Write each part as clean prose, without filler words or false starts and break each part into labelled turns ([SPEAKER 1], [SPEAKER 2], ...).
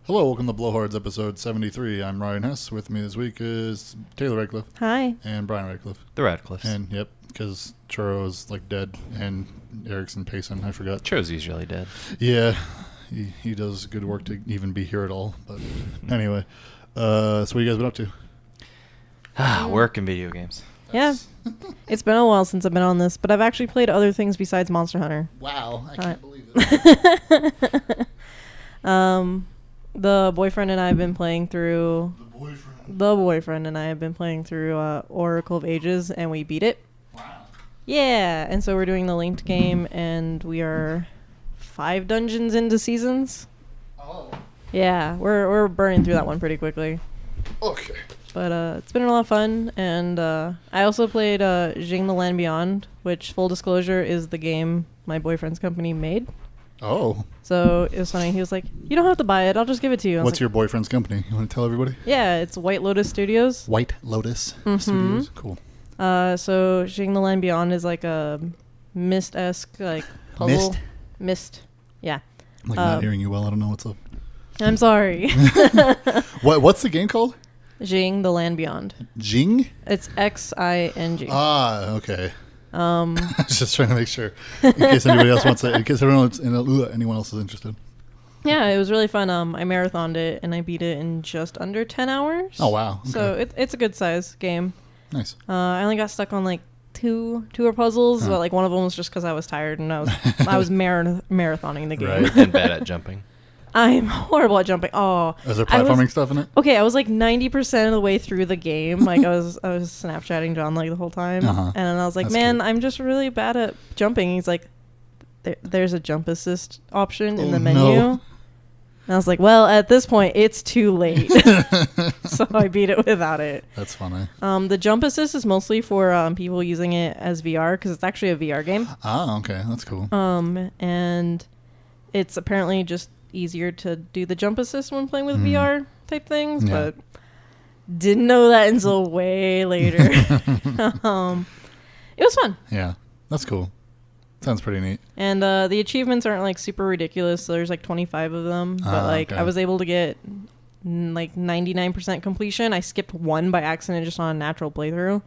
[SPEAKER 1] Hello, welcome to Blowhards episode 73. I'm Ryan Hess. With me this week is Taylor Radcliffe.
[SPEAKER 2] Hi.
[SPEAKER 1] And Brian Radcliffe.
[SPEAKER 3] The Radcliffes.
[SPEAKER 1] And, yep, because Churro is, like, dead, and Erickson Payson, I forgot.
[SPEAKER 3] Churro's usually dead.
[SPEAKER 1] Yeah, he does good work to even be here at all. But anyway, so what you guys been up to?
[SPEAKER 3] Work and video games.
[SPEAKER 2] Yeah. It's been a while since I've been on this, but I've actually played other things besides Monster Hunter.
[SPEAKER 1] Wow, I can't believe it.
[SPEAKER 2] The boyfriend and I have been playing through...
[SPEAKER 1] The boyfriend.
[SPEAKER 2] Oracle of Ages, and we beat it.
[SPEAKER 1] Wow.
[SPEAKER 2] Yeah, and so we're doing the linked game, and we are 5 dungeons into seasons.
[SPEAKER 1] Oh.
[SPEAKER 2] Yeah, we're burning through that one pretty quickly.
[SPEAKER 1] Okay.
[SPEAKER 2] But it's been a lot of fun, and I also played Jing the Land Beyond, which, full disclosure, is the game my boyfriend's company made.
[SPEAKER 1] Oh.
[SPEAKER 2] So it was funny. He was like, "You don't have to buy it. I'll just give it to you."
[SPEAKER 1] What's your boyfriend's company? You want to tell everybody?
[SPEAKER 2] Yeah, it's White Lotus Studios.
[SPEAKER 1] White Lotus
[SPEAKER 2] Mhm.
[SPEAKER 1] Studios. Cool.
[SPEAKER 2] So Jing the Land Beyond is like a Myst-esque like puzzle. Myst. Yeah.
[SPEAKER 1] I'm like not hearing you well. I don't know what's up.
[SPEAKER 2] I'm sorry.
[SPEAKER 1] What's the game called?
[SPEAKER 2] Jing the Land Beyond.
[SPEAKER 1] Jing?
[SPEAKER 2] It's Xing.
[SPEAKER 1] Ah, okay. I was just trying to make sure in case anybody else wants it, in case anyone else is interested.
[SPEAKER 2] Yeah, it was really fun. I marathoned it and I beat it in just under 10 hours.
[SPEAKER 1] Oh wow! Okay.
[SPEAKER 2] So it's a good size game.
[SPEAKER 1] Nice.
[SPEAKER 2] I only got stuck on like two puzzles, but like one of them was just because I was tired and I was marathoning the game.
[SPEAKER 1] Right.
[SPEAKER 3] And bad at jumping.
[SPEAKER 2] I'm horrible at jumping. Oh,
[SPEAKER 1] Is there platforming stuff in it?
[SPEAKER 2] Okay, I was like 90% of the way through the game. Like I was Snapchatting John like the whole time, and then I was like,
[SPEAKER 1] That's
[SPEAKER 2] "Man,
[SPEAKER 1] cute.
[SPEAKER 2] I'm just really bad at jumping." He's like, "There's a jump assist option in the menu."
[SPEAKER 1] No.
[SPEAKER 2] And I was like, "Well, at this point, it's too late." So I beat it without it.
[SPEAKER 1] That's funny.
[SPEAKER 2] The jump assist is mostly for people using it as VR because it's actually a VR game.
[SPEAKER 1] Ah, okay, that's cool.
[SPEAKER 2] And it's apparently just easier to do the jump assist when playing with VR type things, but didn't know that until way later. It was fun.
[SPEAKER 1] Yeah, that's cool. Sounds pretty neat.
[SPEAKER 2] And the achievements aren't like super ridiculous, so there's like 25 of them, but like
[SPEAKER 1] okay.
[SPEAKER 2] I was able to get like 99% completion. I skipped one by accident just on a natural playthrough,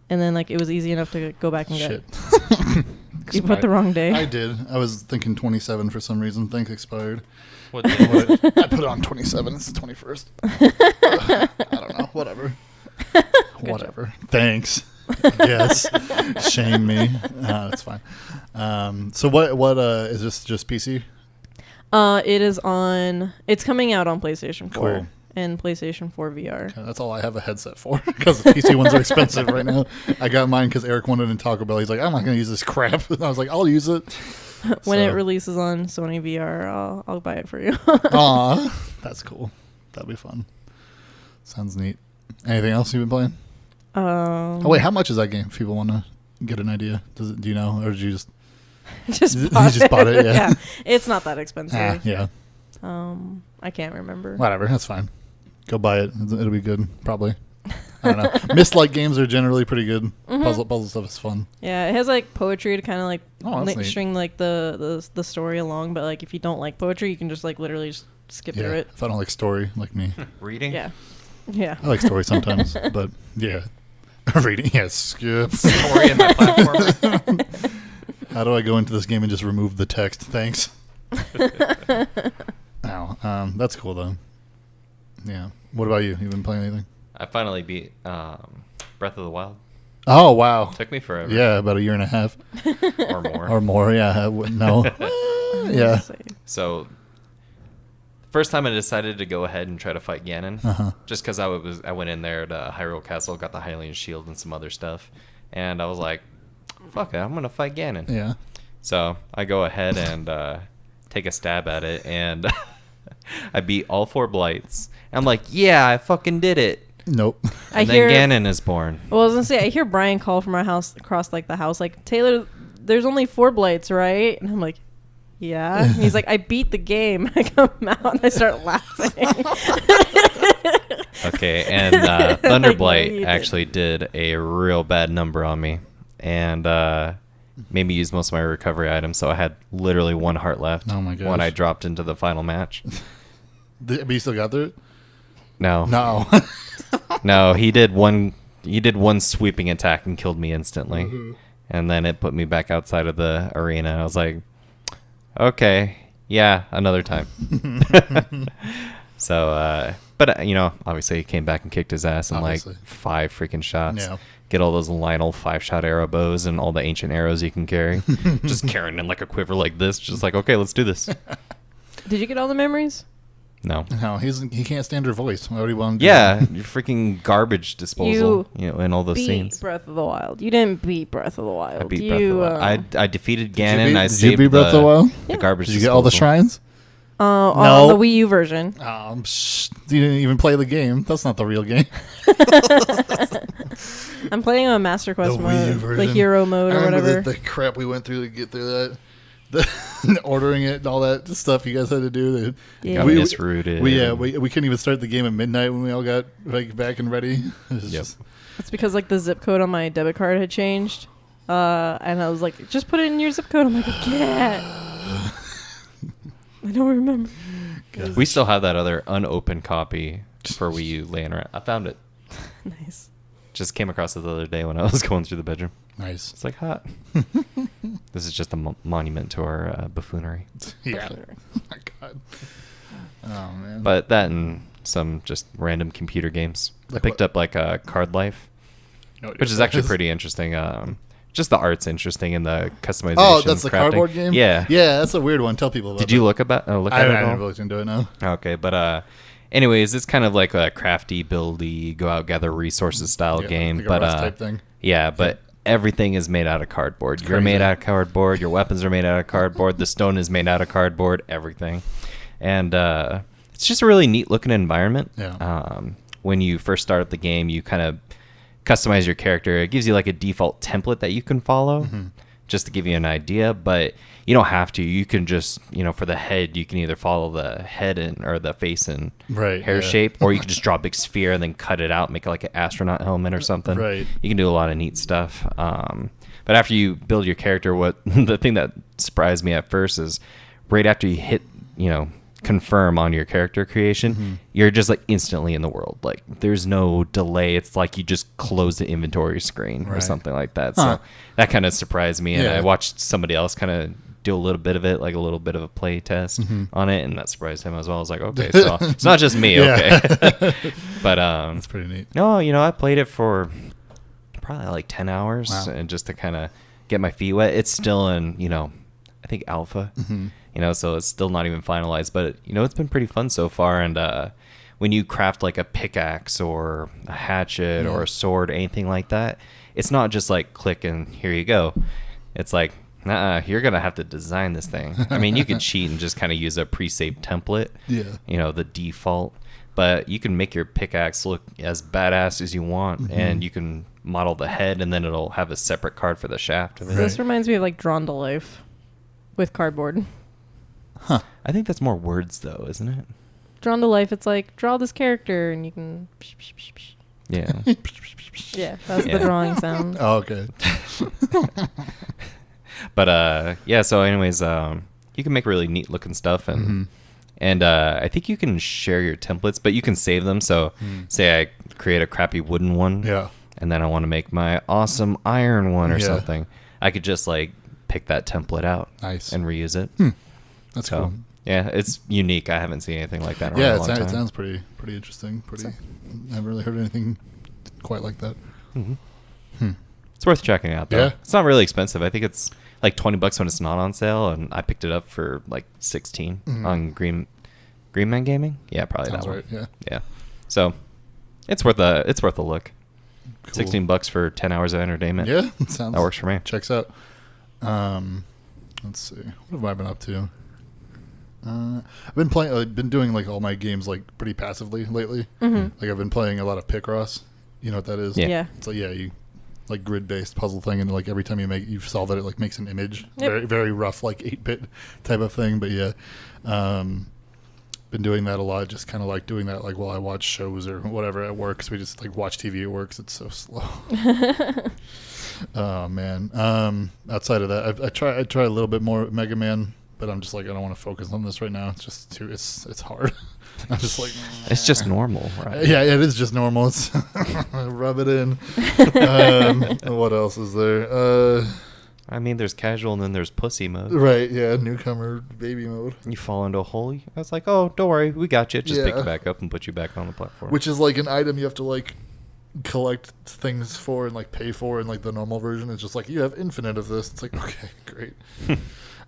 [SPEAKER 2] and then like it was easy enough to go back and
[SPEAKER 1] Shit.
[SPEAKER 2] get. You put the wrong day.
[SPEAKER 1] I did. I was thinking 27 for some reason. Thanks expired.
[SPEAKER 3] What day?
[SPEAKER 1] I put it on 27. It's the 21st. I don't know. Whatever. Whatever. Thanks. Yes. Shame me. That's fine. So what is this just PC?
[SPEAKER 2] It is on. It's coming out on PlayStation 4
[SPEAKER 1] Cool.
[SPEAKER 2] and PlayStation 4 VR.
[SPEAKER 1] Okay, that's all I have a headset for because the PC ones are expensive right now. I got mine because Eric wanted in Taco Bell. He's like, I'm not going to use this crap. And I was like, I'll use it.
[SPEAKER 2] When it releases on Sony VR, I'll buy it for you.
[SPEAKER 1] Aw, that's cool. That'd be fun. Sounds neat. Anything else you've been playing? Oh wait, how much is that game? If people want to get an idea, do you know, or did you just bought it? Yeah.
[SPEAKER 2] It's not that expensive.
[SPEAKER 1] Yeah.
[SPEAKER 2] I can't remember.
[SPEAKER 1] Whatever, that's fine. Go buy it. It'll be good, probably. I don't know. Myst-like games are generally pretty good.
[SPEAKER 2] Mm-hmm.
[SPEAKER 1] Puzzle stuff is fun.
[SPEAKER 2] Yeah, it has like poetry to kind of like
[SPEAKER 1] that's neat.
[SPEAKER 2] string like the story along. But like if you don't like poetry, you can just like literally just skip through it.
[SPEAKER 1] If I don't like story, like me.
[SPEAKER 3] Reading?
[SPEAKER 2] Yeah.
[SPEAKER 1] I like story sometimes, but yeah. Reading, yeah, skip.
[SPEAKER 3] Story in my platform.
[SPEAKER 1] How do I go into this game and just remove the text? Thanks. Ow. That's cool though. Yeah. What about you? You been playing anything?
[SPEAKER 3] I finally beat Breath of the Wild.
[SPEAKER 1] Oh wow.
[SPEAKER 3] Took me forever.
[SPEAKER 1] Yeah, about a year and a half
[SPEAKER 3] Or more.
[SPEAKER 1] or more. Yeah. No. Yeah.
[SPEAKER 3] So, first time I decided to go ahead and try to fight Ganon, just because I went in there to Hyrule Castle, got the Hylian Shield and some other stuff, and I was like, fuck it, I'm gonna fight Ganon.
[SPEAKER 1] Yeah.
[SPEAKER 3] So I go ahead and take a stab at it, and I beat all 4 blights. I'm like, yeah, I fucking did it.
[SPEAKER 1] Nope.
[SPEAKER 3] And then Ganon is born.
[SPEAKER 2] Well, I was gonna say I hear Brian call from our house across like the house, like, Taylor, there's only 4 blights, right? And I'm like, yeah. And he's like, I beat the game. I come out and I start laughing.
[SPEAKER 3] Okay, and Thunderblight
[SPEAKER 2] Like, no,
[SPEAKER 3] actually did a real bad number on me, and made me use most of my recovery items, so I had literally 1 heart left
[SPEAKER 1] Oh my gosh.
[SPEAKER 3] when I dropped into the final match.
[SPEAKER 1] But you still got through it?
[SPEAKER 3] No.
[SPEAKER 1] No.
[SPEAKER 3] No, he did one sweeping attack and killed me instantly. Mm-hmm. And then it put me back outside of the arena. I was like, okay, yeah, another time. So, but, you know, obviously he came back and kicked his ass in like 5 freaking shots. Yeah. Get all those Lionel 5-shot arrow bows and all the ancient arrows you can carry. Just carrying in like a quiver like this. Just like, okay, let's do this.
[SPEAKER 2] Did you get all the memories?
[SPEAKER 3] No.
[SPEAKER 1] No, he can't stand her voice. Why would he want to do
[SPEAKER 3] that? Your freaking garbage disposal, you know, in all those scenes.
[SPEAKER 2] Breath of the Wild. You didn't beat Breath of the Wild.
[SPEAKER 3] I beat Breath of the Wild. I defeated Ganon.
[SPEAKER 1] Did you beat Breath of the Wild?
[SPEAKER 3] The garbage
[SPEAKER 1] Did you get all the shrines?
[SPEAKER 2] No. On the Wii U version.
[SPEAKER 1] You didn't even play the game. That's not the real game.
[SPEAKER 2] I'm playing on Master Quest mode, the hero mode or whatever.
[SPEAKER 1] The crap we went through to get through that. Ordering it and all that stuff you guys had to do.
[SPEAKER 3] Yeah. We misrouted.
[SPEAKER 1] We couldn't even start the game at midnight when we all got like back and ready.
[SPEAKER 2] It's because like the zip code on my debit card had changed, and I was like, just put it in your zip code. I'm like, I can't. I don't remember.
[SPEAKER 3] We still have that other unopened copy for Wii U laying around. I found it.
[SPEAKER 2] Nice.
[SPEAKER 3] Just came across it the other day when I was going through the bedroom.
[SPEAKER 1] Nice.
[SPEAKER 3] It's like hot. This is just a monument to our buffoonery.
[SPEAKER 1] Yeah. Oh my God. Oh man.
[SPEAKER 3] But that and some just random computer games. I picked up like Card Life, which is actually pretty interesting. Just the art's interesting and the customization.
[SPEAKER 1] Oh, that's the
[SPEAKER 3] crafting.
[SPEAKER 1] Cardboard game?
[SPEAKER 3] Yeah.
[SPEAKER 1] Yeah, that's a weird one. Tell people about it.
[SPEAKER 3] Did you look at it?
[SPEAKER 1] I haven't looked into it now.
[SPEAKER 3] Okay, but anyways, it's kind of like a crafty, buildy, go out, gather resources style game.
[SPEAKER 1] Like
[SPEAKER 3] but
[SPEAKER 1] a Rust type thing.
[SPEAKER 3] Yeah, but everything is made out of cardboard. You're made out of cardboard. Your weapons are made out of cardboard. The stone is made out of cardboard. Everything. And it's just a really neat looking environment.
[SPEAKER 1] Yeah.
[SPEAKER 3] When you first start the game, you kind of customize your character. It gives you like a default template that you can follow just to give you an idea, but you don't have to. You can just, you know, for the head, you can either follow the head or the face and hair shape, or you can just draw a big sphere and then cut it out, make it like an astronaut helmet or something.
[SPEAKER 1] Right.
[SPEAKER 3] You can do a lot of neat stuff. But after you build your character, the thing that surprised me at first is right after you hit, you know, confirm on your character creation, you're just like instantly in the world. Like there's no delay. It's like you just close the inventory screen or something like that. So that kind of surprised me. And I watched somebody else kind of do a little bit of it, like a little bit of a play test on it, and that surprised him as well. I was like, okay, so it's not just me. Okay. But that's pretty neat. No, you know, I played it for probably like 10 hours and just to kind of get my feet wet. It's still in, you know, I think alpha. You know, so it's still not even finalized, but you know, it's been pretty fun so far. And when you craft like a pickaxe or a hatchet or a sword, anything like that, it's not just like click and here you go. It's like, you're gonna have to design this thing. I mean, you can cheat and just kind of use a pre-saved template. Yeah. You know, the default, but you can make your pickaxe look as badass as you want, and you can model the head, and then it'll have a separate card for the shaft.
[SPEAKER 2] This reminds me of like Drawn to Life with cardboard.
[SPEAKER 3] Huh. I think that's more words, though, isn't it?
[SPEAKER 2] Drawn to Life, it's like, draw this character, and you can...
[SPEAKER 3] Yeah.
[SPEAKER 2] Yeah, that's the drawing sound.
[SPEAKER 1] Oh, okay.
[SPEAKER 3] But, yeah, so anyways, you can make really neat-looking stuff, and I think you can share your templates, but you can save them. So, say I create a crappy wooden one, and then I want to make my awesome iron one or something. I could just, like, pick that template out and reuse it.
[SPEAKER 1] That's cool.
[SPEAKER 3] Yeah, it's unique. I haven't seen anything like that in a long time.
[SPEAKER 1] It sounds pretty interesting. I haven't really heard anything quite like that.
[SPEAKER 3] It's worth checking out, though. Yeah. It's not really expensive. I think it's like $20 when it's not on sale, and I picked it up for like $16 on Green Man Gaming. Yeah, probably
[SPEAKER 1] sounds
[SPEAKER 3] that one.
[SPEAKER 1] Right, yeah.
[SPEAKER 3] Yeah. So it's worth a look. Cool. $16 for 10 hours of entertainment.
[SPEAKER 1] Yeah,
[SPEAKER 3] that works for me.
[SPEAKER 1] Checks out. Let's see. What have I been up to? I've been doing like all my games like pretty passively lately. Like I've been playing a lot of Picross. You know what that is?
[SPEAKER 2] Yeah.
[SPEAKER 1] So you like grid-based puzzle thing, and like every time you solve it, it like makes an image. Very very rough, like 8-bit type of thing. But yeah, been doing that a lot. Just kind of like doing that like while I watch shows or whatever at work. So we just like watch TV at work. 'Cause it's so slow. Oh man. Outside of that, I try a little bit more Mega Man but I'm just like, I don't want to focus on this right now. It's just too, it's hard. I'm just like,
[SPEAKER 3] It's just normal, right?
[SPEAKER 1] Yeah, it is just normal. It's rub it in. What else is there?
[SPEAKER 3] I mean, there's casual and then there's pussy mode.
[SPEAKER 1] Right, yeah, newcomer baby mode.
[SPEAKER 3] You fall into a hole. I was like, oh, don't worry, we got you. Just pick you back up and put you back on the platform.
[SPEAKER 1] Which is like an item you have to like collect things for and like pay for in like the normal version. It's just like you have infinite of this. It's like, okay, great.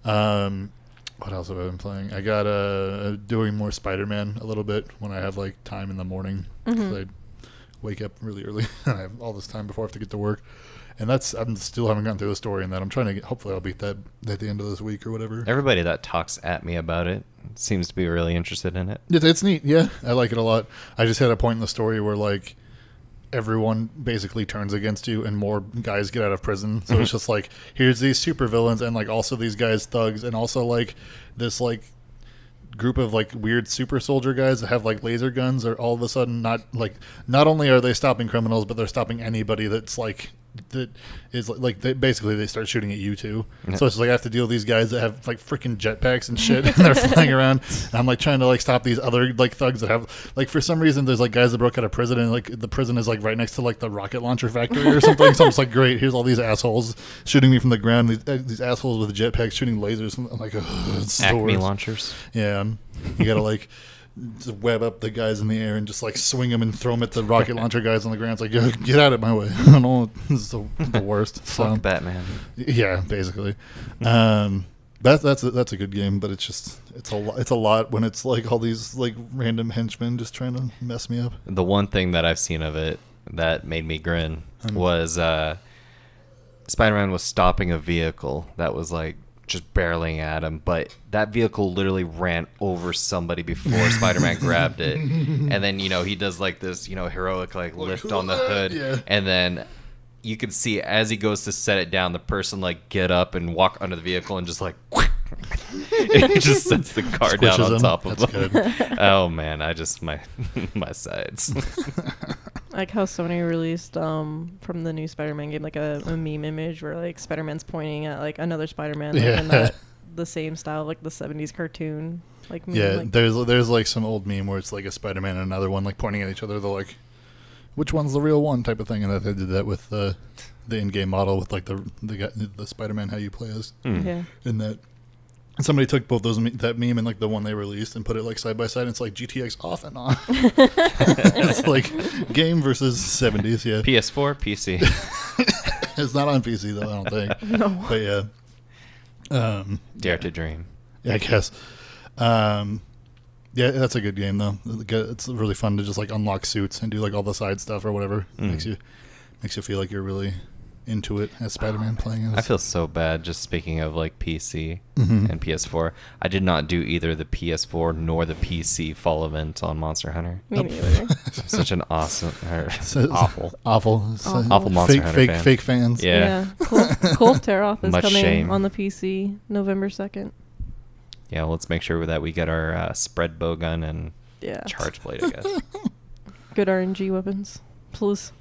[SPEAKER 1] What else have I been playing? I got doing more Spider-Man a little bit when I have like time in the morning. I wake up really early and I have all this time before I have to get to work. And I'm still haven't gotten through the story in that. I'm trying to hopefully I'll beat that at the end of this week or whatever.
[SPEAKER 3] Everybody that talks at me about it seems to be really interested in it.
[SPEAKER 1] It's neat. Yeah, I like it a lot. I just had a point in the story where like everyone basically turns against you and more guys get out of prison. So it's just like, here's these super villains and like also these guys thugs and also like this like group of like weird super soldier guys that have like laser guns are all of a sudden not only are they stopping criminals, but they're stopping anybody that's like that is like they start shooting at you too. So it's like I have to deal with these guys that have like freaking jetpacks and shit and they're flying around and I'm like trying to like stop these other like thugs that have like for some reason there's like guys that broke out of prison and like the prison is like right next to like the rocket launcher factory or something. So I'm just like, great, here's all these assholes shooting me from the ground, these assholes with jetpacks shooting lasers. I'm like, it's
[SPEAKER 3] Acme launchers.
[SPEAKER 1] Yeah, you gotta like just web up the guys in the air and just like swing them and throw them at the rocket launcher guys on the ground. It's like, yo, get out of my way. I don't know, this is the worst.
[SPEAKER 3] Fuck Batman.
[SPEAKER 1] Yeah, basically. That's a good game, but it's a lot when it's like all these like random henchmen just trying to mess me up.
[SPEAKER 3] The one thing that I've seen of it that made me grin was Spider-Man was stopping a vehicle that was like just barreling at him, but that vehicle literally ran over somebody before Spider-Man grabbed it. And then, he does like this, heroic like lift on the hood. And then you can see as he goes to set it down, the person like get up and walk under the vehicle and just like it just sets the car down on top of him. Good. Oh man, my sides.
[SPEAKER 2] Like how Sony released from the new Spider-Man game like a meme image where like Spider-Man's pointing at like another Spider-Man and the same style like the 70s cartoon like meme, like.
[SPEAKER 1] There's like some old meme where it's like a Spider-Man and another one like pointing at each other. They're like, which one's the real one type of thing, and that they did that with the in-game model with like the Spider-Man how you play as in that. And somebody took both those that meme and like the one they released and put it like side by side. And it's like GTX off and on. It's like game versus 70s. Yeah.
[SPEAKER 3] PS4, PC.
[SPEAKER 1] It's not on PC though. I don't think.
[SPEAKER 2] No.
[SPEAKER 1] But yeah.
[SPEAKER 3] Dare to dream.
[SPEAKER 1] Yeah, I guess. Yeah, that's a good game though. It's really fun to just like unlock suits and do like all the side stuff or whatever. Makes you feel like you're really into it as Spider-Man playing as.
[SPEAKER 3] I feel so bad just speaking of like PC and PS4. I did not do either the PS4 nor the PC fall event on Monster Hunter.
[SPEAKER 2] Me neither.
[SPEAKER 3] Such an awesome awful Monster Hunter
[SPEAKER 1] fake fans.
[SPEAKER 3] Yeah.
[SPEAKER 2] Cold Tear-Off is
[SPEAKER 3] Much
[SPEAKER 2] coming
[SPEAKER 3] shame.
[SPEAKER 2] on the PC November 2nd.
[SPEAKER 3] Yeah, let's make sure that we get our spread bow gun and charge blade, I guess.
[SPEAKER 2] Good RNG weapons, please.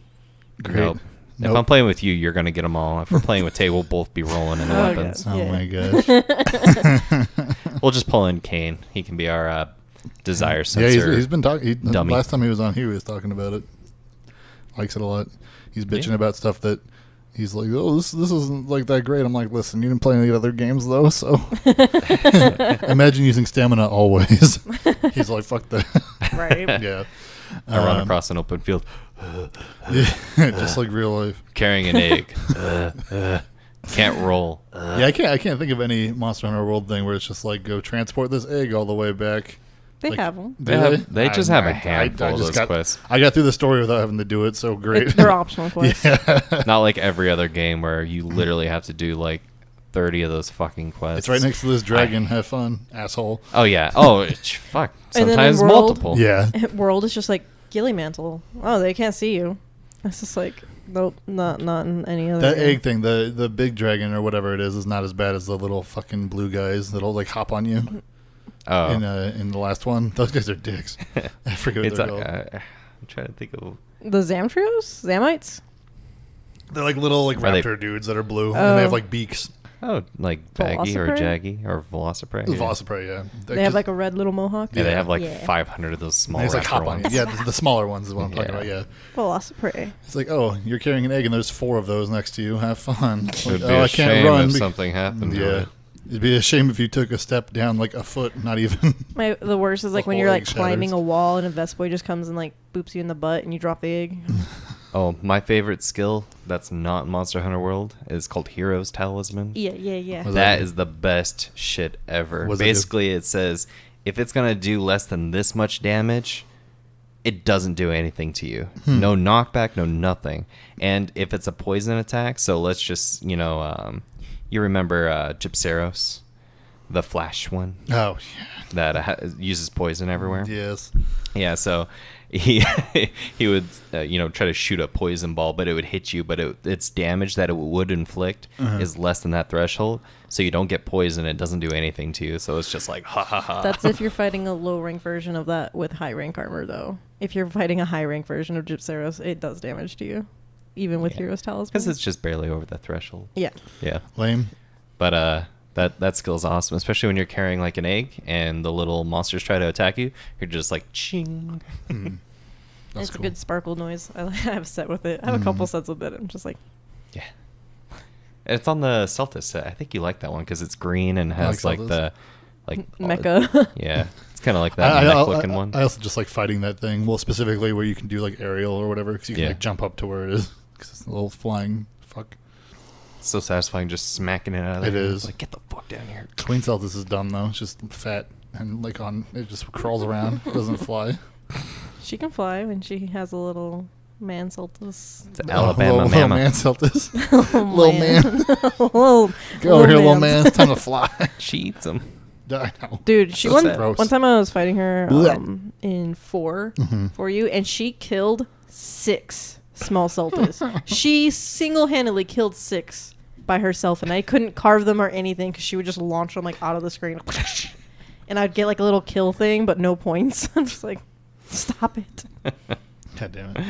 [SPEAKER 1] Great.
[SPEAKER 3] Nope. If I'm playing with you, you're going to get them all. If we're playing with Tay, we'll both be rolling in the weapons.
[SPEAKER 1] God. Oh, my gosh.
[SPEAKER 3] We'll just pull in Kane. He can be our desire sensor.
[SPEAKER 1] Yeah, he's been talking.
[SPEAKER 3] Dummy.
[SPEAKER 1] Last time he was on here, he was talking about it. Likes it a lot. He's bitching about stuff that he's like, oh, this isn't like that great. I'm like, listen, you didn't play any other games, though, so. Imagine using stamina always. He's like, fuck that.
[SPEAKER 2] Right.
[SPEAKER 1] Yeah.
[SPEAKER 3] I run across an open field.
[SPEAKER 1] Just like real life.
[SPEAKER 3] Carrying an egg. Can't roll.
[SPEAKER 1] Yeah, I can't think of any Monster Hunter World thing where it's just like go transport this egg all the way back.
[SPEAKER 2] They have them.
[SPEAKER 3] They just have a handful of those quests.
[SPEAKER 1] I got through the story without having to do it, so great.
[SPEAKER 2] They're optional quests.
[SPEAKER 1] Yeah.
[SPEAKER 3] Not like every other game where you literally have to do like 30 of those fucking quests.
[SPEAKER 1] It's right next to this dragon. Have fun, asshole.
[SPEAKER 3] Oh yeah. Oh fuck. Sometimes multiple.
[SPEAKER 1] Yeah.
[SPEAKER 2] World is just like Gilly Mantle. Oh, they can't see you. It's just like nope, not in any other.
[SPEAKER 1] That
[SPEAKER 2] game.
[SPEAKER 1] egg thing, the big dragon or whatever it is not as bad as the little fucking blue guys that'll like hop on you.
[SPEAKER 3] Oh.
[SPEAKER 1] In the last one, those guys are dicks. I forget what they're called.
[SPEAKER 3] I'm trying to think of
[SPEAKER 2] the Zamtrios, Zamites.
[SPEAKER 1] They're like little like raptor dudes that are blue and they have like beaks.
[SPEAKER 3] Oh, like Baggy or
[SPEAKER 2] Velociprey?
[SPEAKER 3] Jaggy or Velociprey.
[SPEAKER 1] The
[SPEAKER 3] Yeah.
[SPEAKER 1] Velociprey, yeah.
[SPEAKER 2] They have like a red little mohawk.
[SPEAKER 3] Yeah, they have like
[SPEAKER 2] Yeah.
[SPEAKER 3] 500 of those small
[SPEAKER 1] It's like hop
[SPEAKER 3] wrapper
[SPEAKER 1] on.
[SPEAKER 3] ones.
[SPEAKER 1] Yeah, the smaller ones is what I'm talking about. Yeah,
[SPEAKER 2] Velociprey.
[SPEAKER 1] it's like, oh, you're carrying an egg and there's 4 of those next to you. Have fun.
[SPEAKER 3] It
[SPEAKER 1] Like,
[SPEAKER 3] would be
[SPEAKER 1] oh,
[SPEAKER 3] a
[SPEAKER 1] I can't
[SPEAKER 3] shame
[SPEAKER 1] run.
[SPEAKER 3] if something happened to
[SPEAKER 1] Yeah,
[SPEAKER 3] it.
[SPEAKER 1] it'd be a shame if you took a step down like a foot, not even.
[SPEAKER 2] The worst is like
[SPEAKER 1] The
[SPEAKER 2] when
[SPEAKER 1] whole
[SPEAKER 2] you're like
[SPEAKER 1] egg shatters.
[SPEAKER 2] climbing a wall and a Vespoy just comes and like boops you in the butt and you drop the egg.
[SPEAKER 3] Oh, my favorite skill that's not Monster Hunter World is called Hero's Talisman.
[SPEAKER 2] Yeah.
[SPEAKER 1] Was
[SPEAKER 3] That is the best shit ever.
[SPEAKER 1] Was it
[SPEAKER 3] Basically, it says if it's going to do less than this much damage, it doesn't do anything to you. No knockback, no nothing. And if it's a poison attack, so let's just, you remember Gypceros, the flash one
[SPEAKER 1] Oh,
[SPEAKER 3] that uses poison everywhere?
[SPEAKER 1] yes.
[SPEAKER 3] Yeah, so he would try to shoot a poison ball, but it would hit you, but its damage that it would inflict is less than that threshold, so you don't get poison. It doesn't do anything to you, so it's just like ha ha ha.
[SPEAKER 2] That's if you're fighting a low rank version of that with high rank armor, though. If you're fighting a high rank version of Gypceros, it does damage to you, even with Hero's Talisman.
[SPEAKER 3] because it's just barely over the threshold.
[SPEAKER 2] Yeah.
[SPEAKER 3] Yeah,
[SPEAKER 1] Lame.
[SPEAKER 3] but that skill is awesome, especially when you're carrying like an egg and the little monsters try to attack you. You're just like ching.
[SPEAKER 1] That's
[SPEAKER 2] It's
[SPEAKER 1] cool.
[SPEAKER 2] a good sparkle noise. I have a set with it. I have a couple sets with it. I'm just like,
[SPEAKER 3] Yeah. It's on the Celtis set. I think you like that one because it's green and has
[SPEAKER 1] like
[SPEAKER 3] like
[SPEAKER 1] Celtis.
[SPEAKER 3] the
[SPEAKER 2] mecha.
[SPEAKER 3] Yeah, it's kind of like that mech looking one.
[SPEAKER 1] I also just like fighting that thing. Well, specifically where you can do like aerial or whatever, because you can
[SPEAKER 3] Yeah.
[SPEAKER 1] like jump up to where it is. Because it's a little flying fuck.
[SPEAKER 3] It's so satisfying just smacking it out of
[SPEAKER 1] It
[SPEAKER 3] there.
[SPEAKER 1] is.
[SPEAKER 3] It's like, get the fuck down here.
[SPEAKER 1] Queen Celtis is dumb though. It's just fat and like it just crawls around. It doesn't fly.
[SPEAKER 2] She can fly when she has a little man Celtis.
[SPEAKER 3] It's Alabama
[SPEAKER 1] little
[SPEAKER 3] Mama.
[SPEAKER 1] man Celtis.
[SPEAKER 2] Oh,
[SPEAKER 1] Little man.
[SPEAKER 2] little,
[SPEAKER 1] Go over here, little man. It's time to fly.
[SPEAKER 3] She eats them.
[SPEAKER 1] I know.
[SPEAKER 2] Dude, she
[SPEAKER 3] So
[SPEAKER 2] one,
[SPEAKER 3] sad.
[SPEAKER 1] Gross.
[SPEAKER 2] one time I was fighting her
[SPEAKER 1] Blech.
[SPEAKER 2] in 4
[SPEAKER 1] Mhm.
[SPEAKER 2] for you, and she killed 6 small Celtis. She single-handedly killed 6 by herself, and I couldn't carve them or anything because she would just launch them like out of the screen. And I'd get like a little kill thing, but no points. I'm just like, stop it.
[SPEAKER 1] God damn it.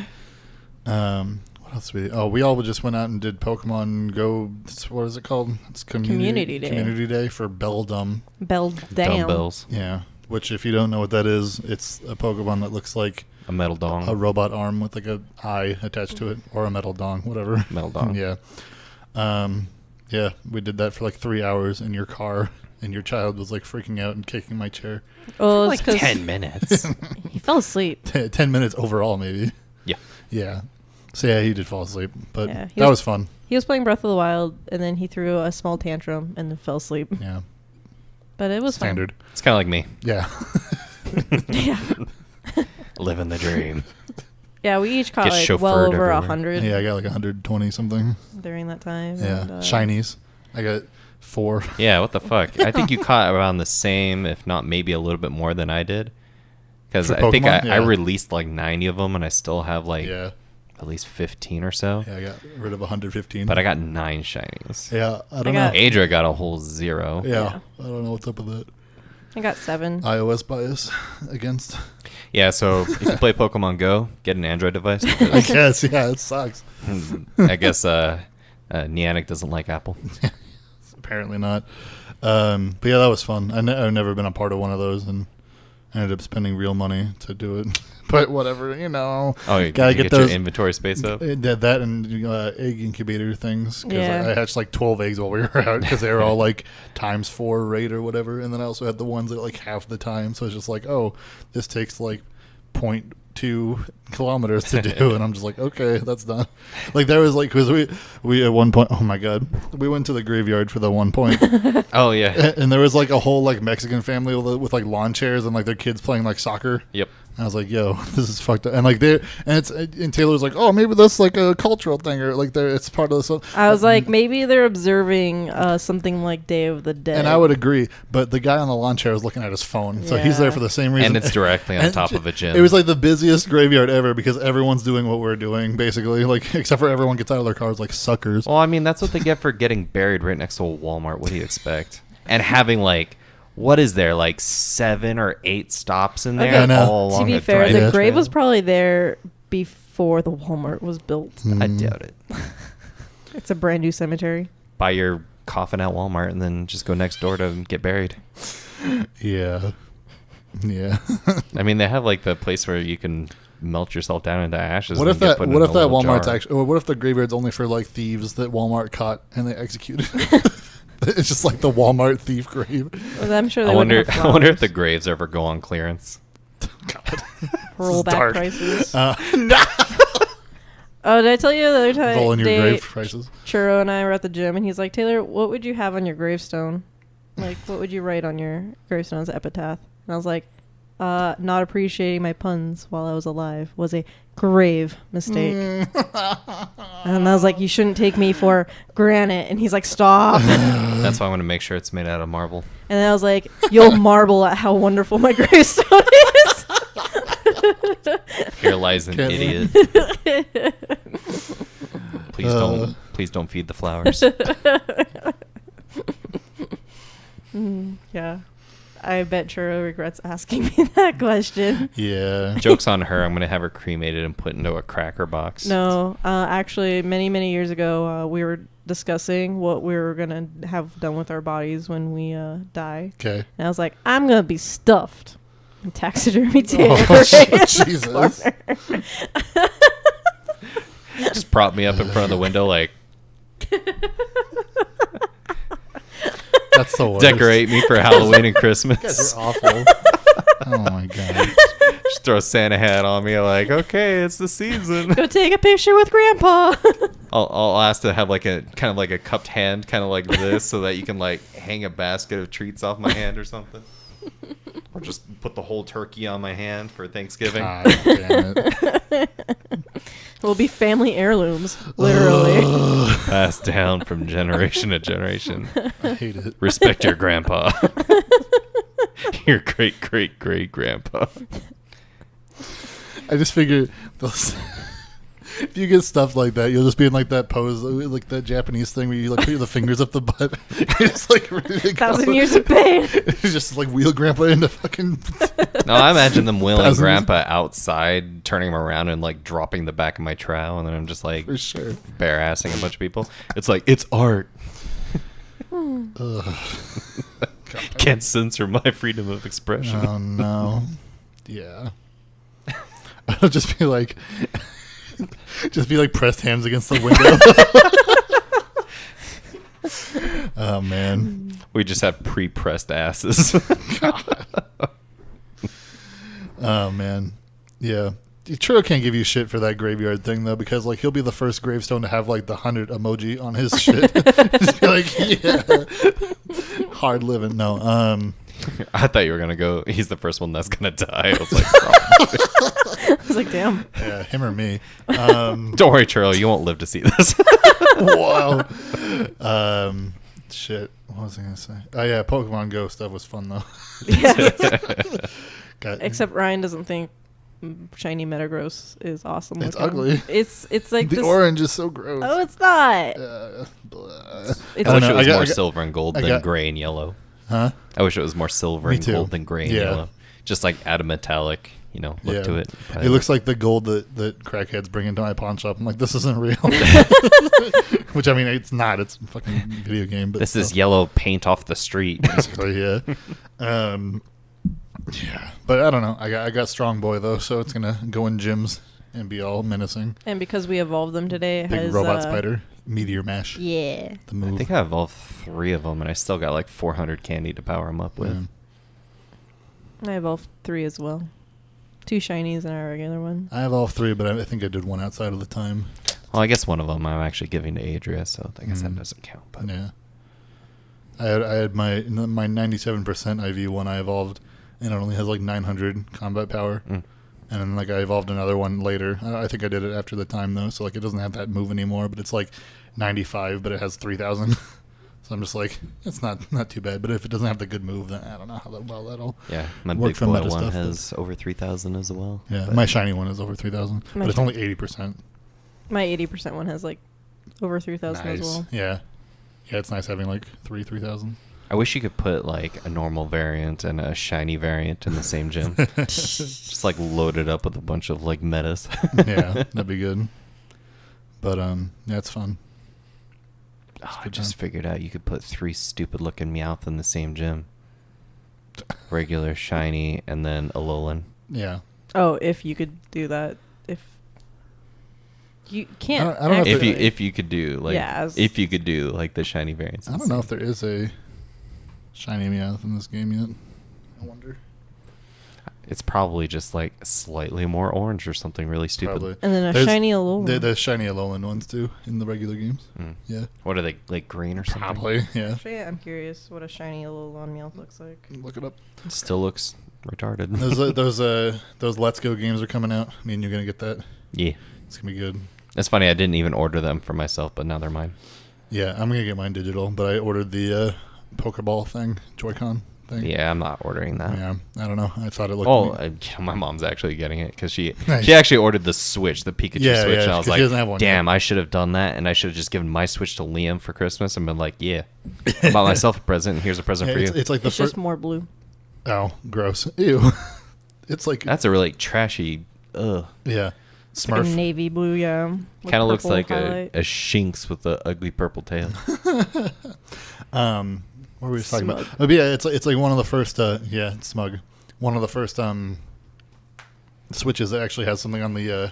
[SPEAKER 1] What else we all just went out and did Pokemon Go. What is it called? It's
[SPEAKER 2] Community Day.
[SPEAKER 1] Community Day for Beldum.
[SPEAKER 2] Bell down.
[SPEAKER 3] Dumbbells.
[SPEAKER 1] Yeah. Which, if you don't know what that is, it's a Pokemon that looks like
[SPEAKER 3] A metal dong.
[SPEAKER 1] a robot arm with like a eye attached to it, or a metal dong, whatever.
[SPEAKER 3] Metal dong.
[SPEAKER 1] Yeah. Yeah. We did that for like 3 hours in your car, and your child was like freaking out and kicking my chair.
[SPEAKER 2] Well,
[SPEAKER 3] Like
[SPEAKER 2] it's 'cause
[SPEAKER 3] 10 minutes.
[SPEAKER 2] he fell asleep.
[SPEAKER 1] 10 minutes overall, maybe.
[SPEAKER 3] Yeah.
[SPEAKER 1] Yeah. So yeah, he did fall asleep, but
[SPEAKER 2] Yeah,
[SPEAKER 1] that was fun.
[SPEAKER 2] He was playing Breath of the Wild, and then he threw a small tantrum and then fell asleep.
[SPEAKER 1] Yeah.
[SPEAKER 2] But it was
[SPEAKER 1] Standard.
[SPEAKER 3] It's kind of like me.
[SPEAKER 1] Yeah.
[SPEAKER 2] fun. Yeah.
[SPEAKER 3] Living the dream.
[SPEAKER 2] Yeah, we each caught
[SPEAKER 3] Get
[SPEAKER 2] like
[SPEAKER 3] chauffeured
[SPEAKER 2] well over
[SPEAKER 3] everywhere.
[SPEAKER 2] 100
[SPEAKER 1] Yeah, I got like 120 something.
[SPEAKER 2] during that time.
[SPEAKER 1] Yeah.
[SPEAKER 2] and,
[SPEAKER 1] Shinies. I got 4.
[SPEAKER 3] Yeah, what the fuck? I think you caught around the same, if not maybe a little bit more than I did. Because
[SPEAKER 1] For
[SPEAKER 3] I think I
[SPEAKER 1] Pokemon? Yeah.
[SPEAKER 3] released like 90 of them, and I still have like
[SPEAKER 1] Yeah.
[SPEAKER 3] at least 15 or so.
[SPEAKER 1] Yeah, I got rid of 115.
[SPEAKER 3] But I got 9 shinies.
[SPEAKER 1] Yeah, I don't
[SPEAKER 2] I
[SPEAKER 1] know.
[SPEAKER 2] got-
[SPEAKER 3] Adria got a whole 0.
[SPEAKER 1] Yeah, I don't know what's up with that.
[SPEAKER 2] I got 7.
[SPEAKER 1] iOS bias against.
[SPEAKER 3] Yeah, so if you play Pokemon Go, get an Android device.
[SPEAKER 1] I
[SPEAKER 3] Because
[SPEAKER 1] guess, yeah, it sucks.
[SPEAKER 3] I guess Niantic doesn't like Apple.
[SPEAKER 1] Apparently not. But yeah, that was fun. I've never been a part of one of those, and I ended up spending real money to do it. But whatever, you know.
[SPEAKER 3] Oh, you
[SPEAKER 1] Gotta
[SPEAKER 3] get
[SPEAKER 1] get those
[SPEAKER 3] your inventory space up?
[SPEAKER 1] That and egg incubator things. Because
[SPEAKER 2] Yeah.
[SPEAKER 1] I hatched like 12 eggs while we were out because they were all like ×4 rate or whatever. And then I also had the ones that like half the time. So it's just like, oh, this takes like 0.2 kilometers to do. And I'm just like, okay, that's done. Like there was like, because we at one point, oh my God, we went to the graveyard for the one point.
[SPEAKER 3] Oh, yeah.
[SPEAKER 1] And there was like a whole like Mexican family with like lawn chairs and like their kids playing like soccer.
[SPEAKER 3] Yep.
[SPEAKER 1] I was like, "Yo, this is fucked up." And like and Taylor was like, "Oh, maybe that's like a cultural thing, or like it's part of the."
[SPEAKER 2] I was like, maybe they're observing something like Day of the Dead.
[SPEAKER 1] And I would agree, but the guy on the lawn chair was looking at his phone, so he's
[SPEAKER 2] Yeah.
[SPEAKER 1] there for the same reason.
[SPEAKER 3] And it's directly on
[SPEAKER 1] And
[SPEAKER 3] top of a gym.
[SPEAKER 1] It was like the busiest graveyard ever because everyone's doing what we're doing, basically. Like except for everyone gets out of their cars like suckers.
[SPEAKER 3] Well, I mean, that's what they get for getting buried right next to a Walmart. What do you expect? And having like, what is there, like 7 or 8 stops in there?
[SPEAKER 1] Okay. I know.
[SPEAKER 3] All
[SPEAKER 2] to
[SPEAKER 3] along
[SPEAKER 2] be
[SPEAKER 3] a
[SPEAKER 2] fair,
[SPEAKER 3] driveway
[SPEAKER 2] the grave
[SPEAKER 3] trail?
[SPEAKER 2] was probably there before the Walmart was built.
[SPEAKER 3] I doubt it.
[SPEAKER 2] It's a brand new cemetery.
[SPEAKER 3] By your coffin at Walmart and then just go next door to get buried.
[SPEAKER 1] Yeah.
[SPEAKER 3] I mean, they have like the place where you can melt yourself down into ashes.
[SPEAKER 1] What if that Walmart's
[SPEAKER 3] jar.
[SPEAKER 1] actually? Or what if the graveyard's only for like thieves that Walmart caught and they executed? It's just like the Walmart thief grave.
[SPEAKER 2] Well, I'm sure.
[SPEAKER 3] I wonder if the graves ever go on clearance.
[SPEAKER 1] God.
[SPEAKER 2] Rollback prices.
[SPEAKER 1] No.
[SPEAKER 2] Oh, did I tell you the other time?
[SPEAKER 1] Rolling your grave prices.
[SPEAKER 2] Churro and I were at the gym, and he's like, Taylor, what would you have on your gravestone? Like, what would you write on your gravestone as epitaph? And I was like, not appreciating my puns while I was alive was a grave mistake. And I was like, you shouldn't take me for granite. And he's like, stop.
[SPEAKER 3] That's why I want to make sure it's made out of marble.
[SPEAKER 2] And then I was like, you'll marvel at how wonderful my gravestone is.
[SPEAKER 3] Here lies an idiot. Please don't feed the flowers.
[SPEAKER 2] Yeah. I bet Churro regrets asking me that question.
[SPEAKER 1] Yeah.
[SPEAKER 3] Joke's on her. I'm going to have her cremated and put into a cracker box.
[SPEAKER 2] No, actually, many years ago, we were discussing what we were going to have done with our bodies when we die.
[SPEAKER 1] Okay.
[SPEAKER 2] And I was like, I'm going to be stuffed. And taxidermy Taylor.
[SPEAKER 1] Oh, Jesus.
[SPEAKER 3] Just prop me up in front of the window like...
[SPEAKER 1] That's the worst.
[SPEAKER 3] Decorate me for Halloween and Christmas.
[SPEAKER 1] You guys are awful. Oh my god.
[SPEAKER 3] Just throw a Santa hat on me like, okay, it's the season.
[SPEAKER 2] Go take a picture with Grandpa.
[SPEAKER 3] I'll ask to have like a kind of like a cupped hand, kind of like this, so that you can like hang a basket of treats off my hand or something. Or just put the whole turkey on my hand for Thanksgiving.
[SPEAKER 1] God damn it.
[SPEAKER 2] We'll be family heirlooms, literally.
[SPEAKER 3] Passed down from generation to generation.
[SPEAKER 1] I hate it.
[SPEAKER 3] Respect your grandpa. Your great grandpa.
[SPEAKER 1] I just figured if you get stuff like that, you'll just be in like that pose, like that Japanese thing where you like put the fingers up the butt. You're just like ready to go.
[SPEAKER 2] 1,000 years of pain.
[SPEAKER 1] It's just like wheel grandpa into fucking.
[SPEAKER 3] No, I imagine them wheeling grandpa outside, turning him around and like dropping the back of my trowel, and then I'm just like
[SPEAKER 1] For sure.
[SPEAKER 3] bare assing a bunch of people. It's like, it's art. Can't censor my freedom of expression.
[SPEAKER 1] Oh no. Yeah. I'll just be like pressed hands against the window. Oh man.
[SPEAKER 3] We just have pre-pressed asses.
[SPEAKER 1] God. Oh man. Yeah. Churro can't give you shit for that graveyard thing though, because like he'll be the first gravestone to have like the 100 emoji on his shit. Just be like, yeah, hard living. No,
[SPEAKER 3] I thought you were gonna go. He's the first one that's gonna die. I was like,
[SPEAKER 2] I was like, damn.
[SPEAKER 1] yeah, him or me.
[SPEAKER 3] don't worry, Churro, you won't live to see this.
[SPEAKER 1] Whoa. Shit. What was I gonna say? Oh yeah, Pokemon Go stuff was fun though.
[SPEAKER 2] Yeah. Except Ryan doesn't think shiny Metagross is awesome.
[SPEAKER 1] It's
[SPEAKER 2] looking.
[SPEAKER 1] ugly.
[SPEAKER 2] It's like
[SPEAKER 1] the
[SPEAKER 2] this.
[SPEAKER 1] orange is so gross.
[SPEAKER 2] Oh, it's not.
[SPEAKER 3] I wish it was more silver and gold than gray and yellow.
[SPEAKER 1] Huh?
[SPEAKER 3] I wish it was more silver and gold than gray and yellow. Just like add a metallic, look to it.
[SPEAKER 1] It looks like the gold that crackheads bring into my pawn shop. I'm like, this isn't real. Which, I mean, it's not. It's a fucking video game. But
[SPEAKER 3] this is yellow paint off the street.
[SPEAKER 1] Basically, yeah. Yeah. But I don't know. I got Strong Boy, though, so it's going to go in gyms and be all menacing.
[SPEAKER 2] And because we evolved them today, it
[SPEAKER 1] Big
[SPEAKER 2] has
[SPEAKER 1] robot spider. Meteor Mash.
[SPEAKER 2] Yeah.
[SPEAKER 1] The move.
[SPEAKER 3] I think I evolved 3 of them, and I still got like 400 candy to power them up with.
[SPEAKER 2] I evolved 3 as well. 2 shinies and a regular one.
[SPEAKER 1] I have all 3, but I think I did one outside of the time.
[SPEAKER 3] Well, I guess one of them I'm actually giving to Adria, so I guess that doesn't count. But
[SPEAKER 1] yeah. I had my 97% IV one I evolved, and it only has like 900 combat power. And then like I evolved another one later. I think I did it after the time though, so like it doesn't have that move anymore, but it's like 95, but it has 3,000. So I'm just like, it's not too bad. But if it doesn't have the good move, then I don't know how well that'll.
[SPEAKER 3] Yeah, my
[SPEAKER 1] work
[SPEAKER 3] big
[SPEAKER 1] for
[SPEAKER 3] boy
[SPEAKER 1] meta
[SPEAKER 3] one
[SPEAKER 1] stuff,
[SPEAKER 3] has over 3,000 as well.
[SPEAKER 1] Yeah, my shiny one is over 3,000, but it's only 80%.
[SPEAKER 2] My 80% one has like over 3,000 as well.
[SPEAKER 1] Yeah, it's nice having like 3,000.
[SPEAKER 3] I wish you could put like a normal variant and a shiny variant in the same gym. Just like load it up with a bunch of like metas.
[SPEAKER 1] Yeah, that'd be good. But yeah, it's fun.
[SPEAKER 3] Oh, I just figured out you could put 3 stupid-looking Meowth in the same gym. Regular, shiny, and then Alolan.
[SPEAKER 1] Yeah.
[SPEAKER 2] Oh, if you could do that. If you can't.
[SPEAKER 1] I don't know
[SPEAKER 3] if you could do if you could do like the shiny variants.
[SPEAKER 1] I don't know if there is a shiny Meowth in this game yet. I wonder.
[SPEAKER 3] It's probably just like slightly more orange or something really stupid.
[SPEAKER 1] Probably.
[SPEAKER 2] And then there's shiny Alolan.
[SPEAKER 1] There's shiny Alolan ones too in the regular games. Yeah.
[SPEAKER 3] What are they, like green or something?
[SPEAKER 1] Probably, yeah.
[SPEAKER 2] Actually, I'm curious what a shiny Alolan Meowth looks like.
[SPEAKER 1] Look it up.
[SPEAKER 3] It still looks retarded.
[SPEAKER 1] Those Let's Go games are coming out. I mean, you're gonna get that.
[SPEAKER 3] Yeah.
[SPEAKER 1] It's gonna be good.
[SPEAKER 3] It's funny, I didn't even order them for myself, but now they're mine.
[SPEAKER 1] Yeah, I'm gonna get mine digital, but I ordered the Pokeball thing, Joy-Con thing.
[SPEAKER 3] Yeah, I'm not ordering that.
[SPEAKER 1] Yeah, I don't know. I thought it looked.
[SPEAKER 3] My mom's actually getting it because she actually ordered the Switch, the Pikachu Switch, and I was like, damn, I should have done that, and I should have just given my Switch to Liam for Christmas and been like, yeah, I bought myself a present, and here's a present for you.
[SPEAKER 1] It's like
[SPEAKER 2] it's just more blue.
[SPEAKER 1] Oh, gross. Ew. It's like
[SPEAKER 3] that's a really trashy. Ugh.
[SPEAKER 1] Yeah.
[SPEAKER 2] It's like a navy blue, yeah.
[SPEAKER 3] Kind of looks like a Shinx with an ugly purple tail.
[SPEAKER 1] What were we talking about? Oh, yeah, it's like one of the first. It's smug. One of the first Switches that actually has something on the.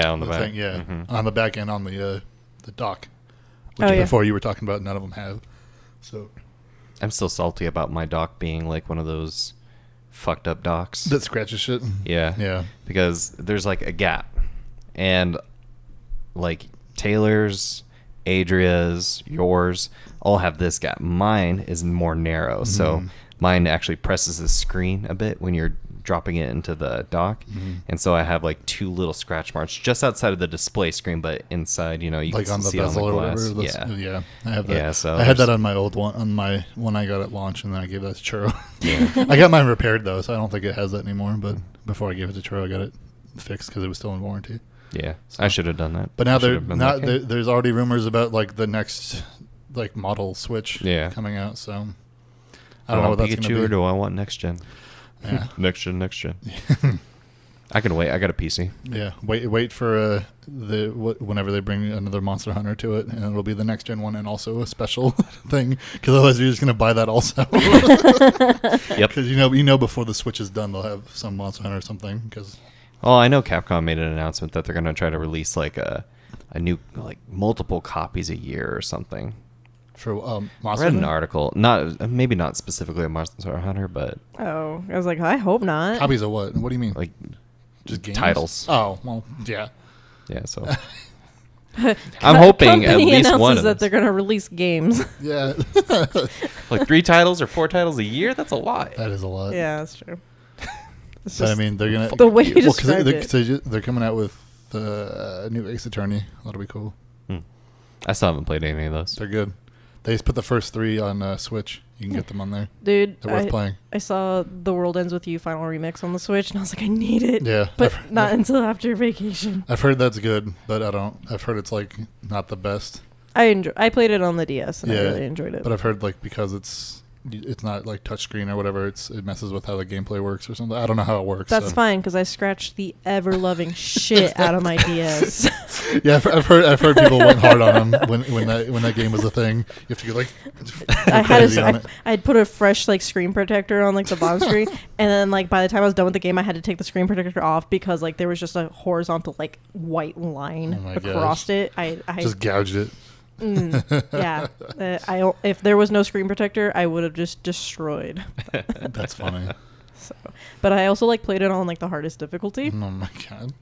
[SPEAKER 3] On the back.
[SPEAKER 1] Thing, yeah, on the back and on the dock.
[SPEAKER 2] Which
[SPEAKER 1] before you were talking about, none of them have. So.
[SPEAKER 3] I'm still salty about my dock being like one of those fucked up docks
[SPEAKER 1] that scratches shit.
[SPEAKER 3] Yeah because there's like a gap, and like Taylor's, Adria's, yours all have this gap. Mine is more narrow, so mine actually presses the screen a bit when you're dropping it into the dock, and so I have like 2 little scratch marks just outside of the display screen, but inside, you
[SPEAKER 1] like
[SPEAKER 3] can
[SPEAKER 1] on the
[SPEAKER 3] see it on the
[SPEAKER 1] bezel
[SPEAKER 3] glass.
[SPEAKER 1] or whatever. Yeah, I have that.
[SPEAKER 3] Yeah, so
[SPEAKER 1] I had that on my old one, on my one I got at launch, and then I gave that to Churro. Yeah. I got mine repaired though, so I don't think it has that anymore. But before I gave it to Churro, I got it fixed because it was still in warranty.
[SPEAKER 3] Yeah, so, I should have done that.
[SPEAKER 1] But now there's already rumors about like the next like model Switch coming out. So I don't know what that's going to be.
[SPEAKER 3] Pikachu, or do I want next gen?
[SPEAKER 1] Yeah.
[SPEAKER 3] next gen. I can wait. I got a PC.
[SPEAKER 1] Yeah, wait for whenever they bring another Monster Hunter to it, and it'll be the next gen one and also a special thing. Because otherwise, you're just gonna buy that also.
[SPEAKER 3] Yep.
[SPEAKER 1] Because you know before the Switch is done, they'll have some Monster Hunter or something. Because
[SPEAKER 3] I know Capcom made an announcement that they're gonna try to release like a new like multiple copies a year or something.
[SPEAKER 1] For Monster
[SPEAKER 3] I read an article, maybe not specifically a Monster Hunter, but
[SPEAKER 2] I was like, I hope not.
[SPEAKER 1] Copies of what? What do you mean?
[SPEAKER 3] Like
[SPEAKER 1] just games?
[SPEAKER 3] Titles.
[SPEAKER 1] Oh well, yeah.
[SPEAKER 3] Yeah, so I'm hoping at least one of
[SPEAKER 2] that they're going to release games.
[SPEAKER 1] Yeah.
[SPEAKER 3] Like 3 titles or 4 titles a year. That's a lot.
[SPEAKER 1] That is a lot.
[SPEAKER 2] Yeah, that's true.
[SPEAKER 1] But I mean, they're gonna
[SPEAKER 2] the way you described it.
[SPEAKER 1] They're coming out with a new Ace Attorney. That'll be cool.
[SPEAKER 3] I still haven't played any of those.
[SPEAKER 1] They're good. They just put the first 3 on Switch. You can get them on there.
[SPEAKER 2] Dude,
[SPEAKER 1] they're worth playing.
[SPEAKER 2] I saw The World Ends With You Final Remix on the Switch, and I was like, I need it.
[SPEAKER 1] Yeah.
[SPEAKER 2] But not until after vacation.
[SPEAKER 1] I've heard that's good, but I've heard it's like not the best.
[SPEAKER 2] I played it on the DS, and I really enjoyed it.
[SPEAKER 1] But I've heard like because it's not like touchscreen or whatever, it messes with how the gameplay works or something. I don't know how it works.
[SPEAKER 2] That's fine, because I scratched the ever-loving shit out of my DS.
[SPEAKER 1] Yeah, I've heard people went hard on them when that game was a thing. You have to go like
[SPEAKER 2] I'd put a fresh like screen protector on like the bottom screen, and then like by the time I was done with the game, I had to take the screen protector off because like there was just a horizontal like white line across it. I
[SPEAKER 1] just gouged it.
[SPEAKER 2] Yeah, if there was no screen protector, I would have just destroyed.
[SPEAKER 1] That's funny.
[SPEAKER 2] But I also like played it on like the hardest difficulty.
[SPEAKER 1] Oh my god.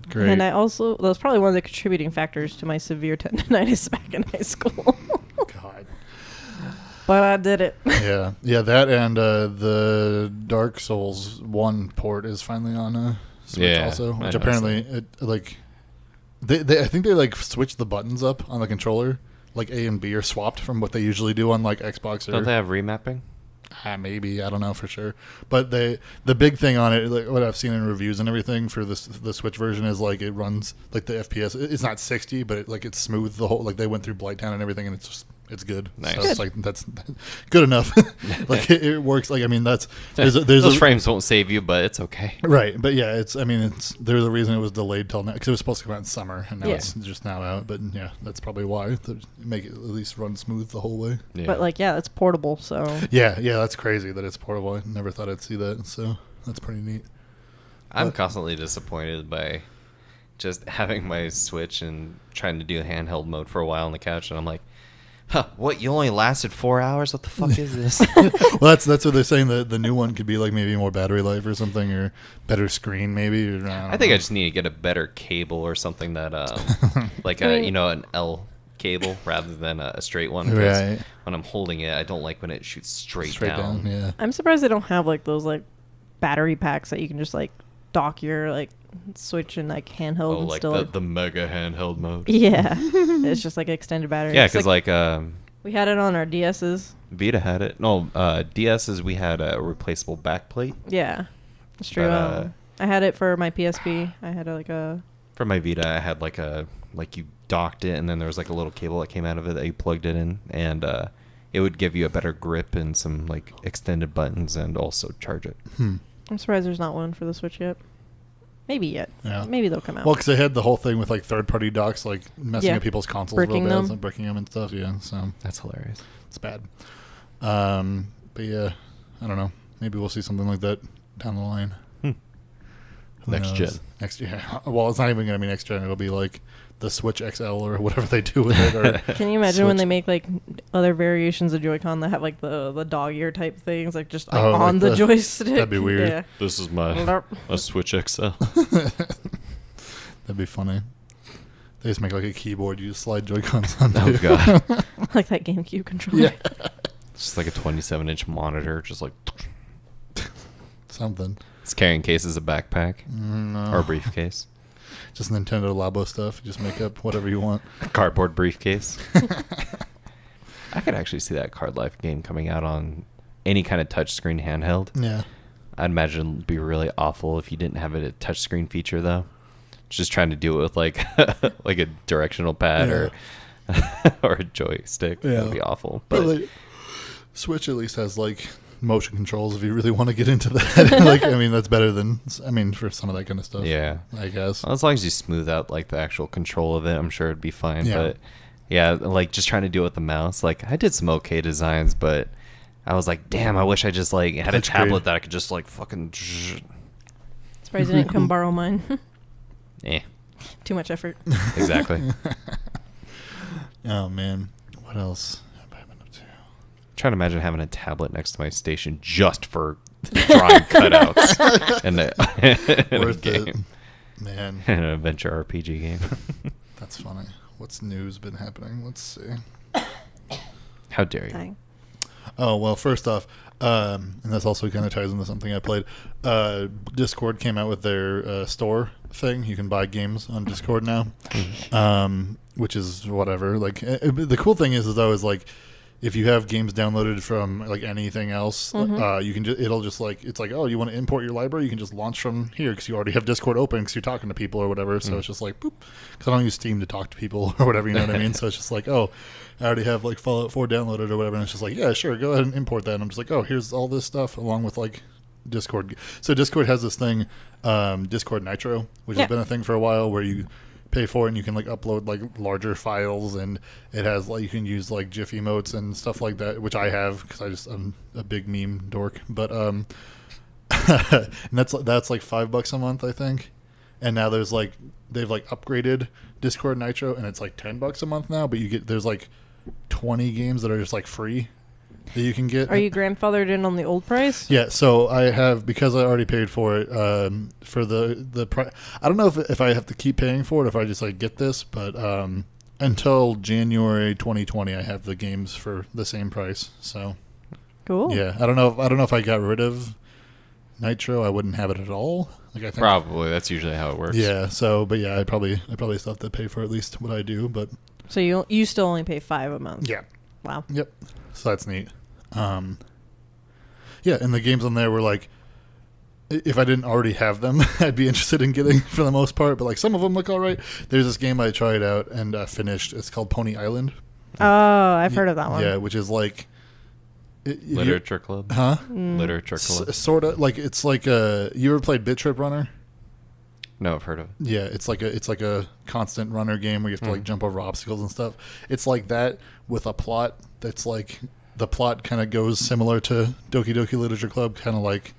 [SPEAKER 1] Great.
[SPEAKER 2] And that was probably one of the contributing factors to my severe tendinitis back in high school.
[SPEAKER 1] God.
[SPEAKER 2] But I did it.
[SPEAKER 1] Yeah. That and the Dark Souls 1 port is finally on Switch also, which apparently I think they like switched the buttons up on the controller, like A and B are swapped from what they usually do on like Xbox.
[SPEAKER 3] Don't they have remapping?
[SPEAKER 1] Maybe, I don't know for sure. But the big thing on it, like what I've seen in reviews and everything for the Switch version, is like it runs like the FPS. It's not 60, but it's smooth the whole. Like they went through Blighttown and everything, and it's just it's good.
[SPEAKER 3] Nice.
[SPEAKER 1] So
[SPEAKER 3] Good.
[SPEAKER 1] it's like that's good enough. Like it works. Like I mean, there's
[SPEAKER 3] those frames won't save you, but it's okay.
[SPEAKER 1] Right, but yeah, there's a reason it was delayed till now because it was supposed to come out in summer, and now it's just now out. But yeah, that's probably why to make it at least run smooth the whole way.
[SPEAKER 3] Yeah.
[SPEAKER 2] But like, yeah, it's portable, so
[SPEAKER 1] Yeah, that's crazy that it's portable. I never thought I'd see that, so that's pretty neat.
[SPEAKER 3] I'm constantly disappointed by just having my Switch and trying to do handheld mode for a while on the couch, and I'm like, what? You only lasted 4 hours? What the fuck is this?
[SPEAKER 1] Well, that's what they're saying. The new one could be like maybe more battery life or something, or better screen maybe. Or,
[SPEAKER 3] I think I just need to get a better cable or something that, like an L cable rather than a straight one.
[SPEAKER 1] Right.
[SPEAKER 3] When I'm holding it, I don't like when it shoots straight down.
[SPEAKER 1] Yeah.
[SPEAKER 2] I'm surprised they don't have like those like battery packs that you can just like dock your like Switch and like handheld.
[SPEAKER 3] Oh,
[SPEAKER 2] and
[SPEAKER 3] like
[SPEAKER 2] still,
[SPEAKER 3] the mega handheld mode.
[SPEAKER 2] Yeah, it's just like extended battery.
[SPEAKER 3] Yeah,
[SPEAKER 2] It's
[SPEAKER 3] because
[SPEAKER 2] we had it on our DSs.
[SPEAKER 3] Vita had it. No, DSs we had a replaceable backplate.
[SPEAKER 2] Yeah, that's true.
[SPEAKER 3] But,
[SPEAKER 2] I had it for my PSP. I had like a.
[SPEAKER 3] For my Vita, I had like you docked it, and then there was like a little cable that came out of it that you plugged it in, and it would give you a better grip and some like extended buttons, and also charge it.
[SPEAKER 2] I'm surprised there's not one for the Switch yet. Maybe yet.
[SPEAKER 1] Yeah.
[SPEAKER 2] Maybe they'll come out.
[SPEAKER 1] Well, because they had the whole thing with like third-party docks, like messing up people's consoles
[SPEAKER 2] Bricking
[SPEAKER 1] real bad,
[SPEAKER 2] them.
[SPEAKER 1] and breaking them and stuff. Yeah, so
[SPEAKER 3] That's hilarious.
[SPEAKER 1] it's bad. But yeah, I don't know. Maybe we'll see something like that down the line. Who
[SPEAKER 3] Next
[SPEAKER 1] knows?
[SPEAKER 3] gen.
[SPEAKER 1] Next year. Well, it's not even going to be next gen. It'll be like the Switch XL or whatever they do with it. Or
[SPEAKER 2] Can you imagine when
[SPEAKER 1] Switch-
[SPEAKER 2] they make like other variations of Joy-Con that have like the dog ear type things, like just like,
[SPEAKER 1] Oh, like
[SPEAKER 2] on the
[SPEAKER 1] the-
[SPEAKER 2] joystick?
[SPEAKER 1] that'd be weird.
[SPEAKER 2] Yeah.
[SPEAKER 3] This is my Switch XL.
[SPEAKER 1] That'd be funny. They just make like a keyboard. You just slide Joy-Cons on.
[SPEAKER 3] Oh god.
[SPEAKER 2] Like that GameCube controller.
[SPEAKER 1] Yeah.
[SPEAKER 3] It's just like a 27-inch monitor, just like
[SPEAKER 1] Something.
[SPEAKER 3] it's carrying case as a backpack
[SPEAKER 1] No.
[SPEAKER 3] or a briefcase,
[SPEAKER 1] Just Nintendo Labo stuff. You just make up whatever you want.
[SPEAKER 3] cardboard briefcase. I could actually see that Card Life game coming out on any kind of touchscreen handheld.
[SPEAKER 1] Yeah.
[SPEAKER 3] I'd imagine it'd be really awful if you didn't have it a touchscreen feature though. Just trying to do it with like like a directional pad or or a joystick.
[SPEAKER 1] Yeah.
[SPEAKER 3] That'd be awful.
[SPEAKER 1] But
[SPEAKER 3] But
[SPEAKER 1] like, Switch at least has like motion controls if you really want to get into that. Like, I mean, that's better than, I mean, for some of that kind of stuff.
[SPEAKER 3] yeah.
[SPEAKER 1] I guess.
[SPEAKER 3] Well, as long as you smooth out like the actual control of it, I'm sure it'd be fine.
[SPEAKER 1] Yeah.
[SPEAKER 3] But yeah, like just trying to do it with the mouse. Like I did some okay designs, but I was like, damn, I wish I just like had a
[SPEAKER 1] That's
[SPEAKER 3] tablet
[SPEAKER 1] great.
[SPEAKER 3] that I could just like fucking.
[SPEAKER 2] Surprised you didn't come borrow mine.
[SPEAKER 3] Eh,
[SPEAKER 2] Too much effort.
[SPEAKER 3] exactly.
[SPEAKER 1] Oh, man. What else have I been up to?
[SPEAKER 3] Trying to imagine having a tablet next to my station just for drawing cutouts and a
[SPEAKER 1] Worth
[SPEAKER 3] game.
[SPEAKER 1] it. Man,
[SPEAKER 3] An adventure RPG game.
[SPEAKER 1] that's funny. What's news been happening? Let's see.
[SPEAKER 3] How dare you?
[SPEAKER 2] Dang.
[SPEAKER 1] Oh, well, first off, and this also kind of ties into something I played. Discord came out with their store thing. You can buy games on Discord now, which is whatever. Like, the cool thing is though, is like, if you have games downloaded from like anything else, you can it'll just like, it's like, oh, you want to import your library, you can just launch from here because you already have Discord open because you're talking to people or whatever. So it's just like, boop, because I don't use Steam to talk to people or whatever, you know what I mean? So it's just like, oh, I already have like Fallout 4 downloaded or whatever, and it's just like, yeah, sure, go ahead and import that. And I'm just like, oh, here's all this stuff along with like Discord. So Discord has this thing, Discord Nitro, which has been a thing for a while, where you pay for it and you can like upload like larger files, and it has like, you can use like GIF emotes and stuff like that, which I have because I'm a big meme dork. But and that's like $5 a month, I think. And now there's like, they've like upgraded Discord Nitro, and it's like $10 a month now. But there's like 20 games that are just like free that you can get.
[SPEAKER 2] Are you grandfathered in on the old price?
[SPEAKER 1] Yeah, so I have, because I already paid for it, for the price. I don't know if I have to keep paying for it, if I just like get this, but until January 2020, I have the games for the same price. So
[SPEAKER 2] Cool.
[SPEAKER 1] yeah, I don't know if I got rid of Nitro, I wouldn't have it at all. Like, I think
[SPEAKER 3] Probably. That's usually how it works.
[SPEAKER 1] Yeah. So, but yeah, I probably still have to pay for at least what I do. But
[SPEAKER 2] So you still only pay $5 a month?
[SPEAKER 1] yeah.
[SPEAKER 2] Wow.
[SPEAKER 1] Yep. So that's neat. Yeah, and the games on there were like, if I didn't already have them, I'd be interested in getting for the most part. But like, some of them look all right. There's this game I tried out and finished. It's called Pony Island.
[SPEAKER 2] Oh, I've heard of that one.
[SPEAKER 1] Yeah, which is like
[SPEAKER 3] Literature Club.
[SPEAKER 1] Huh?
[SPEAKER 3] Literature Club.
[SPEAKER 1] Sort of like it's like a. You ever played Bit Trip Runner?
[SPEAKER 3] No, I've heard of it.
[SPEAKER 1] Yeah, it's like a constant runner game where you have to like jump over obstacles and stuff. It's like that with a plot that's like the plot kind of goes similar to Doki Doki Literature Club, kind of like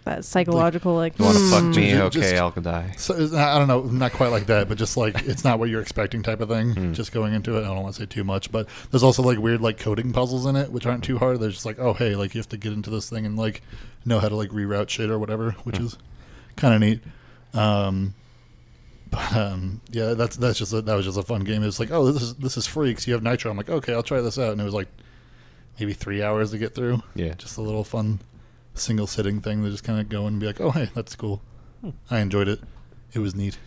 [SPEAKER 2] that psychological like.
[SPEAKER 3] You want to fuck me?
[SPEAKER 1] Just-
[SPEAKER 3] Okay, I'll die.
[SPEAKER 1] so, I don't know, not quite like that, but just like it's not what you're expecting type of thing. Just going into it, I don't want to say too much, but there's also like weird like coding puzzles in it, which aren't too hard. They're just like, oh hey, like you have to get into this thing and like know how to like reroute shit or whatever, which is kind of neat. Yeah, that was just a fun game. It was like, oh, this is free because you have Nitro. I'm like, okay, I'll try this out, and it was like maybe 3 hours to get through.
[SPEAKER 3] Yeah.
[SPEAKER 1] Just a little fun single sitting thing to just kind of go and be like, oh hey, that's cool. I enjoyed it. It was neat.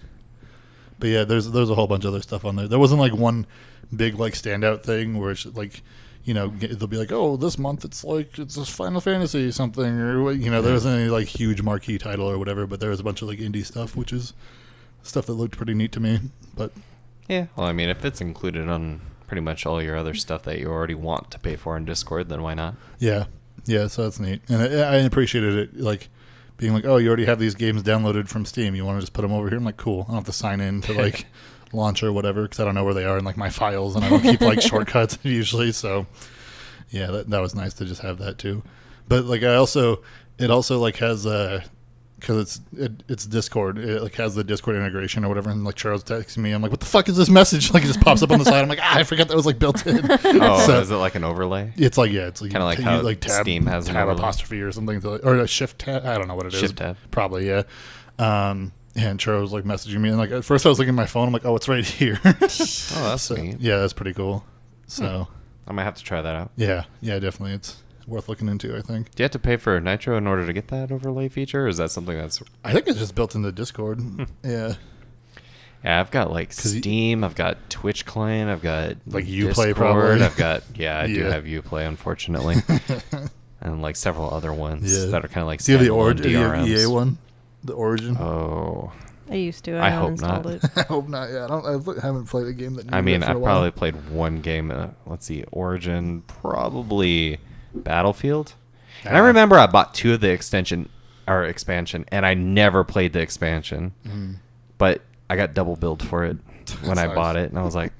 [SPEAKER 1] But yeah, there's a whole bunch of other stuff on there. There wasn't like one big like standout thing where it's like, you know, they'll be like, oh, this month it's this Final Fantasy something, or you know, there wasn't any like huge marquee title or whatever, but there was a bunch of like indie stuff, which is stuff that looked pretty neat to me. But
[SPEAKER 3] Yeah. Well, I mean, if it's included on pretty much all your other stuff that you already want to pay for in Discord, then why not?
[SPEAKER 1] yeah, so that's neat, and I appreciated it, like being like, oh, you already have these games downloaded from Steam. You want to just put them over here? I'm like, cool. I don't have to sign in to like launch or whatever because I don't know where they are in like my files, and I don't keep like shortcuts usually. So yeah, that was nice to just have that too. But like it also like has because it's Discord. It like has the Discord integration or whatever. And like Charles texts me, I'm like, what the fuck is this message? Like it just pops up on the side. I'm like, I forgot that was like built in.
[SPEAKER 3] Oh,
[SPEAKER 1] So-
[SPEAKER 3] is it like an overlay?
[SPEAKER 1] It's like it's like
[SPEAKER 3] Kinda like
[SPEAKER 1] you
[SPEAKER 3] how
[SPEAKER 1] tab,
[SPEAKER 3] Steam has an
[SPEAKER 1] tab
[SPEAKER 3] overlay.
[SPEAKER 1] apostrophe or something or a shift tab. I don't know what it is.
[SPEAKER 3] Shift tab.
[SPEAKER 1] Probably, yeah. And Churro was like messaging me, and like at first I was looking at my phone. I'm like, oh, it's right here.
[SPEAKER 3] Oh, that's
[SPEAKER 1] So,
[SPEAKER 3] neat.
[SPEAKER 1] yeah, that's pretty cool. So
[SPEAKER 3] I might have to try that out.
[SPEAKER 1] yeah, definitely, it's worth looking into. I think.
[SPEAKER 3] Do you have to pay for Nitro in order to get that overlay feature, or is that something that's...
[SPEAKER 1] I think it's just built into Discord. Yeah,
[SPEAKER 3] Yeah, I've got like
[SPEAKER 1] 'Cause
[SPEAKER 3] Steam, I've got Twitch client, I've got
[SPEAKER 1] Like
[SPEAKER 3] Discord,
[SPEAKER 1] Uplay probably.
[SPEAKER 3] I've got I do
[SPEAKER 1] Yeah.
[SPEAKER 3] have Uplay, unfortunately, and like several other ones
[SPEAKER 1] Yeah.
[SPEAKER 3] that are kind of like
[SPEAKER 1] do you have the
[SPEAKER 3] standalone
[SPEAKER 1] Origin? Do you have
[SPEAKER 3] DRMs.
[SPEAKER 1] EA one? The Origin?
[SPEAKER 3] Oh,
[SPEAKER 2] I used to.
[SPEAKER 3] I
[SPEAKER 2] I
[SPEAKER 3] hope
[SPEAKER 2] uninstalled
[SPEAKER 3] not.
[SPEAKER 2] it.
[SPEAKER 1] I hope not. Yeah, I haven't played a game that.
[SPEAKER 3] I mean,
[SPEAKER 1] needed it for a
[SPEAKER 3] I've
[SPEAKER 1] while.
[SPEAKER 3] probably played one game. Let's see, Origin, probably Battlefield. And I remember I bought 2 of the expansion, and I never played the expansion, but I got double billed for it when
[SPEAKER 1] That's
[SPEAKER 3] I
[SPEAKER 1] nice.
[SPEAKER 3] bought it, and I was like,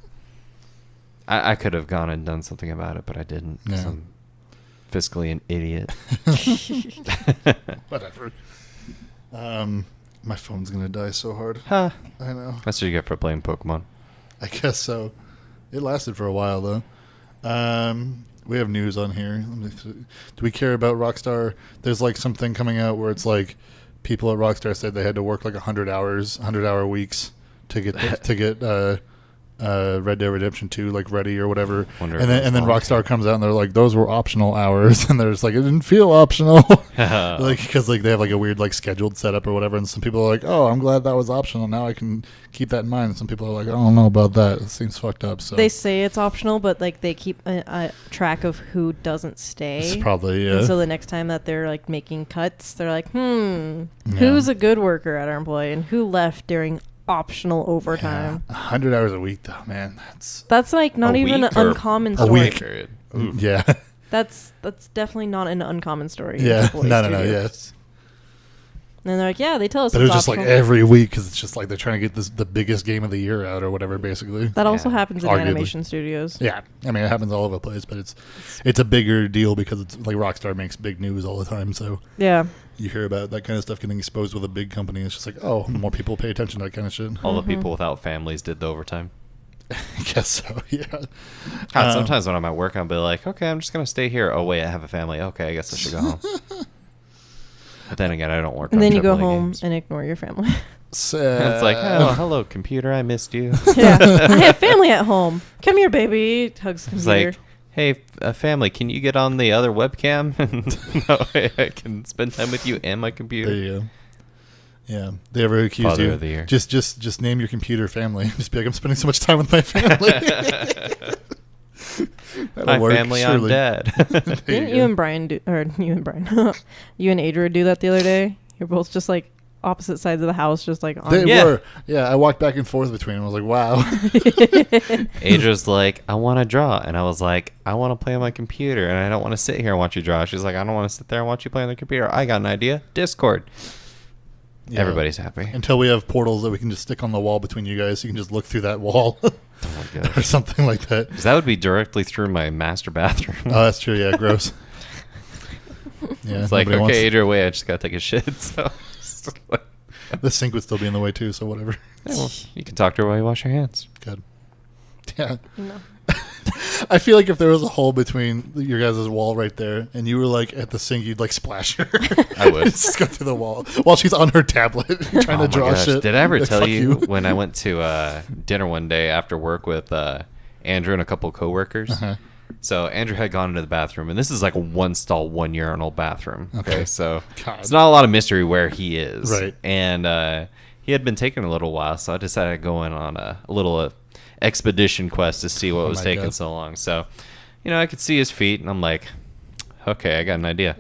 [SPEAKER 3] I could have gone and done something about it, but I didn't. 'Cause
[SPEAKER 1] Yeah.
[SPEAKER 3] I'm fiscally an idiot.
[SPEAKER 1] Whatever. My phone's gonna die so hard.
[SPEAKER 3] Huh.
[SPEAKER 1] I know.
[SPEAKER 3] That's what you get for playing Pokemon.
[SPEAKER 1] I guess so. It lasted for a while though. We have news on here. Do we care about Rockstar? There's like something coming out where it's like people at Rockstar said they had to work like 100-hour weeks to get Red Dead Redemption 2 like ready or whatever.
[SPEAKER 3] Wonder if
[SPEAKER 1] And then
[SPEAKER 3] those long
[SPEAKER 1] Rockstar comes out and they're like, those were optional hours, and they're just like, it didn't feel optional, like because like they have like a weird like scheduled setup or whatever. And some people are like, oh, I'm glad that was optional. Now I can keep that in mind. And some people are like, I don't know about that. It seems fucked up. So
[SPEAKER 2] They say it's optional, but like they keep a track of who doesn't stay.
[SPEAKER 1] it's probably
[SPEAKER 2] And so the next time that they're like making cuts, they're like, who's a good worker at our employee and who left during optional overtime?
[SPEAKER 1] 100 hours a week though, man.
[SPEAKER 2] That's like not
[SPEAKER 3] A
[SPEAKER 2] even an
[SPEAKER 3] week or
[SPEAKER 2] uncommon
[SPEAKER 1] a
[SPEAKER 2] story.
[SPEAKER 1] week.
[SPEAKER 3] Period.
[SPEAKER 1] Yeah.
[SPEAKER 2] That's definitely not an uncommon story.
[SPEAKER 1] Yeah.
[SPEAKER 2] at Boy
[SPEAKER 1] No.
[SPEAKER 2] Studios.
[SPEAKER 1] Yes.
[SPEAKER 2] And they're like, yeah, they tell us
[SPEAKER 1] But
[SPEAKER 2] it's
[SPEAKER 1] it's just like
[SPEAKER 2] optional.
[SPEAKER 1] every week because it's just like they're trying to get the biggest game of the year out or whatever, basically.
[SPEAKER 2] That also
[SPEAKER 3] Yeah.
[SPEAKER 2] happens in
[SPEAKER 1] Arguably.
[SPEAKER 2] animation studios.
[SPEAKER 1] Yeah, I mean it happens all over the place, but it's a bigger deal because it's like Rockstar makes big news all the time. So
[SPEAKER 2] Yeah.
[SPEAKER 1] you hear about that kind of stuff getting exposed with a big company. It's just like, oh, more people pay attention to that kind of shit.
[SPEAKER 3] All the people without families did the overtime.
[SPEAKER 1] I guess so. Yeah.
[SPEAKER 3] God, sometimes when I'm at work, I'll be like, okay, I'm just going to stay here. Oh, wait, I have a family. Okay, I guess I should go home. But then again, I don't work
[SPEAKER 2] And
[SPEAKER 3] on
[SPEAKER 2] then you go
[SPEAKER 3] AAA
[SPEAKER 2] home
[SPEAKER 3] games.
[SPEAKER 2] and ignore your family.
[SPEAKER 3] It's like, oh, hello, computer. I missed you.
[SPEAKER 2] Yeah. I have family at home. Come here, baby. Hugs the
[SPEAKER 3] It's
[SPEAKER 2] computer.
[SPEAKER 3] like, hey, family, can you get on the other webcam? That way I can spend time with you and my computer.
[SPEAKER 1] There you go. Yeah. They ever accuse
[SPEAKER 3] Father
[SPEAKER 1] you?
[SPEAKER 3] of the year.
[SPEAKER 1] Just name your computer family. Just be like, I'm spending so much time with my family. That'll
[SPEAKER 3] Hi,
[SPEAKER 1] work,
[SPEAKER 3] family, I'm
[SPEAKER 1] surely.
[SPEAKER 3] dad.
[SPEAKER 1] There
[SPEAKER 2] Didn't
[SPEAKER 1] you
[SPEAKER 2] you
[SPEAKER 1] go.
[SPEAKER 2] and Brian do, or you and Brian, you and Adria do that the other day? You're both just like opposite sides of the house, just like on.
[SPEAKER 1] They were. Yeah, I walked back and forth between them. I was like, wow.
[SPEAKER 3] Adra's like, I want to draw. And I was like, I want to play on my computer. And I don't want to sit here and watch you draw. She's like, I don't want to sit there and watch you play on the computer. I got an idea. Discord. Yeah. Everybody's happy.
[SPEAKER 1] Until we have portals that we can just stick on the wall between you guys. You can just look through that wall. Oh my God. Or something like that.
[SPEAKER 3] Because that would be directly through my master bathroom.
[SPEAKER 1] Oh, that's true. Yeah, gross.
[SPEAKER 3] Yeah, it's like, okay, Adria, wait, I just got to take a shit. So
[SPEAKER 1] the sink would still be in the way too, so whatever.
[SPEAKER 3] Yeah, well, you can talk to her while you wash your hands.
[SPEAKER 1] Good. Yeah.
[SPEAKER 2] No.
[SPEAKER 1] I feel like if there was a hole between your guys' wall right there, and you were like at the sink, you'd like splash her.
[SPEAKER 3] I would
[SPEAKER 1] just go through the wall while she's on her tablet trying to draw shit.
[SPEAKER 3] Did I ever tell you when I went to dinner one day after work with Andrew and a couple of coworkers? Uh-huh. So Andrew had gone into the bathroom, and this is like a one stall, one urinal bathroom. Okay, so it's not a lot of mystery where he is.
[SPEAKER 1] Right.
[SPEAKER 3] And he had been taking a little while, so I decided to go in on a little expedition quest to see what was taking so long. So, I could see his feet, and I'm like, okay, I got an idea.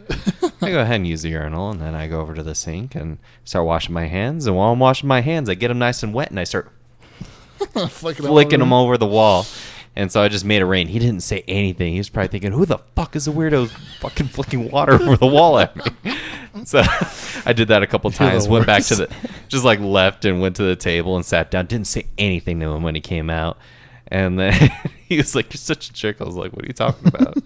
[SPEAKER 3] I go ahead and use the urinal, and then I go over to the sink and start washing my hands. And while I'm washing my hands, I get them nice and wet, and I start flicking them over the wall. And so I just made it rain. He didn't say anything. He was probably thinking, who the fuck is a weirdo fucking flicking water over the wall at me? So I did that a couple times. Went back to just like left and went to the table and sat down. Didn't say anything to him when he came out. And then he was like, you're such a jerk. I was like, what are you talking about?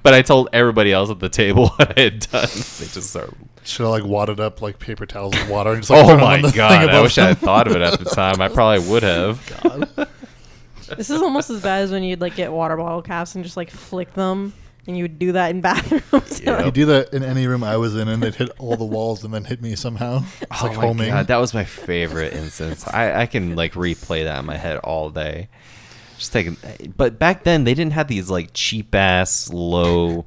[SPEAKER 3] But I told everybody else at the table what I had done. They just started.
[SPEAKER 1] Should have like wadded up like paper towels with water. And just,
[SPEAKER 3] oh my God. I wish I had thought of it at the time. I probably would have. God.
[SPEAKER 2] This is almost as bad as when you'd like get water bottle caps and just like flick them, and you would do that in bathrooms.
[SPEAKER 1] Yeah. You do that in any room I was in, and they'd hit all the walls and then hit me somehow. It's like homing.
[SPEAKER 3] God, that was my favorite instance. I can like replay that in my head all day. Just taking, but back then they didn't have these like cheap ass low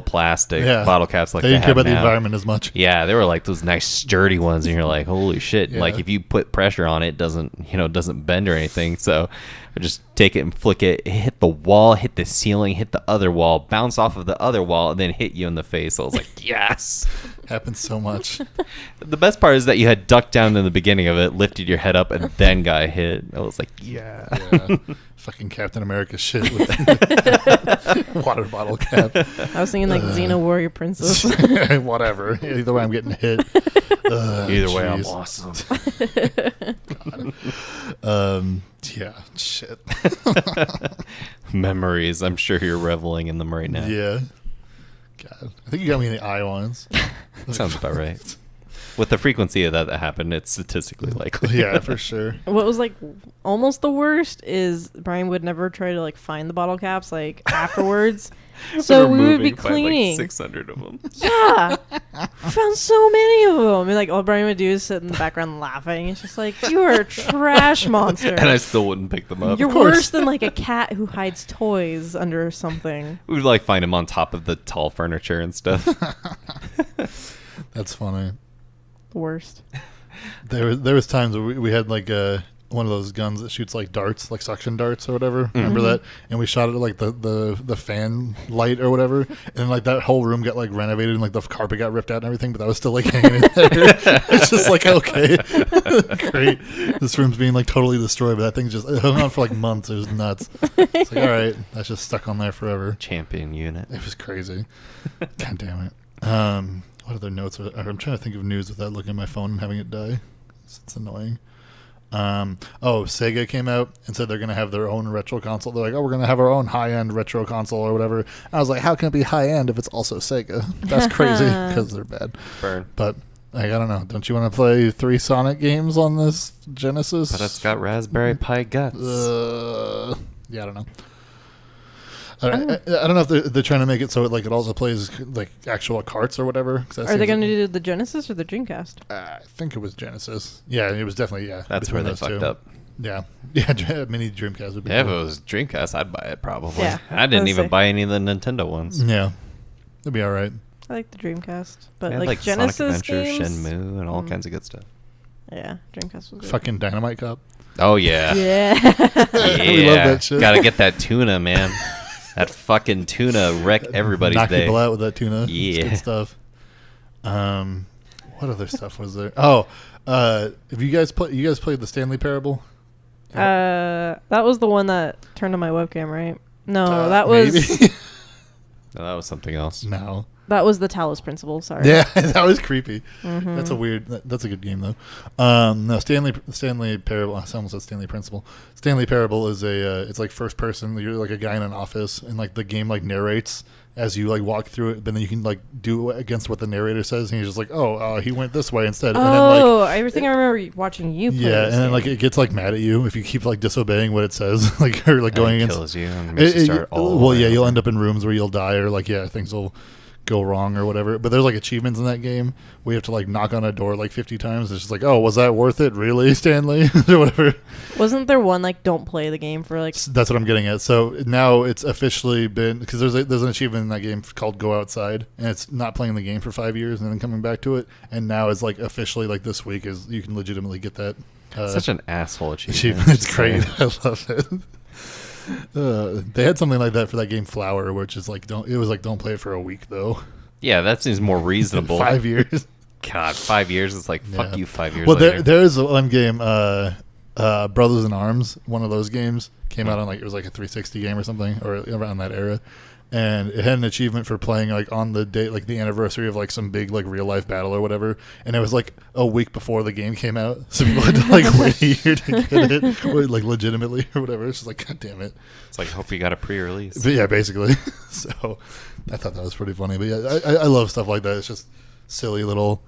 [SPEAKER 3] plastic bottle caps like
[SPEAKER 1] they didn't care about the environment as much.
[SPEAKER 3] Yeah, they were like those nice sturdy ones, and you're like, holy shit! Yeah. Like if you put pressure on it, it doesn't bend or anything. So I just take it and flick it, hit the wall, hit the ceiling, hit the other wall, bounce off of the other wall, and then hit you in the face. So I was like, yes.
[SPEAKER 1] Happens so much.
[SPEAKER 3] The best part is that you had ducked down in the beginning of it, lifted your head up, and then got hit. I was like, yeah.
[SPEAKER 1] Fucking Captain America shit with water bottle cap.
[SPEAKER 2] I was thinking like Xena Warrior Princess.
[SPEAKER 1] Whatever. Either way, I'm getting hit.
[SPEAKER 3] Either way, I'm awesome.
[SPEAKER 1] Yeah, shit.
[SPEAKER 3] Memories. I'm sure you're reveling in them right now.
[SPEAKER 1] Yeah. God. I think you got me in the eye ones.
[SPEAKER 3] Sounds about right. With the frequency of that happened, it's statistically likely.
[SPEAKER 1] Yeah, for sure.
[SPEAKER 2] What was like almost the worst is Brian would never try to like find the bottle caps like afterwards. So we would be cleaning.
[SPEAKER 3] Like 600 of them.
[SPEAKER 2] Yeah. We found so many of them. And like all Brian would do is sit in the background laughing. It's just like, you are a trash monster.
[SPEAKER 3] And I still wouldn't pick them up.
[SPEAKER 2] You're worse than like a cat who hides toys under something.
[SPEAKER 3] We would like find him on top of the tall furniture and stuff.
[SPEAKER 1] That's funny.
[SPEAKER 2] The worst.
[SPEAKER 1] There was times where we had like one of those guns that shoots like darts, like suction darts or whatever. Mm-hmm. Remember that? And we shot it at like the fan light or whatever. And then like that whole room got like renovated and like the carpet got ripped out and everything, but that was still like hanging in there. It's just like, okay, great. This room's being like totally destroyed, but that thing just hung on for like months. It was nuts. It's like, all right, that's just stuck on there forever.
[SPEAKER 3] Champion unit.
[SPEAKER 1] It was crazy. God damn it. What other notes I'm trying to think of news without looking at my phone and having it die. It's annoying. Sega came out and said they're going to have their own retro console. They're like, we're going to have our own high-end retro console or whatever. I was like, how can it be high-end if it's also Sega? That's crazy because they're bad.
[SPEAKER 3] Burn.
[SPEAKER 1] But I don't know. Don't you want to play 3 Sonic games on this Genesis?
[SPEAKER 3] But it's got Raspberry Pi guts.
[SPEAKER 1] Yeah, I don't know. I don't know if they're trying to make it so it also plays like actual carts or whatever.
[SPEAKER 2] Are they going to do the Genesis or the Dreamcast?
[SPEAKER 1] I think it was Genesis. Yeah, it was definitely
[SPEAKER 3] That's where they fucked up.
[SPEAKER 1] Yeah, mini Dreamcast would be.
[SPEAKER 3] Yeah,
[SPEAKER 1] cool.
[SPEAKER 3] If it was Dreamcast, I'd buy it probably.
[SPEAKER 2] Yeah,
[SPEAKER 3] I didn't even buy any of the Nintendo ones.
[SPEAKER 1] Yeah, it'd be all right.
[SPEAKER 2] I like the Dreamcast, but
[SPEAKER 3] like
[SPEAKER 2] Genesis
[SPEAKER 3] Sonic Adventure,
[SPEAKER 2] games?
[SPEAKER 3] Shenmue, and all kinds of good stuff.
[SPEAKER 2] Yeah, Dreamcast was good.
[SPEAKER 1] Fucking Dynamite Cop.
[SPEAKER 3] Oh yeah.
[SPEAKER 2] Yeah.
[SPEAKER 1] We love that shit.
[SPEAKER 3] Gotta get that tuna, man. That fucking tuna wreck everybody's
[SPEAKER 1] Knock
[SPEAKER 3] day.
[SPEAKER 1] Knock people out with that tuna.
[SPEAKER 3] Yeah.
[SPEAKER 1] It's good stuff. What other stuff was there? Oh, have you guys played the Stanley Parable?
[SPEAKER 2] That was the one that turned on my webcam, right? No, that was
[SPEAKER 1] maybe?
[SPEAKER 3] No, that was something else.
[SPEAKER 1] No.
[SPEAKER 2] That was the Talos Principle. Sorry.
[SPEAKER 1] Yeah, that was creepy.
[SPEAKER 2] Mm-hmm.
[SPEAKER 1] That's a good game though. No, Stanley Parable. I almost said Stanley Principle. Stanley Parable is it's like first person. You're like a guy in an office, and like the game like narrates as you like walk through it. But then you can like do against what the narrator says, and you're just like, he went this way instead. And then,
[SPEAKER 2] everything I remember watching you play.
[SPEAKER 1] Yeah, and then like it gets like mad at you if you keep like disobeying what it says, like or like going against.
[SPEAKER 3] Kills you and makes you start all.
[SPEAKER 1] Well, yeah, you'll end up in rooms where you'll die, or like things will go wrong or whatever. But there's like achievements in that game where you have to like knock on a door like 50 times. It's just like, was that worth it, really, Stanley? Or whatever.
[SPEAKER 2] Wasn't there one like don't play the game for like?
[SPEAKER 1] That's what I'm getting at. So now it's officially been, because there's an achievement in that game called Go Outside, and it's not playing the game for 5 years and then coming back to it, and now it's like officially like this week is you can legitimately get that.
[SPEAKER 3] Such an asshole achievement.
[SPEAKER 1] It's great. I love it. They had something like that for that game Flower, which is like don't play it for a week though.
[SPEAKER 3] Yeah, that seems more reasonable.
[SPEAKER 1] 5 years.
[SPEAKER 3] God, 5 years is like fuck you 5 years.
[SPEAKER 1] Well,
[SPEAKER 3] later.
[SPEAKER 1] there is one game, Brothers in Arms. One of those games came out on like it was like a 360 game or something, or around that era, and it had an achievement for playing like on the date, like the anniversary of like some big like real life battle or whatever, and it was like a week before the game came out, so people had to like wait a year to get it, like legitimately or whatever. It's just like, God damn it.
[SPEAKER 3] It's like, hope you got a pre-release.
[SPEAKER 1] But yeah, basically. So I thought that was pretty funny. But yeah, I love stuff like that. It's just silly little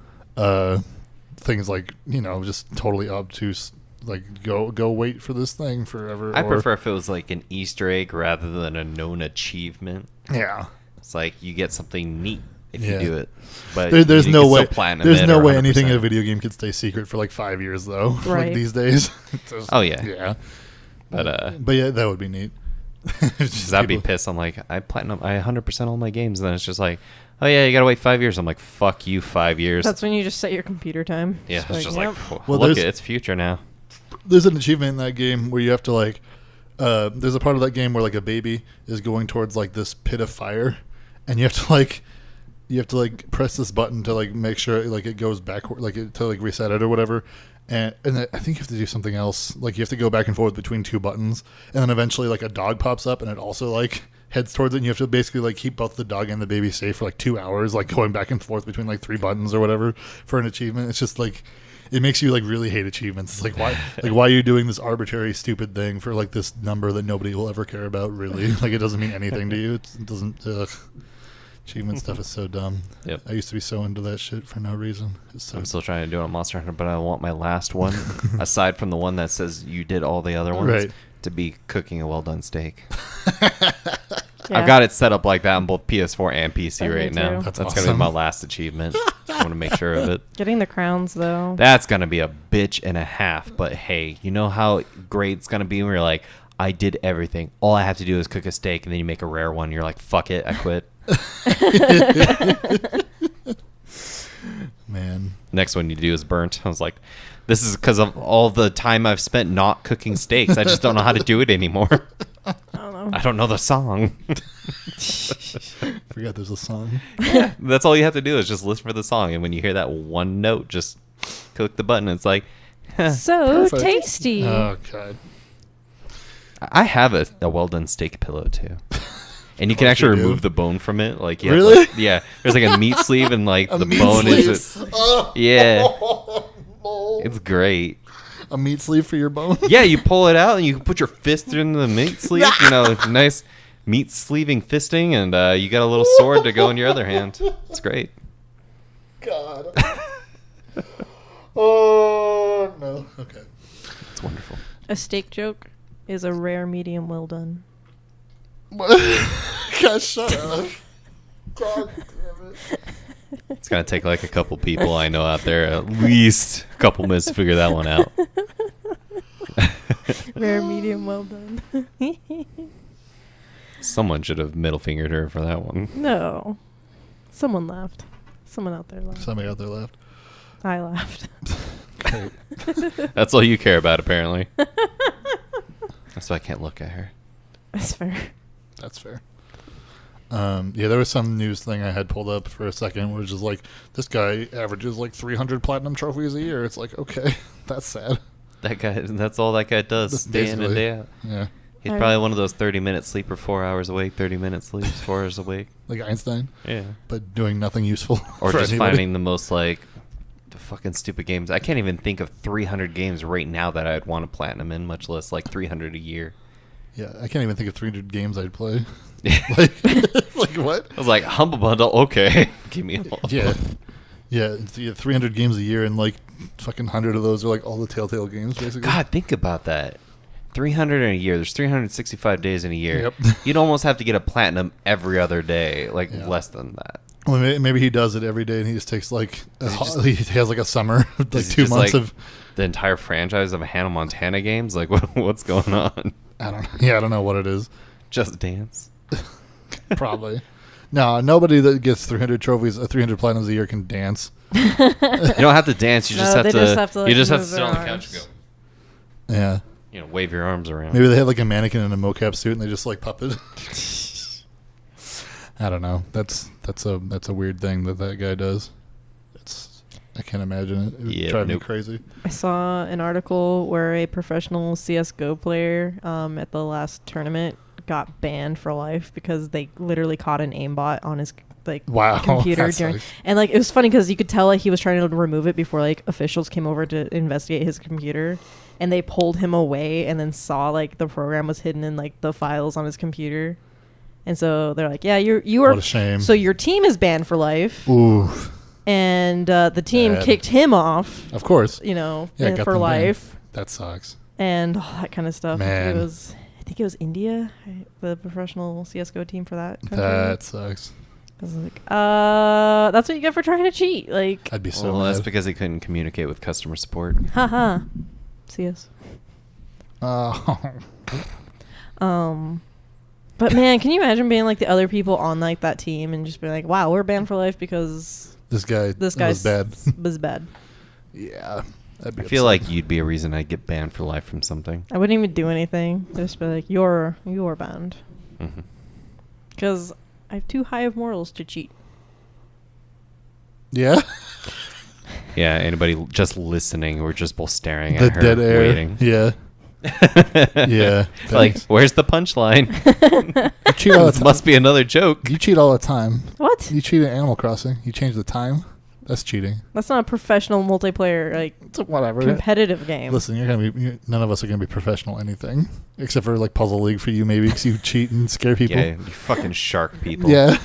[SPEAKER 1] things like, just totally obtuse. Like go wait for this thing forever.
[SPEAKER 3] I prefer if it was like an Easter egg rather than a known achievement.
[SPEAKER 1] Yeah,
[SPEAKER 3] it's like you get something neat if you do it. But
[SPEAKER 1] there's no way. There's no way
[SPEAKER 3] 100%.
[SPEAKER 1] anything in a video game could stay secret for like 5 years though.
[SPEAKER 2] Right.
[SPEAKER 1] Like these days.
[SPEAKER 3] Oh yeah.
[SPEAKER 1] Yeah.
[SPEAKER 3] But
[SPEAKER 1] yeah, that would be neat.
[SPEAKER 3] I'd be pissed. I'm like, I 100% all my games, and then it's just like, oh yeah, you gotta wait 5 years. I'm like, fuck you, 5 years.
[SPEAKER 2] That's when you just set your computer time.
[SPEAKER 3] Yeah, it's just like,
[SPEAKER 1] well,
[SPEAKER 3] look, it's future now.
[SPEAKER 1] There's an achievement in that game where you have to like, there's a part of that game where like a baby is going towards like this pit of fire, and you have to like press this button to like make sure like it goes backward, like to like reset it or whatever. And I think you have to do something else. Like you have to go back and forth between two buttons, and then eventually like a dog pops up, and it also like heads towards it. And you have to basically like keep both the dog and the baby safe for like 2 hours, like going back and forth between like 3 buttons or whatever for an achievement. It's just like it makes you like really hate achievements. It's like why are you doing this arbitrary stupid thing for like this number that nobody will ever care about? Really, like it doesn't mean anything to you. It doesn't. Achievement stuff is so dumb.
[SPEAKER 3] Yep.
[SPEAKER 1] I used to be so into that shit for no reason.
[SPEAKER 3] I'm still trying to do it on Monster Hunter, but I want my last one, aside from the one that says you did all the other ones, to be cooking a well-done steak. Yeah. I've got it set up like that on both PS4 and PC right now. That's awesome. Going to be my last achievement. I want to make sure of it.
[SPEAKER 2] Getting the crowns, though.
[SPEAKER 3] That's going to be a bitch and a half, but hey, you know how great it's going to be when you're like, I did everything. All I have to do is cook a steak, and then you make a rare one. You're like, fuck it, I quit.
[SPEAKER 1] Man.
[SPEAKER 3] Next one you do is burnt. I was like, this is because of all the time I've spent not cooking steaks. I just don't know how to do it anymore. I don't know the song.
[SPEAKER 1] Forgot there's a song.
[SPEAKER 3] Yeah, that's all you have to do is just listen for the song, and when you hear that one note, just click the button. It's like,
[SPEAKER 2] so perfect. Tasty.
[SPEAKER 1] Oh god.
[SPEAKER 3] I have a well done steak pillow too. And you can actually remove the bone from it. Like,
[SPEAKER 1] really?
[SPEAKER 3] Like, yeah. There's like a meat sleeve, and like the bone is. Yeah. It's great.
[SPEAKER 1] A meat sleeve for your bone?
[SPEAKER 3] Yeah, you pull it out and you put your fist in the meat sleeve. Nice meat sleeving fisting, and you got a little sword to go in your other hand. It's great.
[SPEAKER 1] God. Oh no. Okay.
[SPEAKER 3] It's wonderful.
[SPEAKER 2] A steak joke is a rare medium well done.
[SPEAKER 1] God, shut up. God damn it.
[SPEAKER 3] It's going to take like a couple people I know out there, at least a couple minutes to figure that one out.
[SPEAKER 2] Rare medium well done.
[SPEAKER 3] Someone should have middle fingered her for that one.
[SPEAKER 2] No. Someone laughed. Someone out there laughed.
[SPEAKER 1] Somebody out there laughed.
[SPEAKER 2] I laughed.
[SPEAKER 1] Great.
[SPEAKER 3] That's all you care about, apparently. That's why I can't look at her.
[SPEAKER 2] That's fair.
[SPEAKER 1] That's fair. Yeah, there was some news thing I had pulled up for a second, which is like this guy averages like 300 platinum trophies a year. It's like, okay, that's sad.
[SPEAKER 3] That guy, that's all that guy does, day in and day out.
[SPEAKER 1] Yeah.
[SPEAKER 3] He's probably one of those 30-minute sleeper, 4 hours awake, 30-minute sleeps, 4 hours awake.
[SPEAKER 1] Like Einstein.
[SPEAKER 3] Yeah.
[SPEAKER 1] But doing nothing useful.
[SPEAKER 3] Or just
[SPEAKER 1] anybody.
[SPEAKER 3] finding the most the fucking stupid games. I can't even think of 300 games right now that I'd want to platinum in, much less like 300 a year.
[SPEAKER 1] Yeah, I can't even think of 300 games I'd play. like what?
[SPEAKER 3] I was like, Humble Bundle, okay. Give me all.
[SPEAKER 1] Yeah. Yeah, 300 games a year, and like fucking 100 of those are like all the Telltale games, basically.
[SPEAKER 3] God, think about that. 300 in a year. There's 365 days in a year.
[SPEAKER 1] Yep.
[SPEAKER 3] You'd almost have to get a platinum every other day, less than that.
[SPEAKER 1] Well, maybe he does it every day, and he just takes he has like a summer, like 2 months of
[SPEAKER 3] the entire franchise of Hannah Montana games. Like, what's going on?
[SPEAKER 1] I don't know what it is.
[SPEAKER 3] Just Dance.
[SPEAKER 1] Probably. No, nobody that gets 300 trophies, 300 platinums a year can dance.
[SPEAKER 3] You don't have to dance. You just have to. You just have to sit on the couch and go.
[SPEAKER 1] Yeah.
[SPEAKER 3] Wave your arms around.
[SPEAKER 1] Maybe they have like a mannequin in a mocap suit and they just like puppet. I don't know. That's a weird thing that guy does. I can't imagine it. It would drive me crazy.
[SPEAKER 2] I saw an article where a professional CS:GO player at the last tournament got banned for life because they literally caught an aimbot on his computer during, and it was funny because you could tell he was trying to remove it before officials came over to investigate his computer, and they pulled him away and then saw the program was hidden in the files on his computer, and so they're like, yeah, you are.
[SPEAKER 1] What a shame.
[SPEAKER 2] So your team is banned for life.
[SPEAKER 1] Ooh.
[SPEAKER 2] And the team kicked him off.
[SPEAKER 1] Of course.
[SPEAKER 2] For life.
[SPEAKER 1] Banned. That sucks.
[SPEAKER 2] And all that kind of stuff.
[SPEAKER 1] Man.
[SPEAKER 2] I think it was India, the professional CS:GO team for that country.
[SPEAKER 1] That sucks.
[SPEAKER 2] I was like, that's what you get for trying to cheat.
[SPEAKER 1] I'd be so mad.
[SPEAKER 3] That's because he couldn't communicate with customer support.
[SPEAKER 2] Haha. CS.
[SPEAKER 1] Oh.
[SPEAKER 2] But man, can you imagine being the other people on that team and just be like, wow, we're banned for life because
[SPEAKER 1] this guy was bad.
[SPEAKER 2] Was bad.
[SPEAKER 1] Yeah.
[SPEAKER 3] I feel like you'd be a reason I'd get banned for life from something.
[SPEAKER 2] I wouldn't even do anything. Just be like, you're banned. Because I have too high of morals to cheat.
[SPEAKER 1] Yeah?
[SPEAKER 3] Yeah, anybody just listening or just both staring
[SPEAKER 1] the
[SPEAKER 3] at her,
[SPEAKER 1] dead air.
[SPEAKER 3] waiting.
[SPEAKER 1] Yeah. Yeah.
[SPEAKER 3] Where's the punchline?
[SPEAKER 1] You cheat all the time.
[SPEAKER 3] Must be another joke.
[SPEAKER 1] You cheat all the time.
[SPEAKER 2] What?
[SPEAKER 1] You cheat at Animal Crossing. You change the time. That's cheating.
[SPEAKER 2] That's not a professional multiplayer
[SPEAKER 1] whatever
[SPEAKER 2] competitive game.
[SPEAKER 1] Listen, none of us are gonna be professional anything except for Puzzle League for you maybe because you cheat and scare people.
[SPEAKER 3] Yeah, you fucking shark people.
[SPEAKER 1] Yeah.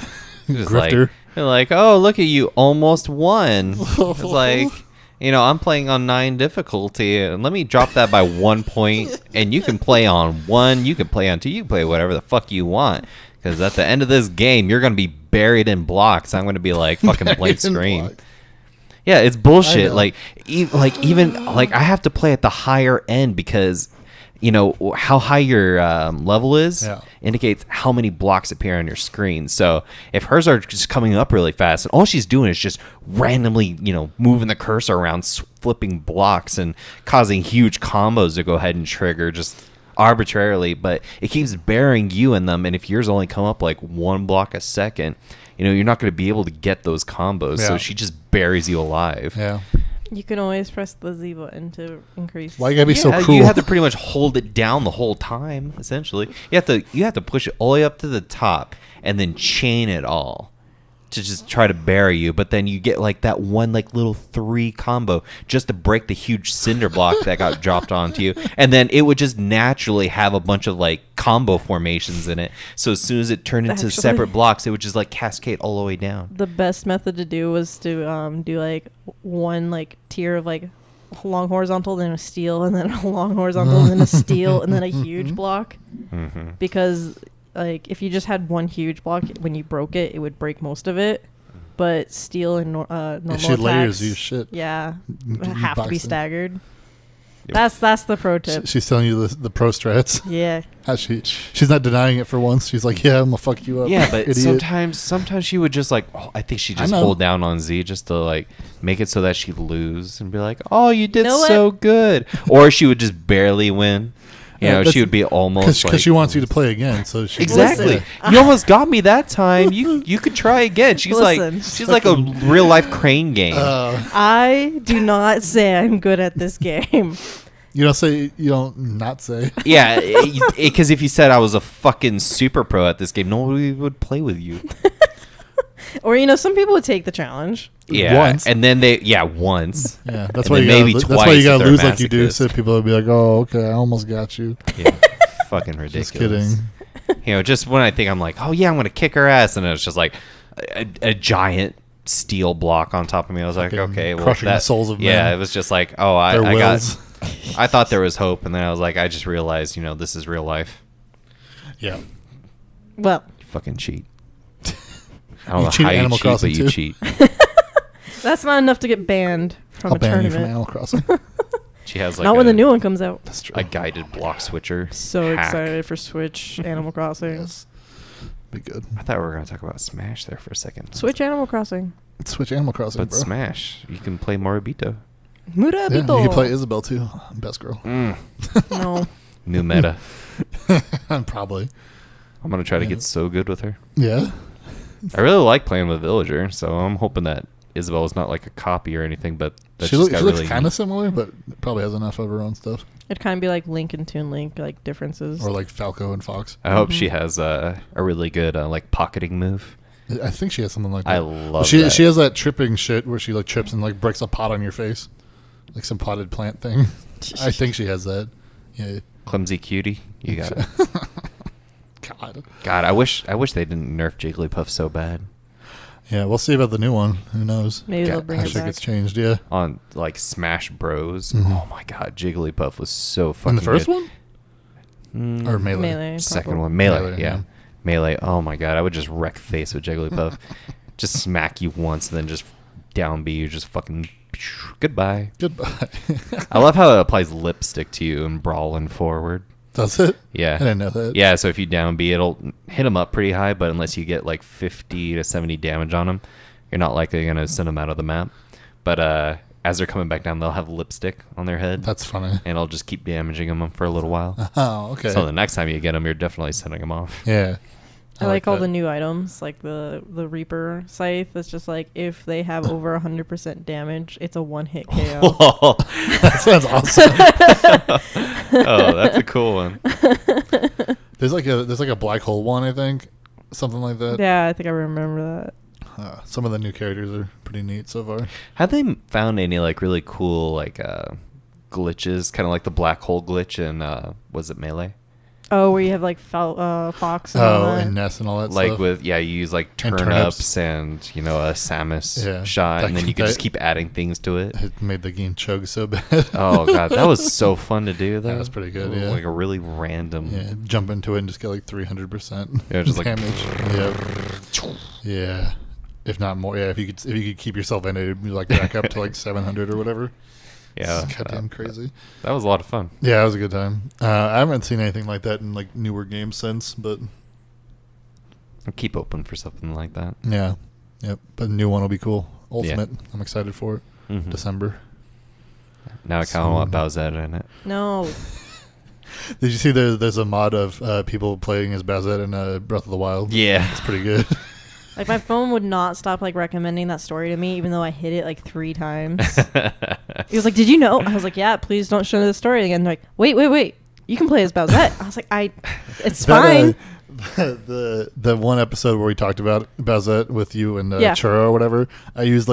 [SPEAKER 3] Grifter. Oh, look at you, almost won. It's I'm playing on 9 difficulty, and let me drop that by 1 point, and you can play on 1, you can play on 2, you can play whatever the fuck you want. Because at the end of this game, you're going to be buried in blocks. I'm going to be fucking blank screen. Yeah, it's bullshit. Even I have to play at the higher end because, how high your level is indicates how many blocks appear on your screen. So if hers are just coming up really fast and all she's doing is just randomly, moving the cursor around, flipping blocks and causing huge combos to go ahead and trigger just arbitrarily, but it keeps burying you in them, and if yours only come up 1 block a second, you're not going to be able to get those combos. So she just buries you alive.
[SPEAKER 1] Yeah.
[SPEAKER 2] You can always press the Z button to increase.
[SPEAKER 1] Why you gotta be so cruel?
[SPEAKER 3] You have to pretty much hold it down the whole time. Essentially, you have to push it all the way up to the top and then chain it all to just try to bury you, but then you get that one little 3 combo just to break the huge cinder block that got dropped onto you, and then it would just naturally have a bunch of combo formations in it. So as soon as it turned into separate blocks, it would just cascade all the way down.
[SPEAKER 2] The best method to do was to do one tier of long horizontal, then a steel, and then a long horizontal, and then a steel, and then a huge block, because if you just had one huge block, when you broke it, it would break most of it. But steel and normal attacks,
[SPEAKER 1] layers you shit.
[SPEAKER 2] Yeah, have to be staggered. Yep. That's the pro tip.
[SPEAKER 1] She's telling you the pro strats.
[SPEAKER 2] Yeah.
[SPEAKER 1] She's not denying it for once. She's like, yeah, I'm gonna fuck you up.
[SPEAKER 3] Yeah, but
[SPEAKER 1] idiot.
[SPEAKER 3] sometimes she would just I think she just hold down on Z just to make it so that she'd lose and be like, oh, you did so good, or she would just barely win. You know, she would be almost
[SPEAKER 1] because she wants you to play again. So she
[SPEAKER 3] exactly. You almost got me that time. You could try again. She's like a real life Crane game.
[SPEAKER 2] I do not say I'm good at this game.
[SPEAKER 1] You don't say. You don't not say.
[SPEAKER 3] Yeah, because if you said I was a fucking super pro at this game, nobody would play with you.
[SPEAKER 2] Or some people would take the challenge.
[SPEAKER 3] Yeah,
[SPEAKER 1] once.
[SPEAKER 3] and then once.
[SPEAKER 1] Yeah, that's why you gotta lose like you do. So people will be like, "Oh, okay, I almost got you."
[SPEAKER 3] Yeah, fucking ridiculous.
[SPEAKER 1] Just kidding.
[SPEAKER 3] Just when I think I'm like, "Oh yeah, I'm gonna kick her ass," and it's just like a giant steel block on top of me. I was like, "Okay, well,
[SPEAKER 1] crushing the souls of men."
[SPEAKER 3] Yeah, it was just like, "Oh, I thought there was hope," and then I was like, I just realized, this is real life.
[SPEAKER 1] Yeah.
[SPEAKER 2] Well,
[SPEAKER 3] you fucking cheat. I don't know how you cheat, but you cheat.
[SPEAKER 2] That's not enough to get banned from a tournament.
[SPEAKER 1] From Animal Crossing.
[SPEAKER 3] She has
[SPEAKER 2] not when the new one comes out.
[SPEAKER 1] That's true.
[SPEAKER 3] A guided block switcher.
[SPEAKER 2] So excited for Switch Animal Crossing.
[SPEAKER 1] Yes. Be good.
[SPEAKER 3] I thought we were gonna talk about Smash there for a second.
[SPEAKER 2] Switch Animal Crossing.
[SPEAKER 1] Switch Animal Crossing,
[SPEAKER 3] but
[SPEAKER 1] bro.
[SPEAKER 3] Smash, you can play Moribito.
[SPEAKER 2] Murabito.
[SPEAKER 1] Yeah, you can play Isabelle too. Best girl.
[SPEAKER 2] No.
[SPEAKER 3] New meta.
[SPEAKER 1] Probably.
[SPEAKER 3] I'm gonna try to get so good with her.
[SPEAKER 1] Yeah.
[SPEAKER 3] I really like playing with Villager, so I'm hoping that Isabelle is not like a copy or anything, but
[SPEAKER 1] she looks kind of similar, but probably has enough of her own stuff.
[SPEAKER 2] It'd kind of be like Link and Toon Link, like differences.
[SPEAKER 1] Or like Falco and Fox.
[SPEAKER 3] I hope she has a really good like pocketing move.
[SPEAKER 1] I think she has something like that.
[SPEAKER 3] I love
[SPEAKER 1] that.
[SPEAKER 3] She
[SPEAKER 1] has that tripping shit where she like trips and like breaks a pot on your face. Like some potted plant thing. I think she has that. Yeah.
[SPEAKER 3] Clumsy cutie. You got it.
[SPEAKER 1] God,
[SPEAKER 3] I wish they didn't nerf Jigglypuff so bad.
[SPEAKER 1] Yeah, we'll see about the new one. Who knows?
[SPEAKER 2] Maybe they'll bring it back.
[SPEAKER 1] It gets changed, yeah.
[SPEAKER 3] On like Smash Bros. Mm-hmm. Oh my god, Jigglypuff was so fucking good.
[SPEAKER 1] In the first
[SPEAKER 3] one?
[SPEAKER 1] Or Melee?
[SPEAKER 2] Melee.
[SPEAKER 3] Second one. Melee, yeah. Melee. Oh my god, I would just wreck face with Jigglypuff. Just smack you once and then just down B you, just fucking goodbye. I love how it applies lipstick to you and brawling forward.
[SPEAKER 1] Does it?
[SPEAKER 3] Yeah.
[SPEAKER 1] I didn't know that.
[SPEAKER 3] Yeah, so if you down B, it'll hit them up pretty high, but unless you get like 50 to 70 damage on them, you're not likely going to send them out of the map. But as they're coming back down, they'll have lipstick on their head.
[SPEAKER 1] That's funny.
[SPEAKER 3] And it'll just keep damaging them for a little while.
[SPEAKER 1] Oh, okay.
[SPEAKER 3] So the next time you get them, you're definitely sending them off.
[SPEAKER 1] Yeah.
[SPEAKER 2] I like all the new items, like the Reaper Scythe. It's just like if they have over 100% damage, it's a one-hit KO.
[SPEAKER 1] That sounds awesome.
[SPEAKER 3] Oh, that's a cool one.
[SPEAKER 1] There's like a black hole one, I think, something like that.
[SPEAKER 2] Yeah, I think I remember
[SPEAKER 1] that. Some of the new characters are pretty neat so far.
[SPEAKER 3] Have they found any like really cool like glitches, kind of like the black hole glitch in was it Melee?
[SPEAKER 2] Oh, where you have like Fox and all that.
[SPEAKER 1] And Ness and all that
[SPEAKER 3] like
[SPEAKER 1] stuff.
[SPEAKER 3] With you use like turnips and a Samus shot, and then you can just keep adding things to it.
[SPEAKER 1] It made the game chug so bad.
[SPEAKER 3] Oh god, that was so fun to do.
[SPEAKER 1] That was pretty good. Yeah,
[SPEAKER 3] like a really random.
[SPEAKER 1] Yeah, jump into it and just get like 300%.
[SPEAKER 3] Yeah, just
[SPEAKER 1] damage. Yeah, if not more. Yeah, if you could keep yourself in it, it'd be like back up to like 700 or whatever.
[SPEAKER 3] Yeah,
[SPEAKER 1] goddamn crazy.
[SPEAKER 3] That was a lot of fun.
[SPEAKER 1] Yeah, it was a good time. I haven't seen anything like that in like newer games since, but
[SPEAKER 3] I'll keep open for something like that.
[SPEAKER 1] Yeah, yep. But the new one will be cool. Ultimate. Yeah. I'm excited for it.
[SPEAKER 3] Mm-hmm.
[SPEAKER 1] December.
[SPEAKER 3] Now I kind of want Bowsette in it.
[SPEAKER 2] No.
[SPEAKER 1] Did you see there's a mod of people playing as Bowsette in Breath of the Wild?
[SPEAKER 3] Yeah,
[SPEAKER 1] it's pretty good.
[SPEAKER 2] Like my phone would not stop like recommending that story to me, even though I hit it like 3 times. It was like, "Did you know?" I was like, "Yeah, please don't show me the story again." They're like, "Wait, you can play as Bowsette." I was like, "It's fine."
[SPEAKER 1] The one episode where we talked about Bowsette with you and Churro or whatever, I used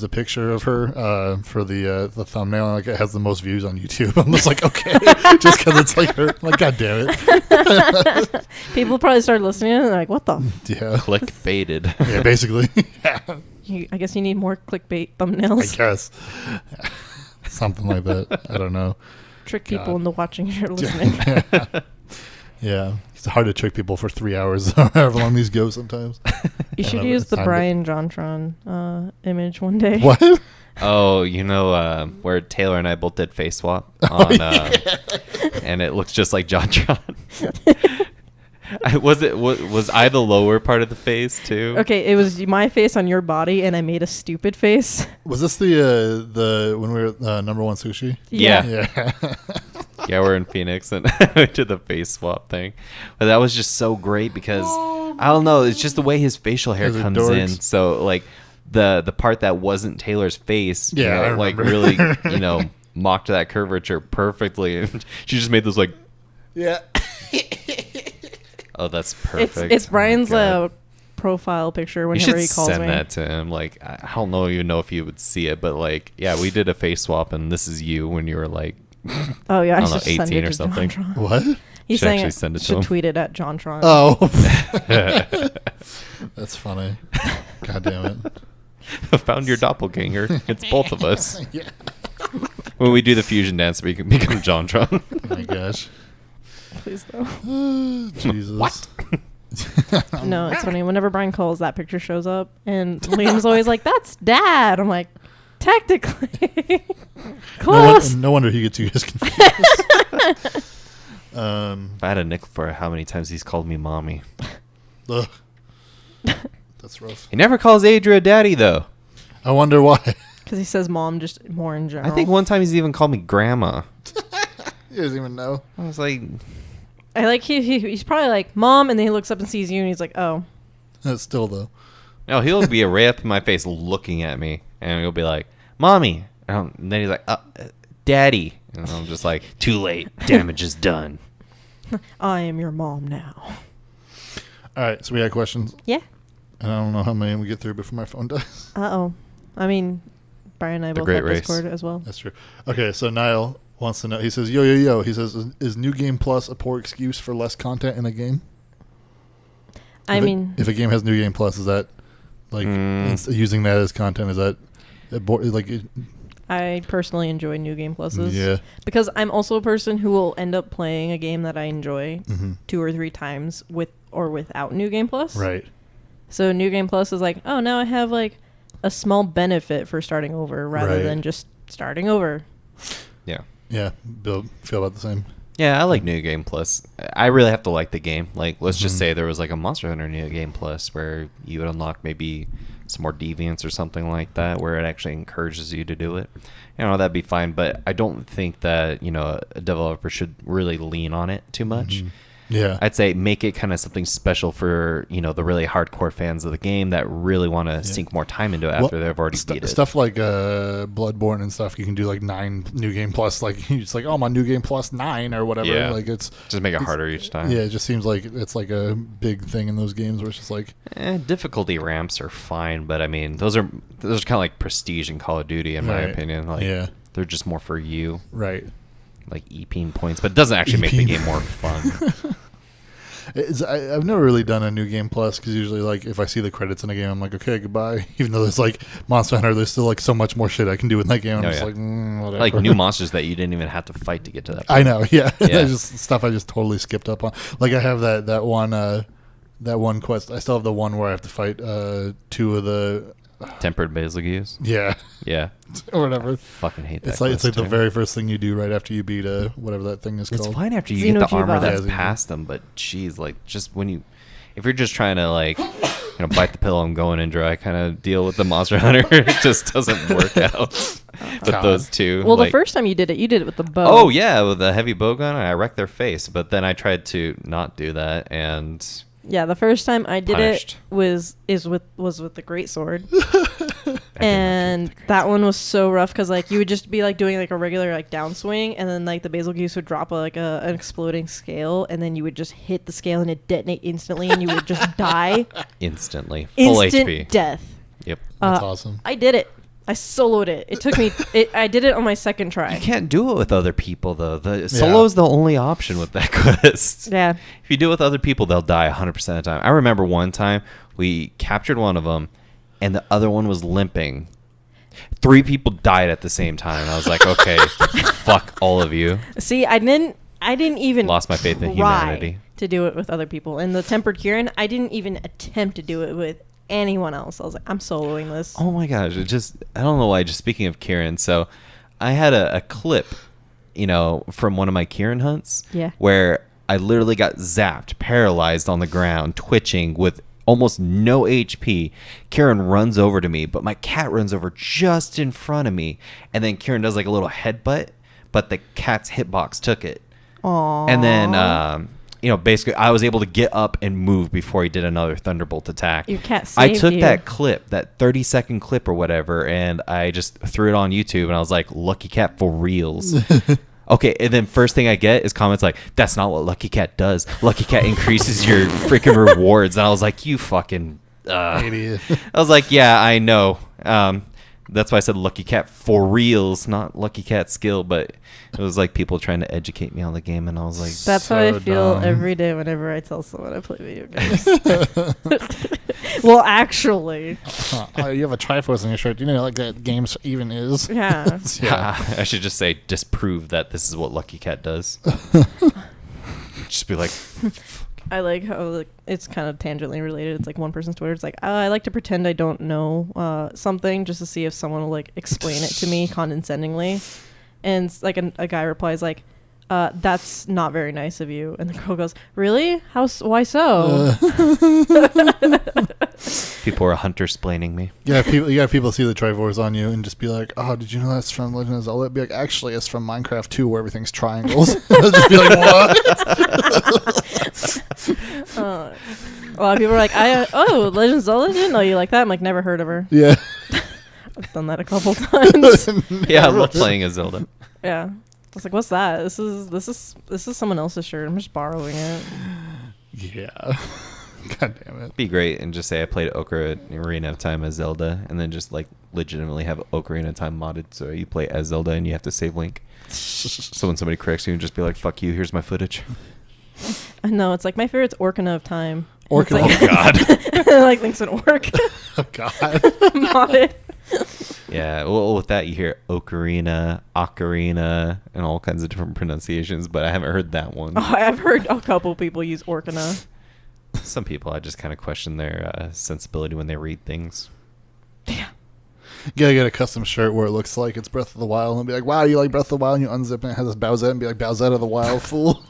[SPEAKER 1] a picture of her for the thumbnail. Like it has the most views on YouTube. I'm just like, okay, just because it's like her. I'm like, god damn it.
[SPEAKER 2] People probably started listening and they're like, what the?
[SPEAKER 1] Yeah.
[SPEAKER 3] Clickbaited.
[SPEAKER 1] Yeah, basically.
[SPEAKER 2] I guess you need more clickbait thumbnails.
[SPEAKER 1] I guess. Something like that. I don't know.
[SPEAKER 2] Trick people into watching your listening.
[SPEAKER 1] Yeah. It's hard to trick people for 3 hours, however long these go sometimes.
[SPEAKER 2] You should use the Brian Jontron image one day.
[SPEAKER 1] What?
[SPEAKER 3] Oh, where Taylor and I both did face swap on, and it looks just like Jontron. Was I the lower part of the face too?
[SPEAKER 2] Okay, it was my face on your body, and I made a stupid face.
[SPEAKER 1] Was this the when we were number one sushi?
[SPEAKER 3] Yeah.
[SPEAKER 1] Yeah.
[SPEAKER 3] Yeah, we're in Phoenix, and I did the face swap thing. But that was just so great because, I don't know, it's just the way his facial hair comes in. So, like, the part that wasn't Taylor's face,
[SPEAKER 1] yeah,
[SPEAKER 3] like, really, mocked that curvature perfectly. And she just made those, like...
[SPEAKER 1] Yeah.
[SPEAKER 3] Oh, that's perfect.
[SPEAKER 2] It's Brian's profile picture whenever he calls me.
[SPEAKER 3] You should send that to him. Like, I don't even know if he would see it, but, like, yeah, we did a face swap, and this is you when you were, like...
[SPEAKER 2] Oh yeah,
[SPEAKER 3] I don't know, 18 or something.
[SPEAKER 1] What?
[SPEAKER 2] He's saying
[SPEAKER 3] actually send it to him.
[SPEAKER 2] Tweet it at JonTron.
[SPEAKER 1] Oh, that's funny. God damn it!
[SPEAKER 3] I found your doppelganger. It's both of us.
[SPEAKER 1] Yeah.
[SPEAKER 3] When we do the fusion dance, we can become JonTron.
[SPEAKER 1] Oh my gosh.
[SPEAKER 2] Please though.
[SPEAKER 1] Jesus.
[SPEAKER 3] What?
[SPEAKER 2] No, it's funny. Whenever Brian calls, that picture shows up, and Liam's always like, "That's Dad." I'm like, technically, close.
[SPEAKER 1] No wonder he gets you guys confused.
[SPEAKER 3] If I had a nickel for how many times he's called me mommy.
[SPEAKER 1] Ugh. That's rough.
[SPEAKER 3] He never calls Adria daddy, though.
[SPEAKER 1] I wonder why.
[SPEAKER 2] Because he says mom just more in general.
[SPEAKER 3] I think one time he's even called me grandma.
[SPEAKER 1] He doesn't even know.
[SPEAKER 3] I was like...
[SPEAKER 2] I like he's probably like, Mom, and then he looks up and sees you, and he's like, oh.
[SPEAKER 1] Still, though.
[SPEAKER 3] No, he'll be right up in my face looking at me, and he'll be like, Mommy. And then he's like, Daddy. And I'm just like, too late. Damage is done.
[SPEAKER 2] I am your mom now.
[SPEAKER 1] All right, so we had questions.
[SPEAKER 2] Yeah.
[SPEAKER 1] And I don't know how many we get through before my phone dies.
[SPEAKER 2] Uh-oh. I mean, Brian and I both have Discord as well.
[SPEAKER 1] That's true. Okay, so Niall wants to know. He says, yo. He says, is New Game Plus a poor excuse for less content in a game? If a game has New Game Plus, is that, like, using that as content, is that, like...
[SPEAKER 2] I personally enjoy New Game Pluses.
[SPEAKER 1] Yeah.
[SPEAKER 2] Because I'm also a person who will end up playing a game that I enjoy 2 or 3 times with or without New Game Plus.
[SPEAKER 1] Right.
[SPEAKER 2] So New Game Plus is like, oh, now I have, like, a small benefit for starting over rather than just starting over.
[SPEAKER 3] Yeah.
[SPEAKER 1] Yeah. Bill, feel about the same.
[SPEAKER 3] Yeah, I like New Game Plus. I really have to like the game. Like, let's just say there was like a Monster Hunter New Game Plus where you would unlock maybe some more deviants or something like that, where it actually encourages you to do it. That'd be fine. But I don't think that, a developer should really lean on it too much.
[SPEAKER 1] Yeah.
[SPEAKER 3] I'd say make it kind of something special for, the really hardcore fans of the game that really want to sink more time into it after they've already beat it.
[SPEAKER 1] Stuff like Bloodborne and stuff, you can do like 9 New Game Plus. Like, it's like, I'm on New Game Plus 9 or whatever.
[SPEAKER 3] Yeah.
[SPEAKER 1] Like, it's
[SPEAKER 3] just make it harder each time.
[SPEAKER 1] Yeah, it just seems like it's like a big thing in those games where it's just like...
[SPEAKER 3] difficulty ramps are fine, but I mean, those are kind of like prestige in Call of Duty, in my opinion. Like, they're just more for you.
[SPEAKER 1] Right.
[SPEAKER 3] Like EPing points, but it doesn't actually make the game more fun.
[SPEAKER 1] I've never really done a New Game Plus because usually, like, if I see the credits in a game, I'm like, okay, goodbye. Even though there's like Monster Hunter, there's still like so much more shit I can do in that game. I'm just like, whatever.
[SPEAKER 3] Like new monsters that you didn't even have to fight to get to that point.
[SPEAKER 1] I know, yeah. Just stuff I just totally skipped up on. Like, I have that one quest. I still have the one where I have to fight 2 of the
[SPEAKER 3] tempered Betelgeuse.
[SPEAKER 1] Yeah. Or whatever.
[SPEAKER 3] I fucking hate that.
[SPEAKER 1] It's like the very first thing you do right after you beat whatever that thing is called.
[SPEAKER 3] It's fine after you get the armor that's past them, but geez, like, just if you're just trying to like, bite the pillow and go in and dry kind of deal with the Monster Hunter, it just doesn't work out with those two.
[SPEAKER 2] Well, the first time you did it with the bow.
[SPEAKER 3] Oh yeah, with the heavy bow gun, I wrecked their face. But then I tried to not do that, and
[SPEAKER 2] yeah, the first time I did it was with the greatsword. And that one was so rough because like you would just be like doing like a regular like downswing, and then like the Betelgeuse would drop an exploding scale, and then you would just hit the scale and it detonate instantly, and you would just die
[SPEAKER 3] instantly, full
[SPEAKER 2] instant
[SPEAKER 3] HP,
[SPEAKER 2] death.
[SPEAKER 3] Yep,
[SPEAKER 1] that's awesome.
[SPEAKER 2] I did it. I soloed it. It took me. I did it on my second try.
[SPEAKER 3] You can't do it with other people though. The solo is the only option with that quest.
[SPEAKER 2] Yeah.
[SPEAKER 3] If you do it with other people, they'll die 100% of the time. I remember one time we captured one of them, and the other one was limping. 3 people died at the same time. I was like, okay, fuck all of you.
[SPEAKER 2] See, I didn't even
[SPEAKER 3] lost my faith in humanity
[SPEAKER 2] to do it with other people. And the Tempered Kieran, I didn't even attempt to do it with anyone else. I was like, I'm soloing this.
[SPEAKER 3] Oh my gosh, I don't know why. Just speaking of Kieran, so I had a clip, from one of my Kieran hunts, where I literally got zapped, paralyzed on the ground, twitching with almost no HP. Kieran runs over to me, but my cat runs over just in front of me, and then Kieran does like a little headbutt, but the cat's hitbox took it.
[SPEAKER 2] Aww.
[SPEAKER 3] And then, basically I was able to get up and move before he did another Thunderbolt attack.
[SPEAKER 2] Your cat saved
[SPEAKER 3] I took
[SPEAKER 2] you.
[SPEAKER 3] that clip, that 30-second clip or whatever, and I just threw it on YouTube, and I was like, Lucky Cat for reals. Okay, and then first thing I get is comments like, that's not what Lucky Cat does. Lucky Cat increases your freaking rewards. And I was like, you fucking...
[SPEAKER 1] idiot.
[SPEAKER 3] I was like, yeah, I know. That's why I said Lucky Cat for reals, not Lucky Cat skill. But it was like people trying to educate me on the game, and I was like,
[SPEAKER 2] that's how I feel
[SPEAKER 1] dumb.
[SPEAKER 2] every day whenever I tell someone I play video games. Well, actually,
[SPEAKER 1] You have a Triforce on your shirt. You know, like that games even is.
[SPEAKER 2] yeah.
[SPEAKER 3] I should just say, disprove that this is what Lucky Cat does. Just be like,
[SPEAKER 2] I like how it's kind of tangentially related. It's like one person's Twitter. It's like, I like to pretend I don't know something just to see if someone will like explain it to me condescendingly. And it's like a guy replies like, that's not very nice of you. And the girl goes, really? Why so?
[SPEAKER 3] people are hunter-splaining me.
[SPEAKER 1] Yeah, people see the Triforce on you and just be like, oh, did you know that's from Legend of Zelda? Be like, actually, it's from Minecraft 2 where everything's triangles. I'll just be like, what?
[SPEAKER 2] A lot of people are like, Legend of Zelda? Didn't know you like that. I'm like, never heard of her.
[SPEAKER 1] Yeah.
[SPEAKER 2] I've done that a couple times.
[SPEAKER 3] Yeah, I love playing as Zelda.
[SPEAKER 2] Yeah. I was like, what's that? This is someone else's shirt. I'm just borrowing it.
[SPEAKER 1] Yeah. God damn it.
[SPEAKER 3] Be great and just say I played Ocarina of Time as Zelda, and then just like legitimately have Ocarina of Time modded so you play as Zelda and you have to save Link. So when somebody corrects you, and just be like, fuck you, here's my footage.
[SPEAKER 2] I know, it's like my favorite's Orcana of Time.
[SPEAKER 1] Orcana.
[SPEAKER 2] Like,
[SPEAKER 3] Oh god.
[SPEAKER 2] like Link's an orc.
[SPEAKER 1] Oh God.
[SPEAKER 2] Modded.
[SPEAKER 3] Yeah, well, with that you hear Ocarina, and all kinds of different pronunciations, but I haven't heard that one.
[SPEAKER 2] Oh, I've heard a couple people use Orcana.
[SPEAKER 3] Some people, I just kind of question their sensibility when they read things.
[SPEAKER 2] Yeah.
[SPEAKER 1] You gotta get a custom shirt where it looks like it's Breath of the Wild and be like, wow, you like Breath of the Wild? And you unzip and it has this Bowsette and be like, Bowsette of the Wild, fool.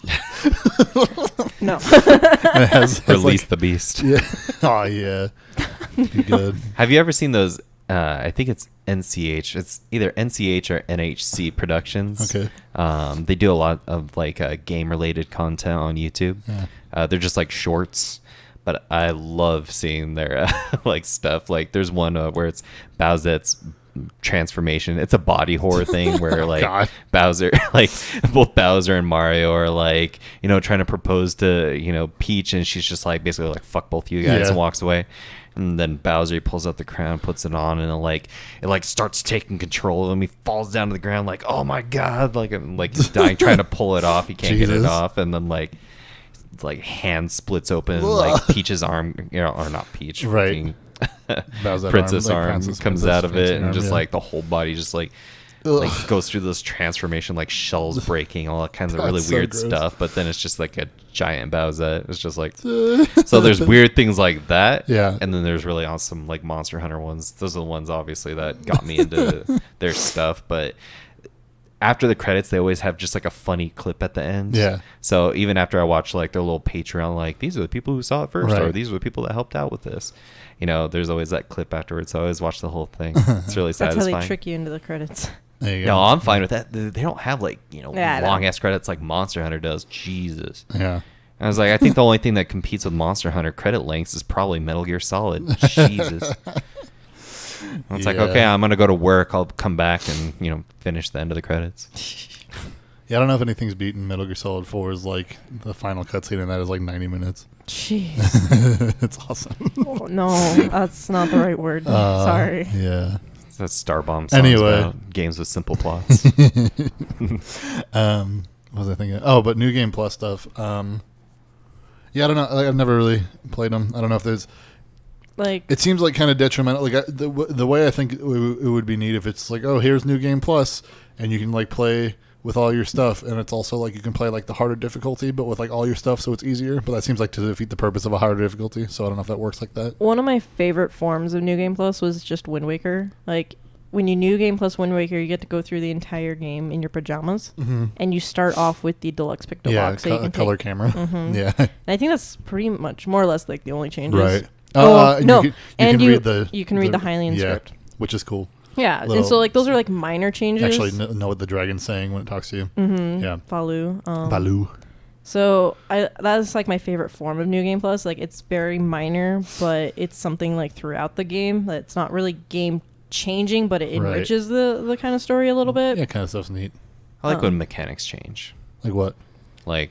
[SPEAKER 2] No.
[SPEAKER 1] It has
[SPEAKER 3] Release
[SPEAKER 1] like,
[SPEAKER 3] the beast.
[SPEAKER 1] Yeah. Oh, yeah. Be good.
[SPEAKER 3] Have you ever seen those? I think it's NCH. It's either NCH or NHC Productions.
[SPEAKER 1] Okay.
[SPEAKER 3] They do a lot of like game-related content on YouTube.
[SPEAKER 1] Yeah.
[SPEAKER 3] They're just like shorts, but I love seeing their like stuff. Like there's one where it's Bowsette's transformation. It's a body horror thing where like
[SPEAKER 1] God.
[SPEAKER 3] Bowser, like both Bowser and Mario are like, trying to propose to, Peach, and she's just like basically like, fuck both you guys,
[SPEAKER 1] Yeah.
[SPEAKER 3] and walks away. And then Bowser pulls out the crown, puts it on, and it starts taking control of him. He falls down to the ground like, oh my god, like he's dying, trying to pull it off. He can't get it
[SPEAKER 1] Jesus.
[SPEAKER 3] off, and then like hand splits open, and, like Peach's arm, or not Peach,
[SPEAKER 1] Right.
[SPEAKER 3] freaking
[SPEAKER 1] Bowsette
[SPEAKER 3] Princess
[SPEAKER 1] arm, like
[SPEAKER 3] arm
[SPEAKER 1] Princess
[SPEAKER 3] comes out of it,
[SPEAKER 1] fancy
[SPEAKER 3] and
[SPEAKER 1] arm,
[SPEAKER 3] just
[SPEAKER 1] yeah.
[SPEAKER 3] like the whole body just like goes through this transformation, like shells breaking, all that kinds of really
[SPEAKER 1] That's so
[SPEAKER 3] weird
[SPEAKER 1] gross.
[SPEAKER 3] stuff. But then it's just like a giant Bowsette. It's just like so. There's weird things like that,
[SPEAKER 1] Yeah.
[SPEAKER 3] and then there's really awesome like Monster Hunter ones. Those are the ones obviously that got me into their stuff. But after the credits, they always have just like a funny clip at the end.
[SPEAKER 1] Yeah.
[SPEAKER 3] So even after I watch like their little Patreon, like these are the people who saw it first, or
[SPEAKER 1] Right.
[SPEAKER 3] these are the people that helped out with this. There's always that clip afterwards. So I always watch the whole thing. It's really
[SPEAKER 2] That's
[SPEAKER 3] satisfying.
[SPEAKER 2] how they trick you into the credits.
[SPEAKER 1] There you go.
[SPEAKER 3] No, I'm fine with that. They don't have like
[SPEAKER 2] Yeah, I know.
[SPEAKER 3] long ass credits like Monster Hunter does. Jesus.
[SPEAKER 1] Yeah.
[SPEAKER 3] I was like, I think the only thing that competes with Monster Hunter credit lengths is probably Metal Gear Solid. Jesus. It's like,
[SPEAKER 1] Yeah.
[SPEAKER 3] okay, I'm gonna go to work. I'll come back and finish the end of the credits.
[SPEAKER 1] Yeah, I don't know if anything's beaten Metal Gear Solid 4 is like the final cutscene, and that is like 90 minutes.
[SPEAKER 2] Jeez.
[SPEAKER 1] It's awesome.
[SPEAKER 2] Oh, no, that's not the right word. Sorry.
[SPEAKER 1] Yeah.
[SPEAKER 3] That's Starbomb songs
[SPEAKER 1] Anyway.
[SPEAKER 3] about games with simple plots.
[SPEAKER 1] What was I thinking? Oh, but New Game Plus stuff. Yeah, I don't know. Like, I've never really played them. I don't know if there's.
[SPEAKER 2] Like,
[SPEAKER 1] It seems like kind of detrimental. Like the way I think it would be neat if it's like, oh, here's New Game Plus, and you can like play with all your stuff, and it's also like you can play like the harder difficulty, but with like all your stuff, so it's easier. But that seems like to defeat the purpose of a harder difficulty. So I don't know if that works like that.
[SPEAKER 2] one of my favorite forms of New Game Plus was just Wind Waker. Like, when you New Game Plus Wind Waker, you get to go through the entire game in your pajamas, and you start off with the deluxe picto
[SPEAKER 1] Yeah,
[SPEAKER 2] box. So you can
[SPEAKER 1] color
[SPEAKER 2] take,
[SPEAKER 1] camera.
[SPEAKER 2] Mhm.
[SPEAKER 1] Yeah,
[SPEAKER 2] And I think that's pretty much more or less like the only changes.
[SPEAKER 1] right.
[SPEAKER 2] Oh, no,
[SPEAKER 1] you
[SPEAKER 2] and
[SPEAKER 1] can read the
[SPEAKER 2] you can read the Hylian
[SPEAKER 1] yeah,
[SPEAKER 2] script.
[SPEAKER 1] which is cool.
[SPEAKER 2] Yeah, and so like those are like minor changes.
[SPEAKER 1] Actually, know what the dragon's saying when it talks to you.
[SPEAKER 2] Mm-hmm.
[SPEAKER 1] Yeah,
[SPEAKER 2] Falu.
[SPEAKER 1] Falu.
[SPEAKER 2] So that's like my favorite form of New Game Plus. Like it's very minor, but it's something like throughout the game that's not really game changing, but it enriches the kind of story a little bit.
[SPEAKER 1] Yeah, kind of stuff's neat.
[SPEAKER 3] I like when mechanics change.
[SPEAKER 1] Like what?
[SPEAKER 3] Like,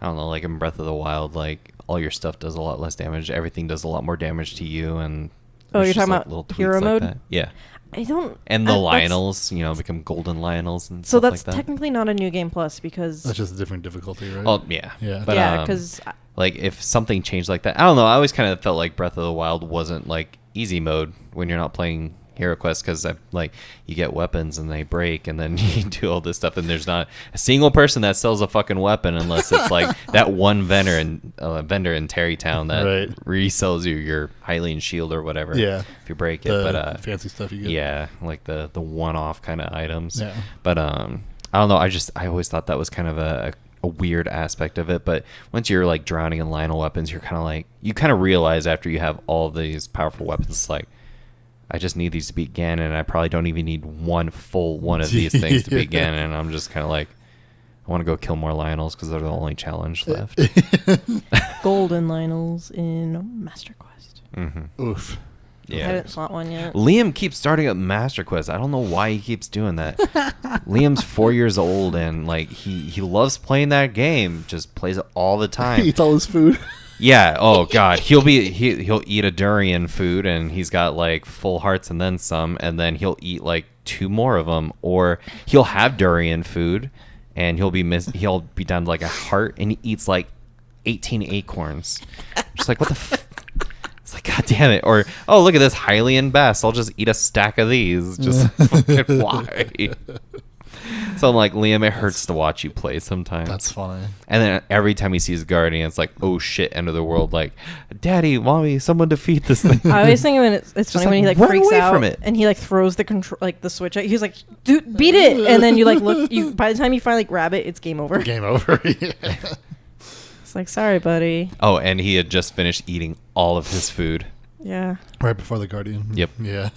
[SPEAKER 3] I don't know, like in Breath of the Wild, like all your stuff does a lot less damage. Everything does a lot more damage to you. And
[SPEAKER 2] you're talking about
[SPEAKER 3] little
[SPEAKER 2] hero mode?
[SPEAKER 3] that. Yeah.
[SPEAKER 2] I don't.
[SPEAKER 3] And the Lionels, become golden Lionels and
[SPEAKER 2] so
[SPEAKER 3] stuff like
[SPEAKER 2] that's
[SPEAKER 3] that.
[SPEAKER 2] technically not a New Game Plus because
[SPEAKER 1] That's just a different difficulty, right?
[SPEAKER 3] Oh, yeah.
[SPEAKER 1] Yeah.
[SPEAKER 3] But,
[SPEAKER 2] because
[SPEAKER 3] like if something changed like that, I don't know. I always kind of felt like Breath of the Wild wasn't like easy mode when you're not playing Hero Quest because like you get weapons and they break and then you do all this stuff and there's not a single person that sells a fucking weapon unless it's like that one vendor in Terrytown that resells you your Hylian shield or whatever.
[SPEAKER 1] Yeah,
[SPEAKER 3] if you break it,
[SPEAKER 1] but fancy stuff you get.
[SPEAKER 3] Yeah, like the one-off kind of items.
[SPEAKER 1] Yeah,
[SPEAKER 3] but I don't know. I always thought that was kind of a weird aspect of it, but once you're like drowning in Lionel weapons, you're kind of like you kind of realize after you have all these powerful weapons, it's like I just need these to beat Ganon, and I probably don't even need one of these things to beat Ganon. And I'm just kind of like, I want to go kill more Lionels because they're the only challenge left.
[SPEAKER 2] Golden Lionels in Master Quest.
[SPEAKER 3] Mm-hmm.
[SPEAKER 1] Oof.
[SPEAKER 3] Yeah.
[SPEAKER 2] I haven't fought one yet.
[SPEAKER 3] Liam keeps starting up Master Quest. I don't know why he keeps doing that. Liam's 4 years old, and like he loves playing that game. Just plays it all the time.
[SPEAKER 1] He eats all his food.
[SPEAKER 3] Yeah. Oh God. He'll eat a durian food, and he's got like full hearts and then some, and then he'll eat like 2 more of them, or he'll have durian food, and he'll be down to like a heart, and he eats like 18 acorns. Just like what the. It's like God damn it! Or oh look at this Hylian bass. I'll just eat a stack of these. Just fucking why? So I'm like, Liam, it hurts to watch you play sometimes.
[SPEAKER 1] That's funny.
[SPEAKER 3] And then every time he sees Guardian, it's like, oh shit, end of the world. Like, Daddy, Mommy, someone defeat this thing.
[SPEAKER 2] I always think when it's funny when he like
[SPEAKER 3] run
[SPEAKER 2] freaks
[SPEAKER 3] away
[SPEAKER 2] out
[SPEAKER 3] from it.
[SPEAKER 2] and he like throws the control like the switch at you. He's like, dude, beat it. And then you like look. By the time you finally grab it, it's game over.
[SPEAKER 1] Game over. Yeah.
[SPEAKER 2] It's like, sorry, buddy.
[SPEAKER 3] Oh, and he had just finished eating all of his food.
[SPEAKER 2] Yeah.
[SPEAKER 1] Right before the Guardian.
[SPEAKER 3] Yep.
[SPEAKER 1] Yeah.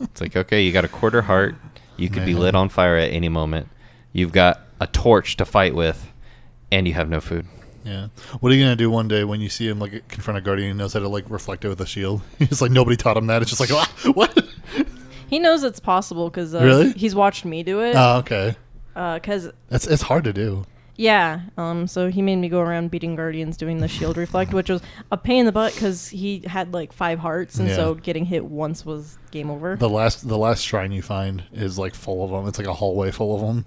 [SPEAKER 3] It's like, okay, you got a quarter heart. You could be lit on fire at any moment. You've got a torch to fight with, and you have no food.
[SPEAKER 1] Yeah. What are you gonna do one day when you see him like confront a Guardian and knows how to like reflect it with a shield? He's like nobody taught him that. It's just like what?
[SPEAKER 2] He knows it's possible because
[SPEAKER 1] really?
[SPEAKER 2] He's watched me do it.
[SPEAKER 1] Oh, okay.
[SPEAKER 2] Because
[SPEAKER 1] it's hard to do.
[SPEAKER 2] Yeah. So he made me go around beating Guardians doing the shield reflect, which was a pain in the butt because he had like 5 hearts, and so getting hit once was game over.
[SPEAKER 1] The last shrine you find is like full of them. It's like a hallway full of them.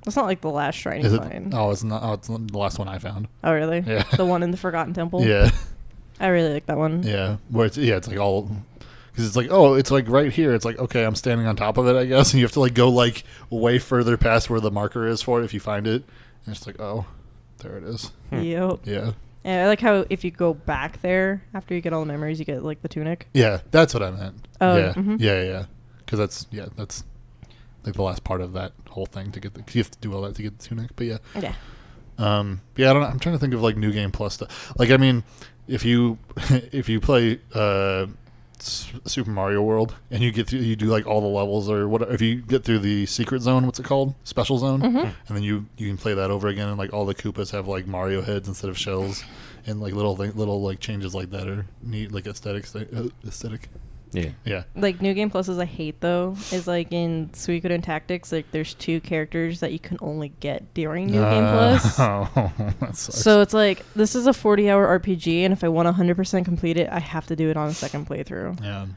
[SPEAKER 2] It's not like the last shrine you find.
[SPEAKER 1] Oh, it's not. Oh, it's the last one I found.
[SPEAKER 2] Oh, really?
[SPEAKER 1] Yeah.
[SPEAKER 2] The one in the Forgotten Temple?
[SPEAKER 1] Yeah.
[SPEAKER 2] I really like that one.
[SPEAKER 1] Yeah. Where it's like all. Because it's like, oh, it's like right here. It's like, okay, I'm standing on top of it, I guess. And you have to like go like way further past where the marker is for it if you find it. And it's like, oh, there it is.
[SPEAKER 2] Yep.
[SPEAKER 1] Yeah.
[SPEAKER 2] Yeah, I like how if you go back there after you get all the memories, you get like the tunic.
[SPEAKER 1] Yeah, that's what I meant.
[SPEAKER 2] Oh,
[SPEAKER 1] yeah.
[SPEAKER 2] Mm-hmm.
[SPEAKER 1] Yeah. Because that's like the last part of that whole thing to get you have to do all that to get the tunic. But yeah.
[SPEAKER 2] Yeah.
[SPEAKER 1] Yeah, I don't know. I'm trying to think of like New Game Plus stuff. Like, I mean, if you play Super Mario World and you do like all the levels or whatever, if you get through the secret zone, what's it called, special zone, and then you can play that over again, and like all the Koopas have like Mario heads instead of shells, and like little like changes like that are neat, like aesthetic. Yeah.
[SPEAKER 2] Like New Game Pluses I hate though is like in Suikoden Tactics, like there's 2 characters that you can only get during New Game Plus.
[SPEAKER 1] Oh, that sucks.
[SPEAKER 2] So it's like, this is a 40-hour RPG, and if I want to 100% complete it, I have to do it on a second playthrough.
[SPEAKER 1] Yeah.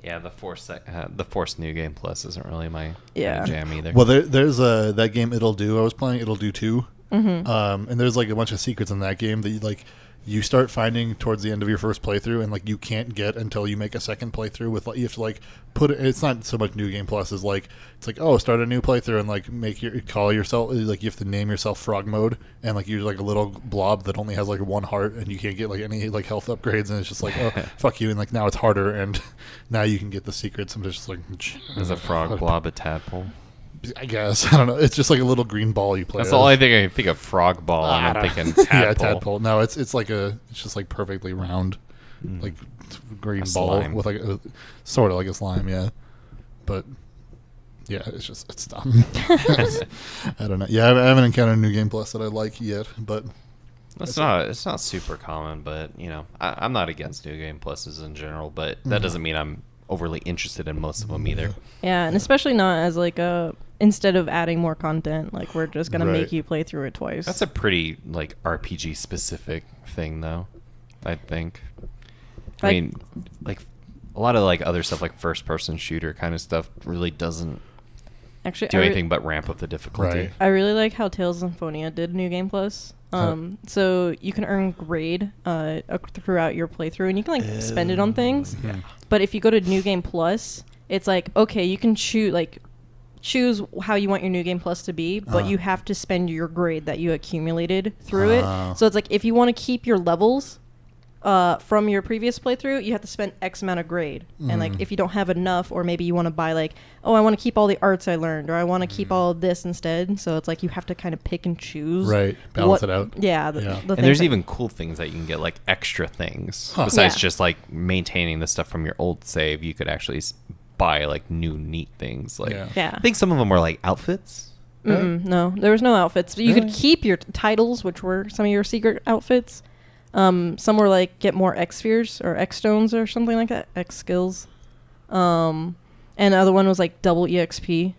[SPEAKER 3] Yeah, the Force New Game Plus isn't really my jam either.
[SPEAKER 1] Well, there's that game It'll Do I was playing, It'll Do 2. And there's like a bunch of secrets in that game that you start finding towards the end of your first playthrough, and like you can't get until you make a second playthrough with like, you have to like put it. It's not so much New Game Plus as like, it's like, oh, start a new playthrough and like call yourself, like you have to name yourself Frog Mode, and like you're like a little blob that only has like 1 heart, and you can't get like any like health upgrades, and it's just like, oh, fuck you, and like now it's harder, and now you can get the secrets. I'm just like,
[SPEAKER 3] is a frog blob a tadpole?
[SPEAKER 1] I guess. I don't know. It's just like a little green ball you play.
[SPEAKER 3] That's the only thing I think of, frog ball, and I'm thinking tadpole.
[SPEAKER 1] Yeah, tadpole. No, it's just like perfectly round, like green ball
[SPEAKER 3] slime.
[SPEAKER 1] with like sort of like a slime. Yeah, but yeah, it's dumb. I don't know. Yeah, I haven't encountered a New Game Plus that I like yet, but
[SPEAKER 3] it's not super common. But I'm not against New Game Pluses in general, but that doesn't mean I'm overly interested in most of them either.
[SPEAKER 2] Yeah, and especially not as like instead of adding more content, like we're just gonna make you play through it twice.
[SPEAKER 3] That's a pretty like RPG specific thing, though. I think. I mean, like a lot of like other stuff, like first person shooter kind of stuff, really doesn't do anything but ramp up the difficulty.
[SPEAKER 1] Right.
[SPEAKER 2] I really like how Tales of Symphonia did New Game Plus. So you can earn grade throughout your playthrough, and you can like spend it on things.
[SPEAKER 3] Yeah.
[SPEAKER 2] But if you go to New Game Plus, it's like, okay, you can choose how you want your New Game Plus to be, but you have to spend your grade that you accumulated through it. So it's like, if you want to keep your levels from your previous playthrough, you have to spend X amount of grade. And like, if you don't have enough, or maybe you want to buy like, oh, I want to keep all the arts I learned, or I want to keep all of this instead. So it's like, you have to kind of pick and choose.
[SPEAKER 1] Right. Balance it out.
[SPEAKER 2] Yeah.
[SPEAKER 3] And there's even cool things that you can get, like extra things. Besides just like maintaining the stuff from your old save, you could actually buy like new neat things. Like, I think some of them were like outfits. Right?
[SPEAKER 2] No, there was no outfits. But you could keep your titles, which were some of your secret outfits. Some were like get more X spheres or X stones or something like that, X skills. And the other one was like double EXP.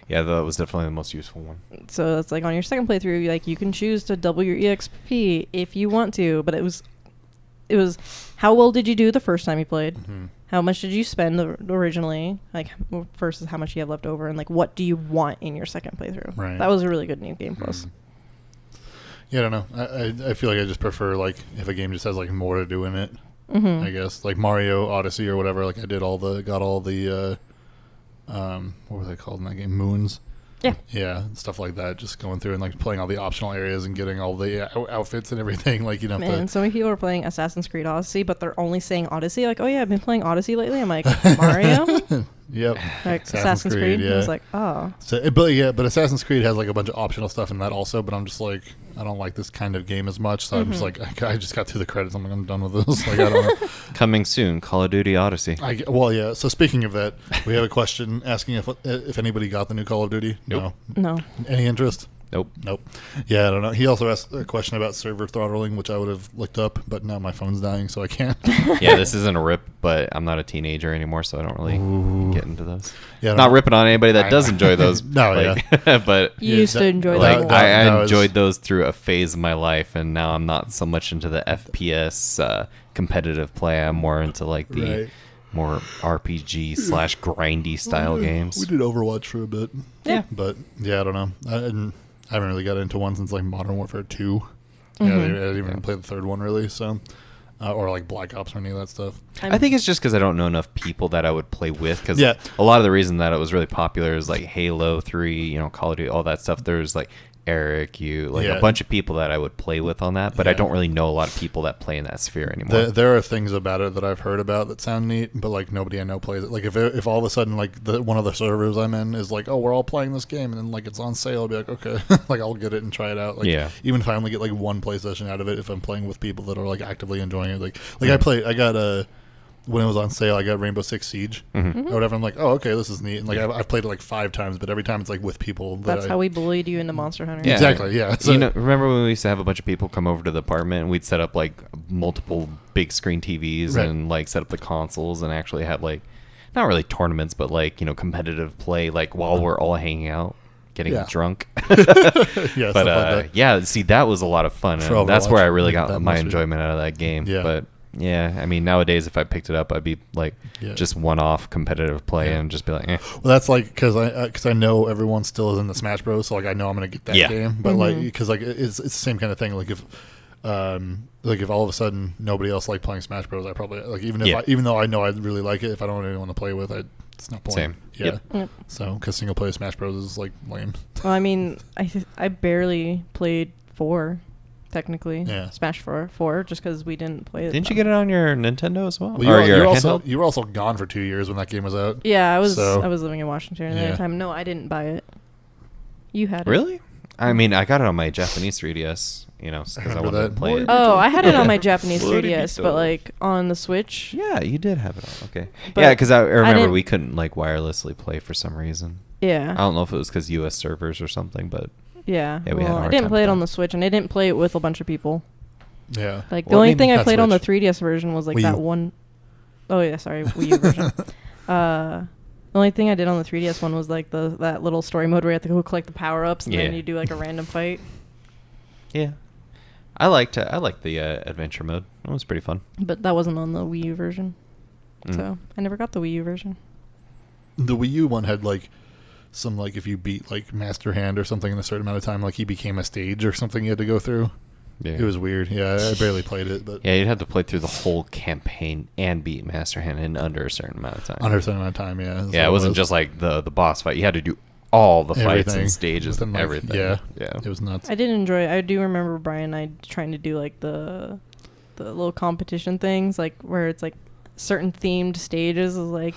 [SPEAKER 3] Yeah, that was definitely the most useful one.
[SPEAKER 2] So it's like on your second playthrough, like you can choose to double your EXP if you want to, but it was how well did you do the first time you played? How much did you spend originally, like versus how much you have left over, and like what do you want in your second playthrough?
[SPEAKER 1] Right.
[SPEAKER 2] That was a really good New Game Plus.
[SPEAKER 1] Yeah, I don't know. I feel like I just prefer like if a game just has like more to do in it. I guess like Mario Odyssey or whatever. Like I got all the what were they called in that game? Moons. Yeah, stuff like that. Just going through and like playing all the optional areas and getting all the outfits and everything. Like, you know,
[SPEAKER 2] man, so many people are playing Assassin's Creed Odyssey, but they're only saying Odyssey. Like, oh yeah, I've been playing Odyssey lately. I'm like, Mario.
[SPEAKER 1] Yep.
[SPEAKER 2] Like Assassin's Creed.
[SPEAKER 1] Yeah.
[SPEAKER 2] I was like, oh.
[SPEAKER 1] So, but Assassin's Creed has like a bunch of optional stuff in that also. But I'm just like, I don't like this kind of game as much. So I'm just like, I just got through the credits. I'm like, I'm done with this. Like, I don't know.
[SPEAKER 3] Coming soon, Call of Duty Odyssey.
[SPEAKER 1] Well, yeah. So speaking of that, we have a question asking if anybody got the new Call of Duty.
[SPEAKER 3] Nope.
[SPEAKER 2] No.
[SPEAKER 1] Any interest?
[SPEAKER 3] Nope.
[SPEAKER 1] Yeah, I don't know. He also asked a question about server throttling, which I would have looked up, but now my phone's dying, so I can't.
[SPEAKER 3] Yeah, this isn't a rip, but I'm not a teenager anymore, so I don't really get into those.
[SPEAKER 1] Yeah,
[SPEAKER 3] not ripping on anybody that does enjoy those.
[SPEAKER 1] No,
[SPEAKER 3] like, but
[SPEAKER 2] you used to enjoy
[SPEAKER 3] like
[SPEAKER 2] them.
[SPEAKER 3] I enjoyed those through a phase of my life, and now I'm not so much into the FPS competitive play. I'm more into like the more RPG / grindy style games.
[SPEAKER 1] We did Overwatch for a bit.
[SPEAKER 2] Yeah.
[SPEAKER 1] But yeah, I don't know. I haven't really got into one since like Modern Warfare 2. Yeah, I didn't even play the third one really, so or like Black Ops or any of that stuff.
[SPEAKER 3] I think it's just because I don't know enough people that I would play with. Because a lot of the reason that it was really popular is like Halo 3, you know, Call of Duty, all that stuff. There's like Eric, a bunch of people that I would play with on that, but I don't really know a lot of people that play in that sphere anymore.
[SPEAKER 1] There are things about it that I've heard about that sound neat, but like nobody I know plays it. Like if all of a sudden like one of the servers I'm in is like, oh, we're all playing this game, and then like it's on sale, I'll be like, okay, like I'll get it and try it out. Like, even if I only get like one play session out of it, if I'm playing with people that are like actively enjoying it, I got when it was on sale, I got Rainbow Six Siege or whatever. I'm like, oh, okay, this is neat. And like I've played it like 5 times, but every time it's like with people.
[SPEAKER 2] That's how we bullied you into Monster Hunter.
[SPEAKER 3] Yeah.
[SPEAKER 1] Exactly. Yeah. So,
[SPEAKER 3] you know, remember when we used to have a bunch of people come over to the apartment and we'd set up like multiple big screen TVs and like set up the consoles and actually have like not really tournaments, but like, you know, competitive play like while we're all hanging out. Getting drunk. But see, that was a lot of fun. And that's where I really got my enjoyment out of that game. Yeah. But yeah, I mean, nowadays if I picked it up, I'd be like just one-off competitive play and just be like, eh.
[SPEAKER 1] Well, that's like because I know everyone still is in the Smash Bros, so like I know I'm gonna get that game. But like because like it's the same kind of thing. Like if all of a sudden nobody else liked playing Smash Bros, I probably like even though I know I really like it, if I don't have anyone to play with, it's not point.
[SPEAKER 3] Same.
[SPEAKER 1] Yeah. Yep. So because single player Smash Bros is like lame.
[SPEAKER 2] Well, I mean, I barely played 4. Technically, Smash 4 just because we didn't play it.
[SPEAKER 3] Didn't you get it on your Nintendo as well?
[SPEAKER 1] You were also gone for 2 years when that game was out.
[SPEAKER 2] Yeah, I was living in Washington at the time. No, I didn't buy it. You had it.
[SPEAKER 3] Really? I mean, I got it on my Japanese 3DS, because I wanted to play it.
[SPEAKER 2] Oh, I had it on my Japanese 3DS, but like on the Switch.
[SPEAKER 3] Yeah, you did have it on. Okay.
[SPEAKER 2] But
[SPEAKER 3] Yeah, because I remember we couldn't like wirelessly play for some reason.
[SPEAKER 2] Yeah.
[SPEAKER 3] I don't know if it was because U.S. servers or something, but
[SPEAKER 2] yeah.
[SPEAKER 3] we had a
[SPEAKER 2] I
[SPEAKER 3] hard
[SPEAKER 2] didn't
[SPEAKER 3] time
[SPEAKER 2] play
[SPEAKER 3] with
[SPEAKER 2] it on
[SPEAKER 3] that.
[SPEAKER 2] the Switch, and I didn't play it with a bunch of people.
[SPEAKER 1] Yeah.
[SPEAKER 2] Like the only thing I played on the
[SPEAKER 1] Switch.
[SPEAKER 2] 3DS version was like
[SPEAKER 1] Wii
[SPEAKER 2] that
[SPEAKER 1] U.
[SPEAKER 2] one oh yeah, sorry, Wii U version. The only thing I did on the 3DS one was like that little story mode where you have to go collect the power ups and then you do like a random fight.
[SPEAKER 3] Yeah. I liked the adventure mode. It was pretty fun.
[SPEAKER 2] But that wasn't on the Wii U version. So I never got the Wii U version.
[SPEAKER 1] The Wii U one had like some like if you beat like Master Hand or something in a certain amount of time, like he became a stage or something you had to go through.
[SPEAKER 3] Yeah.
[SPEAKER 1] It was weird. Yeah, I barely played it, but
[SPEAKER 3] Yeah, you'd have to play through the whole campaign and beat Master Hand in under a certain amount of time.
[SPEAKER 1] under a certain amount of time, yeah.
[SPEAKER 3] Yeah, it wasn't just like the boss fight. You had to do all the fights
[SPEAKER 1] Everything.
[SPEAKER 3] and stages
[SPEAKER 1] Within,
[SPEAKER 3] and
[SPEAKER 1] like,
[SPEAKER 3] everything.
[SPEAKER 1] yeah.
[SPEAKER 3] Yeah.
[SPEAKER 1] It was nuts.
[SPEAKER 2] I did enjoy it. I do remember Brian and I trying to do like the little competition things, like where it's like certain themed stages is like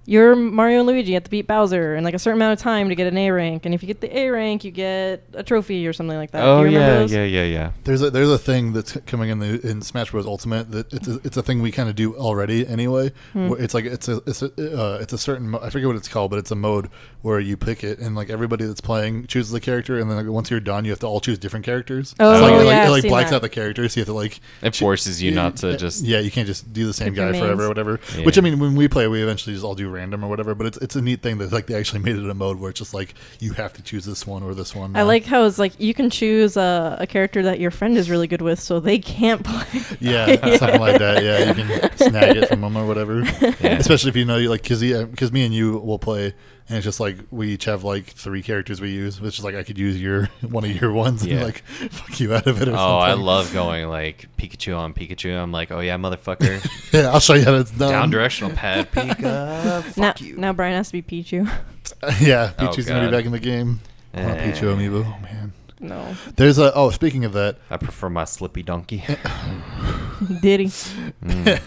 [SPEAKER 2] you're Mario and Luigi, you have to beat Bowser in like a certain amount of time to get an A rank, and if you get the A rank, you get a trophy or something like that.
[SPEAKER 3] Oh,
[SPEAKER 2] do you remember
[SPEAKER 3] yeah.
[SPEAKER 1] There's a thing that's coming in Smash Bros. Ultimate that it's a thing we kind of do already anyway. Where it's like it's a certain I forget what it's called, but it's a mode where you pick it and like everybody that's playing chooses the character, and then like, once you're done, you have to all choose different characters.
[SPEAKER 2] Oh,
[SPEAKER 1] so, like,
[SPEAKER 2] yeah,
[SPEAKER 1] it
[SPEAKER 2] I've
[SPEAKER 1] like
[SPEAKER 2] seen
[SPEAKER 1] blacks
[SPEAKER 2] that.
[SPEAKER 1] out the characters. So you have to like
[SPEAKER 3] It forces you not to just
[SPEAKER 1] you can't just do the same
[SPEAKER 2] Pick your
[SPEAKER 1] guy forever
[SPEAKER 2] mains.
[SPEAKER 1] or whatever.
[SPEAKER 3] Yeah.
[SPEAKER 1] Which I mean, when we play, we eventually just all do random or whatever. But it's a neat thing that like they actually made it a mode where it's just like you have to choose this one or this one.
[SPEAKER 2] I like how it's like you can choose a character that your friend is really good with, so they can't play.
[SPEAKER 1] Yeah, something like that. Yeah, you can snag it from them or whatever.
[SPEAKER 3] Yeah.
[SPEAKER 1] Especially if you know, like, because me and you will play, and it's just like we each have like 3 characters we use, which is like I could use one of your ones
[SPEAKER 3] Yeah.
[SPEAKER 1] and like fuck you out of it or
[SPEAKER 3] Oh,
[SPEAKER 1] something.
[SPEAKER 3] I love going like Pikachu on Pikachu. I'm like, oh yeah, motherfucker.
[SPEAKER 1] Yeah, I'll show you how it's done.
[SPEAKER 3] Down directional pad, Pika. Fuck you.
[SPEAKER 2] Now Brian has to be Pichu.
[SPEAKER 1] Yeah,
[SPEAKER 3] Oh,
[SPEAKER 1] Pichu's gonna be
[SPEAKER 3] God.
[SPEAKER 1] back in the game. Oh, Pichu amiibo. Oh man.
[SPEAKER 2] No.
[SPEAKER 1] There's speaking of that.
[SPEAKER 3] I prefer my Slippy Donkey.
[SPEAKER 2] Diddy.
[SPEAKER 1] God.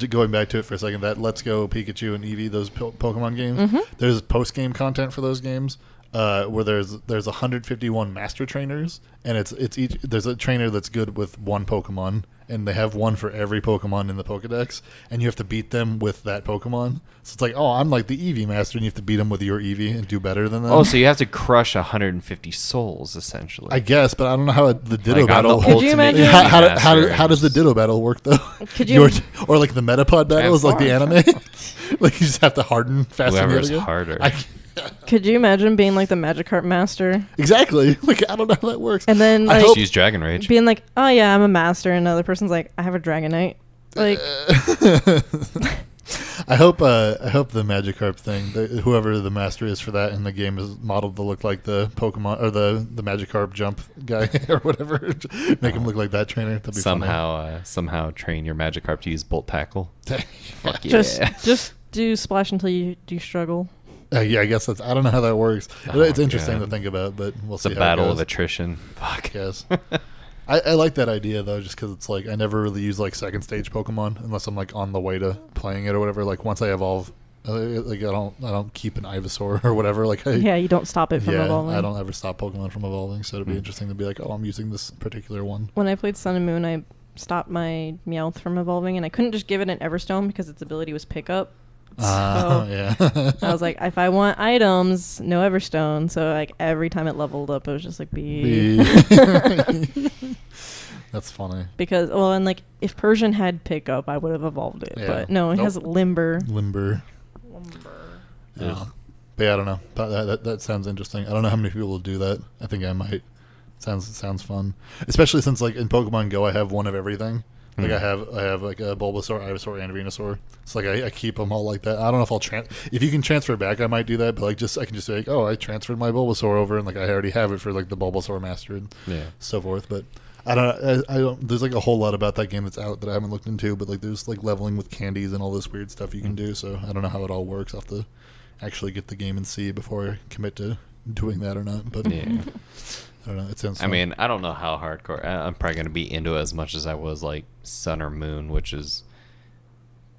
[SPEAKER 1] Going back to it for a second, that Let's Go Pikachu and Eevee, those Pokemon games, there's post-game content for those games where there's 151 master trainers, and there's a trainer that's good with one Pokemon, and they have one for every Pokemon in the Pokedex, and you have to beat them with that Pokemon. So it's like, oh, I'm like the Eevee master, and you have to beat them with your Eevee and do better than them.
[SPEAKER 3] Oh, so you have to crush 150 souls essentially.
[SPEAKER 1] I guess, but I don't know how the Ditto
[SPEAKER 3] Like, I'm the
[SPEAKER 1] battle.
[SPEAKER 2] Could you
[SPEAKER 3] ultimate
[SPEAKER 2] imagine-
[SPEAKER 3] Eevee
[SPEAKER 1] How
[SPEAKER 3] master.
[SPEAKER 1] does the Ditto battle work though?
[SPEAKER 2] Could you-
[SPEAKER 1] or like the Metapod battle is like the anime. Like you just have to harden faster. than the
[SPEAKER 3] Whoever's
[SPEAKER 1] other guy?
[SPEAKER 3] harder.
[SPEAKER 2] Could you imagine being like the Magikarp master
[SPEAKER 1] Exactly. Like I don't know how that works.
[SPEAKER 2] and then
[SPEAKER 1] I
[SPEAKER 2] like
[SPEAKER 1] hope-
[SPEAKER 3] Use Dragon Rage.
[SPEAKER 2] being like, oh yeah, I'm a master, and another person's like, I have a Dragonite. Like,
[SPEAKER 1] I hope the Magikarp thing, whoever the master is for that in the game, is modeled to look like the Pokemon or the Magikarp jump guy or whatever. Make him look like that trainer. That'd be
[SPEAKER 3] somehow train your Magikarp to use Bolt Tackle.
[SPEAKER 1] funny.
[SPEAKER 3] Fuck yeah.
[SPEAKER 2] just do splash until you do struggle.
[SPEAKER 1] Yeah, I guess I don't know how that works. It's
[SPEAKER 3] my
[SPEAKER 1] interesting
[SPEAKER 3] God.
[SPEAKER 1] to think about, but we'll
[SPEAKER 3] It's
[SPEAKER 1] see.
[SPEAKER 3] a
[SPEAKER 1] how it
[SPEAKER 3] battle
[SPEAKER 1] goes.
[SPEAKER 3] of attrition. Fuck.
[SPEAKER 1] Yes. I like that idea though, just because it's like I never really use like second stage Pokemon unless I'm like on the way to playing it or whatever. Like once I evolve, like I don't keep an Ivysaur or whatever. Like
[SPEAKER 2] Yeah, you don't stop it from evolving.
[SPEAKER 1] I don't ever stop Pokemon from evolving. So it'd be interesting to be like, oh, I'm using this particular one.
[SPEAKER 2] When I played Sun and Moon, I stopped my Meowth from evolving, and I couldn't just give it an Everstone because its ability was pickup. So
[SPEAKER 1] Yeah.
[SPEAKER 2] I was like, if I want items, no Everstone. So like every time it leveled up, it was just like
[SPEAKER 1] That's funny.
[SPEAKER 2] because and like if Persian had pickup, I would have evolved it.
[SPEAKER 1] Yeah.
[SPEAKER 2] But no, it
[SPEAKER 1] Nope.
[SPEAKER 2] has Limber.
[SPEAKER 1] Limber. Yeah. But yeah, I don't know. That sounds interesting. I don't know how many people will do that. I think I might. Sounds fun. Especially since like in Pokemon Go, I have one of everything. Like I have like a Bulbasaur, Ivysaur, and a Venusaur. It's like I keep them all like that. I don't know if I'll if you can transfer back, I might do that. But like I can just say like, oh, I transferred my Bulbasaur over, and like I already have it for like the Bulbasaur Master and so forth. But I don't. There's like a whole lot about that game that's out that I haven't looked into. But like there's like leveling with candies and all this weird stuff you can do. So I don't know how it all works. I'll have to actually get the game and see before I commit to doing that or not. But
[SPEAKER 3] Yeah.
[SPEAKER 1] I don't know. It sounds.
[SPEAKER 3] I mean, I don't know how hardcore. I'm probably going to be into it as much as I was like Sun or Moon, which is,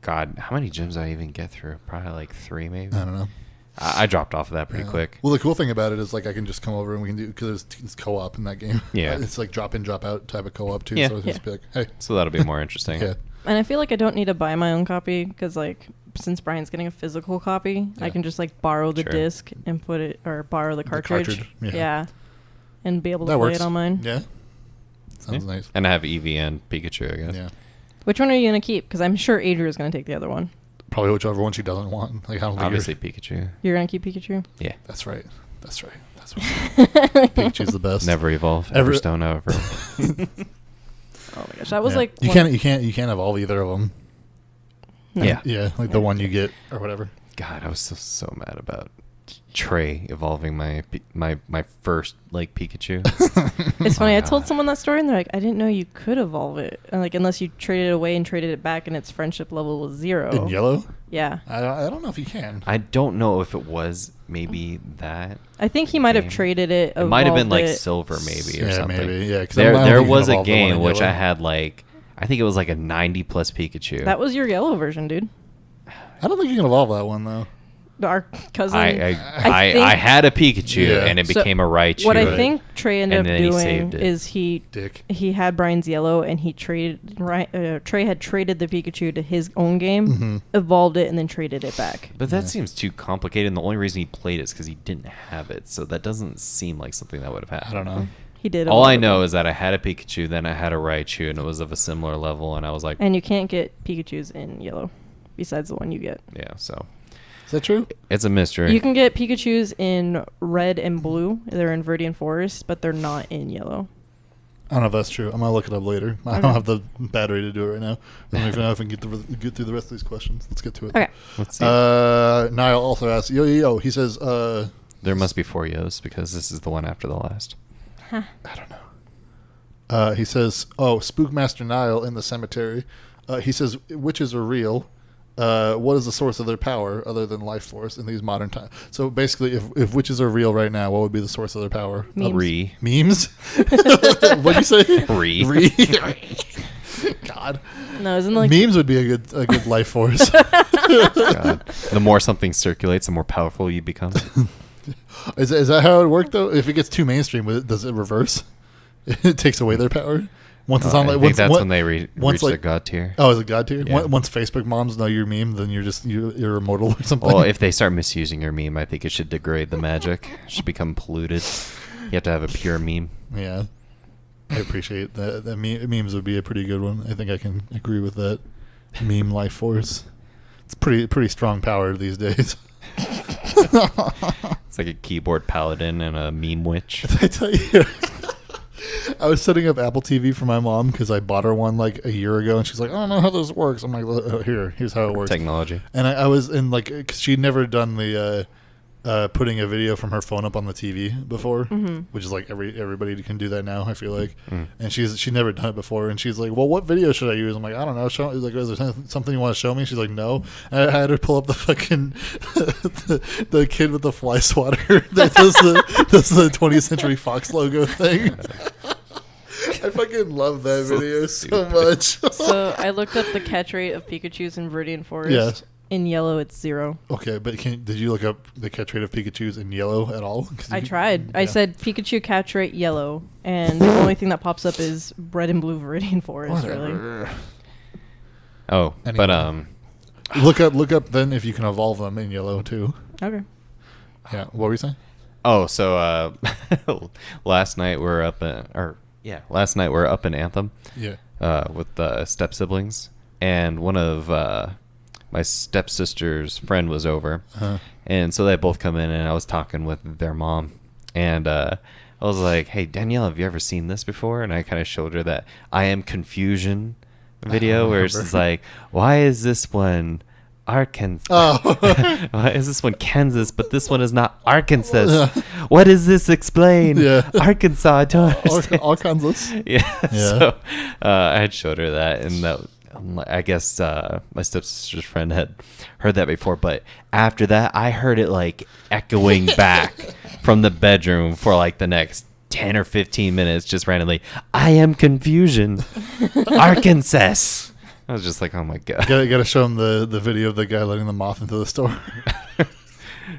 [SPEAKER 3] God, how many gyms did I even get through? Probably like 3 maybe.
[SPEAKER 1] I don't know.
[SPEAKER 3] I dropped off of that pretty quick.
[SPEAKER 1] Well, the cool thing about it is like I can just come over and we can do because it's co-op in that game.
[SPEAKER 3] Yeah,
[SPEAKER 1] it's like drop in, drop out type of co-op too.
[SPEAKER 3] Yeah.
[SPEAKER 1] So it's just be like, hey.
[SPEAKER 3] So that'll be more interesting.
[SPEAKER 1] Yeah.
[SPEAKER 2] And I feel like I don't need to buy my own copy because like since Brian's getting a physical copy, I can just like borrow the disc and put it or borrow the cartridge. Yeah. And be able to play it on mine.
[SPEAKER 1] Yeah. Sounds nice.
[SPEAKER 3] And I have Eevee and Pikachu, I guess.
[SPEAKER 1] Yeah.
[SPEAKER 2] Which one are you gonna keep? Because I'm sure Adria is gonna take the other one.
[SPEAKER 1] Probably whichever one she doesn't want. Like I don't think
[SPEAKER 3] obviously Pikachu.
[SPEAKER 2] You're gonna keep Pikachu?
[SPEAKER 3] Yeah.
[SPEAKER 1] That's right. That's what Pikachu's the best.
[SPEAKER 3] Never evolve. Ever stone ever.
[SPEAKER 2] Oh my gosh, that was like
[SPEAKER 1] you can't evolve either of them.
[SPEAKER 2] No.
[SPEAKER 3] Yeah.
[SPEAKER 1] Like the one you get or whatever.
[SPEAKER 3] God, I was so mad about Trey evolving my first like Pikachu.
[SPEAKER 2] It's funny. I told someone that story and they're like, I didn't know you could evolve it. And like unless you traded it away and traded it back and its friendship level was 0.
[SPEAKER 1] In yellow?
[SPEAKER 2] Yeah.
[SPEAKER 1] I don't know if you can.
[SPEAKER 3] I don't know if it was maybe that.
[SPEAKER 2] I think he might have traded it.
[SPEAKER 3] It might have been like silver maybe or something.
[SPEAKER 1] Maybe. Yeah,
[SPEAKER 3] there was a game which I had like I think it was like a 90 plus Pikachu.
[SPEAKER 2] That was your yellow version, dude.
[SPEAKER 1] I don't think you can evolve that one though.
[SPEAKER 2] Our cousin.
[SPEAKER 3] I had a Pikachu and it became a Raichu.
[SPEAKER 2] What I think Trey ended up doing is
[SPEAKER 1] he
[SPEAKER 2] had Brian's yellow and he traded Trey had traded the Pikachu to his own game, evolved it, and then traded it back.
[SPEAKER 3] But that seems too complicated. And the only reason he played it is because he didn't have it. So that doesn't seem like something that would have happened.
[SPEAKER 1] I don't know.
[SPEAKER 2] He did.
[SPEAKER 3] All I know is that I had a Pikachu, then I had a Raichu, and it was of a similar level. And I was like,
[SPEAKER 2] and you can't get Pikachus in yellow, besides the one you get.
[SPEAKER 3] Yeah. So.
[SPEAKER 1] Is that true?
[SPEAKER 3] It's a mystery.
[SPEAKER 2] You can get Pikachus in red and blue. They're in Viridian Forest, but they're not in yellow.
[SPEAKER 1] I don't know if that's true. I'm going to look it up later. Okay. I don't have the battery to do it right now. I don't even know if I can get through the rest of these questions. Let's get to it.
[SPEAKER 2] Okay.
[SPEAKER 3] Let's see.
[SPEAKER 1] Niall also asks, yo. He says...
[SPEAKER 3] there must be 4 yos because this is the one after the last.
[SPEAKER 2] Huh.
[SPEAKER 1] I don't know. He says, Spookmaster Niall in the cemetery. He says, witches are real. What is the source of their power other than life force in these modern times? So basically, if witches are real right now, what would be the source of their power?
[SPEAKER 2] Memes.
[SPEAKER 1] Memes? What'd you say?
[SPEAKER 3] Re.
[SPEAKER 1] God.
[SPEAKER 2] No, isn't like
[SPEAKER 1] memes would be a good life force.
[SPEAKER 3] God. The more something circulates, the more powerful you become.
[SPEAKER 1] Is that how it worked though? If it gets too mainstream, does it reverse? It takes away their power. Once it's on,
[SPEAKER 3] I think that's when they reach the god tier.
[SPEAKER 1] Oh, is it god tier?
[SPEAKER 3] Yeah.
[SPEAKER 1] Once Facebook moms know your meme, then you're immortal or something.
[SPEAKER 3] Well, if they start misusing your meme, I think it should degrade the magic. It should become polluted. You have to have a pure meme.
[SPEAKER 1] Yeah, I appreciate that. Memes would be a pretty good one. I think I can agree with that. Meme life force. It's pretty strong power these days.
[SPEAKER 3] It's like a keyboard paladin and a meme witch.
[SPEAKER 1] Did I tell you? I was setting up Apple TV for my mom because I bought her one like a year ago, and she's like, "I don't know how this works." I'm like, "Here's how it works."
[SPEAKER 3] Technology.
[SPEAKER 1] And I was in like, because she'd never done the putting a video from her phone up on the TV before, which is like everybody can do that now. I feel like, and she'd never done it before, and she's like, "Well, what video should I use?" I'm like, "I don't know." Is there something you want to show me? She's like, "No." And I had her pull up the fucking the kid with the fly swatter that does the 20th Century Fox logo thing. I fucking love that video so much.
[SPEAKER 2] So I looked up the catch rate of Pikachus in Viridian Forest.
[SPEAKER 1] Yeah.
[SPEAKER 2] In yellow, it's 0.
[SPEAKER 1] Okay, but did you look up the catch rate of Pikachus in yellow at all?
[SPEAKER 2] I tried. Yeah. I said Pikachu catch rate yellow, and the only thing that pops up is red and blue Viridian Forest.
[SPEAKER 1] Whatever.
[SPEAKER 2] Really.
[SPEAKER 3] Oh,
[SPEAKER 1] anyway.
[SPEAKER 3] But
[SPEAKER 1] look up then if you can evolve them in yellow too.
[SPEAKER 2] Okay.
[SPEAKER 1] Yeah. What were you saying?
[SPEAKER 3] Oh, so last night we're up in Anthem.
[SPEAKER 1] Yeah.
[SPEAKER 3] With the step siblings, and one of my stepsister's friend was over, and so they both come in, and I was talking with their mom, and I was like, "Hey, Danielle, have you ever seen this before?" And I kind of showed her that I Am Confusion video, where it's like, "Why is this one Arkansas? Why is this one Kansas, but this one is not Arkansas? What does this explain? Arkansas, I don't understand."
[SPEAKER 1] Arkansas.
[SPEAKER 3] Yeah. So I had showed her that, and that. I guess my stepsister's friend had heard that before, but after that, I heard it like echoing back from the bedroom for like the next 10 or 15 minutes, just randomly. I Am Confusion, Arkansas. I was just like, oh my god.
[SPEAKER 1] Gotta show him the video of the guy letting the moth into the store.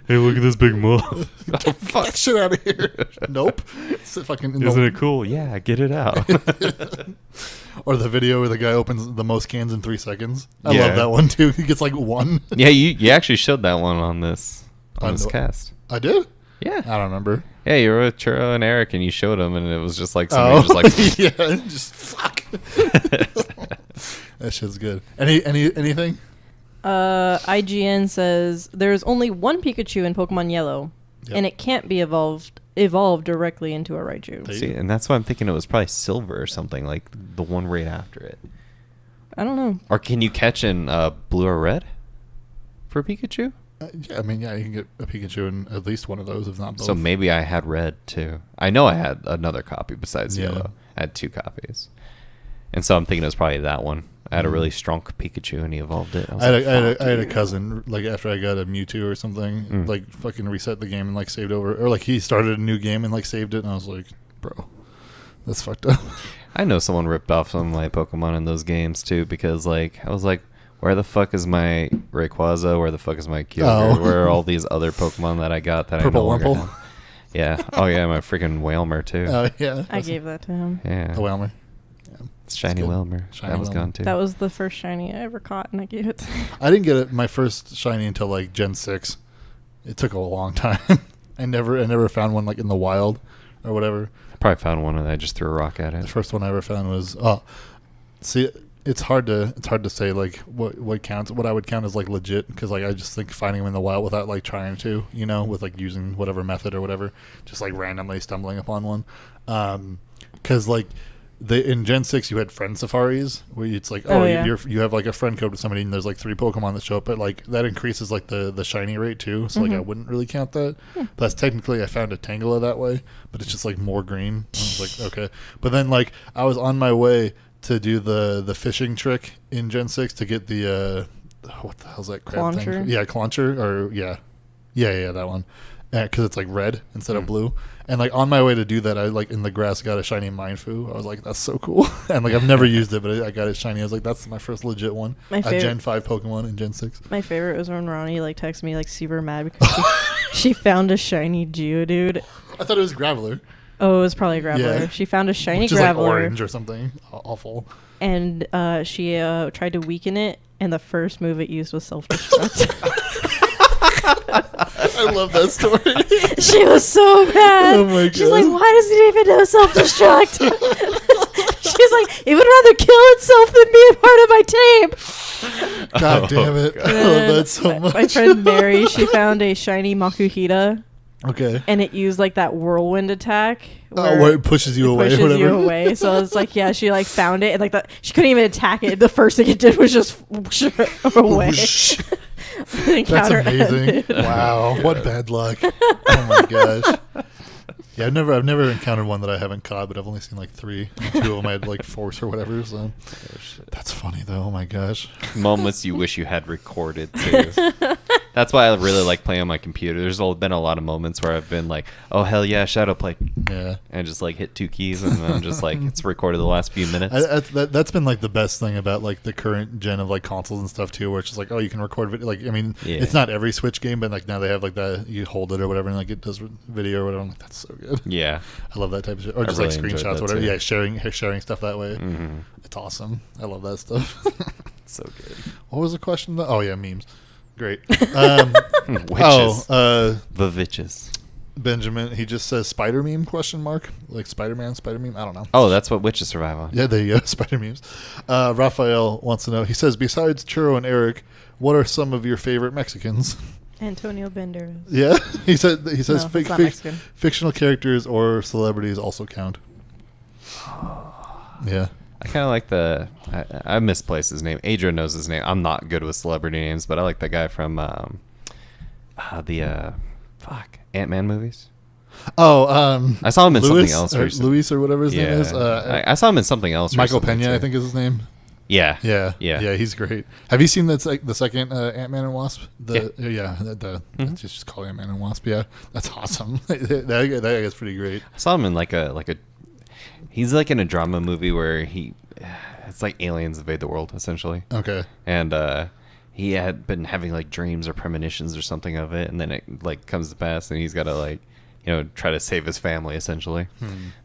[SPEAKER 3] Hey, look at this big mole.
[SPEAKER 1] Get the fuck shit out of here. Nope. It's fucking
[SPEAKER 3] Isn't it cool? Yeah, get it out.
[SPEAKER 1] Or the video where the guy opens the most cans in 3 seconds. I
[SPEAKER 3] Yeah.
[SPEAKER 1] love that one too. He gets like one.
[SPEAKER 3] Yeah, you actually showed that one on this cast.
[SPEAKER 1] I did?
[SPEAKER 3] Yeah.
[SPEAKER 1] I don't remember.
[SPEAKER 3] Yeah, you were with Churro and Eric, and you showed them, and it was just like somebody just like,
[SPEAKER 1] yeah, just fuck. That shit's good. Anything?
[SPEAKER 2] IGN says there's only one Pikachu in Pokemon Yellow, and it can't be evolved directly into a Raichu.
[SPEAKER 3] see, and that's why I'm thinking it was probably Silver or something, like the one right after it.
[SPEAKER 2] I don't know.
[SPEAKER 3] Or can you catch in Blue or Red for Pikachu?
[SPEAKER 1] Yeah, I mean, you can get a Pikachu in at least one of those, if not both.
[SPEAKER 3] So maybe I had Red too. I know I had another copy besides
[SPEAKER 1] Yeah.
[SPEAKER 3] Yellow. I had 2 copies. And so I'm thinking it was probably that one. I had a really strong Pikachu and he evolved it.
[SPEAKER 1] I had a cousin, like after I got a Mewtwo or something, like fucking reset the game and like saved over, or like he started a new game and like saved it, and I was like, bro, that's fucked up.
[SPEAKER 3] I know someone ripped off some of my Pokemon in those games too, because like I was like, where the fuck is my Rayquaza? Where the fuck is my Kyogre?
[SPEAKER 1] Oh.
[SPEAKER 3] Where are all these other Pokemon that I got that
[SPEAKER 1] Purple
[SPEAKER 3] I no longer
[SPEAKER 1] Wurmple?
[SPEAKER 3] have? Yeah. Oh yeah, my freaking Whalmer too.
[SPEAKER 1] Yeah.
[SPEAKER 2] I gave that to him.
[SPEAKER 3] Yeah.
[SPEAKER 1] a Whalmer.
[SPEAKER 3] Shiny
[SPEAKER 1] good.
[SPEAKER 3] Whalmer.
[SPEAKER 1] Shiny
[SPEAKER 3] That was
[SPEAKER 1] Whalmer.
[SPEAKER 3] gone too.
[SPEAKER 2] That was the first shiny I ever caught, and I gave it to him.
[SPEAKER 1] I didn't get my first shiny until like Gen 6. It took a long time. I never found one like in the wild or whatever.
[SPEAKER 3] I probably found one and I just threw a rock at
[SPEAKER 1] The
[SPEAKER 3] it.
[SPEAKER 1] first one I ever found was see, it's hard to say like what counts. What I would count as like legit, because like I just think finding them in the wild without like trying to, with like using whatever method or whatever, just like randomly stumbling upon one, because like. In Gen 6 you had friend safaris where it's like you have like a friend code with somebody and there's like 3 Pokemon that show up, but like that increases like the shiny rate too, so like I wouldn't really count that. That's technically I found a Tangela that way, but it's just like more green. I was like, okay, but then like I was on my way to do the fishing trick in Gen 6 to get the what the hell's that crab
[SPEAKER 2] Clauncher?
[SPEAKER 1] thing? Yeah, Clauncher, or yeah, that one, because it's like red instead of blue. And like on my way to do that, I like in the grass got a shiny Mindfu. I was like, that's so cool. And like I've never used it, but I got it shiny. I was like, that's my first legit one. A Gen 5 Pokemon in Gen 6.
[SPEAKER 2] My favorite was when Ronnie like texted me like super mad because she found a shiny Geodude.
[SPEAKER 1] I thought it was Graveler.
[SPEAKER 2] Oh, it was probably a Graveler.
[SPEAKER 1] Yeah.
[SPEAKER 2] She found a shiny
[SPEAKER 1] Which is like
[SPEAKER 2] Graveler.
[SPEAKER 1] orange or something. Awful.
[SPEAKER 2] And she tried to weaken it, and the first move it used was self-destruct.
[SPEAKER 1] I love that story.
[SPEAKER 2] She was so mad.
[SPEAKER 1] Oh my God.
[SPEAKER 2] She's like, why does it even know self-destruct? She's like, it would rather kill itself than be a part of my team.
[SPEAKER 1] God damn it. I love that so much.
[SPEAKER 2] My friend Mary, she found a shiny Makuhita,
[SPEAKER 1] Okay.
[SPEAKER 2] and it used like that whirlwind attack.
[SPEAKER 1] Where it pushes you away,
[SPEAKER 2] pushes
[SPEAKER 1] whatever.
[SPEAKER 2] you away. So it's like, yeah, she like found it, and like she couldn't even attack it. The first thing it did was just whoosh away.
[SPEAKER 1] That's amazing. Wow, what bad luck. Oh my gosh. Yeah, I've never encountered one that I haven't caught, but I've only seen like 3. And 2 of them I had like force or whatever. So that's funny though. Oh my gosh.
[SPEAKER 3] Moments you wish you had recorded too. That's why I really like playing on my computer. There's been a lot of moments where I've been like, oh hell yeah, Shadow Play.
[SPEAKER 1] Yeah.
[SPEAKER 3] And just like hit 2 keys and I'm just like, it's recorded the last few minutes.
[SPEAKER 1] That's been like the best thing about like the current gen of like consoles and stuff too, where it's just like, oh, you can record video. Like, I mean, it's not every Switch game, but like now they have like that, you hold it or whatever and like it does video or whatever. I'm like, that's so good.
[SPEAKER 3] Yeah.
[SPEAKER 1] I love that type of shit. Or just
[SPEAKER 3] really
[SPEAKER 1] like
[SPEAKER 3] enjoyed
[SPEAKER 1] screenshots,
[SPEAKER 3] that
[SPEAKER 1] whatever.
[SPEAKER 3] too.
[SPEAKER 1] Yeah, sharing stuff that way.
[SPEAKER 3] Mm-hmm.
[SPEAKER 1] It's awesome. I love that stuff.
[SPEAKER 3] So good.
[SPEAKER 1] What was the question? Oh yeah, memes. Great.
[SPEAKER 3] Witches. The witches.
[SPEAKER 1] Benjamin, he just says spider meme ? Like Spider-Man, spider meme? I don't know.
[SPEAKER 3] Oh, that's what witches survive on.
[SPEAKER 1] Yeah, there you go. Spider memes. Raphael wants to know. He says, besides Churro and Eric, what are some of your favorite Mexicans?
[SPEAKER 2] Antonio Banderas.
[SPEAKER 1] Yeah, he says
[SPEAKER 2] No, it's not Mexican.
[SPEAKER 1] fictional characters or celebrities also count. Yeah.
[SPEAKER 3] I kind of like I misplaced his name. Adrian knows his name. I'm not good with celebrity names, but I like the guy from the Ant-Man movies.
[SPEAKER 1] Oh,
[SPEAKER 3] I saw him in
[SPEAKER 1] Luis,
[SPEAKER 3] something else
[SPEAKER 1] or
[SPEAKER 3] recently.
[SPEAKER 1] Luis or whatever his name is.
[SPEAKER 3] I saw him in something else.
[SPEAKER 1] Michael
[SPEAKER 3] recently,
[SPEAKER 1] Pena,
[SPEAKER 3] too.
[SPEAKER 1] I think is his name.
[SPEAKER 3] Yeah.
[SPEAKER 1] Yeah, he's great. Have you seen the second Ant-Man and Wasp? Just call it Ant-Man and Wasp. Yeah, that's awesome. that guy is pretty great.
[SPEAKER 3] I saw him in like a. He's like in a drama movie where it's like aliens invade the world essentially.
[SPEAKER 1] Okay.
[SPEAKER 3] And he had been having like dreams or premonitions or something of it, and then it like comes to pass, and he's got to like, try to save his family essentially.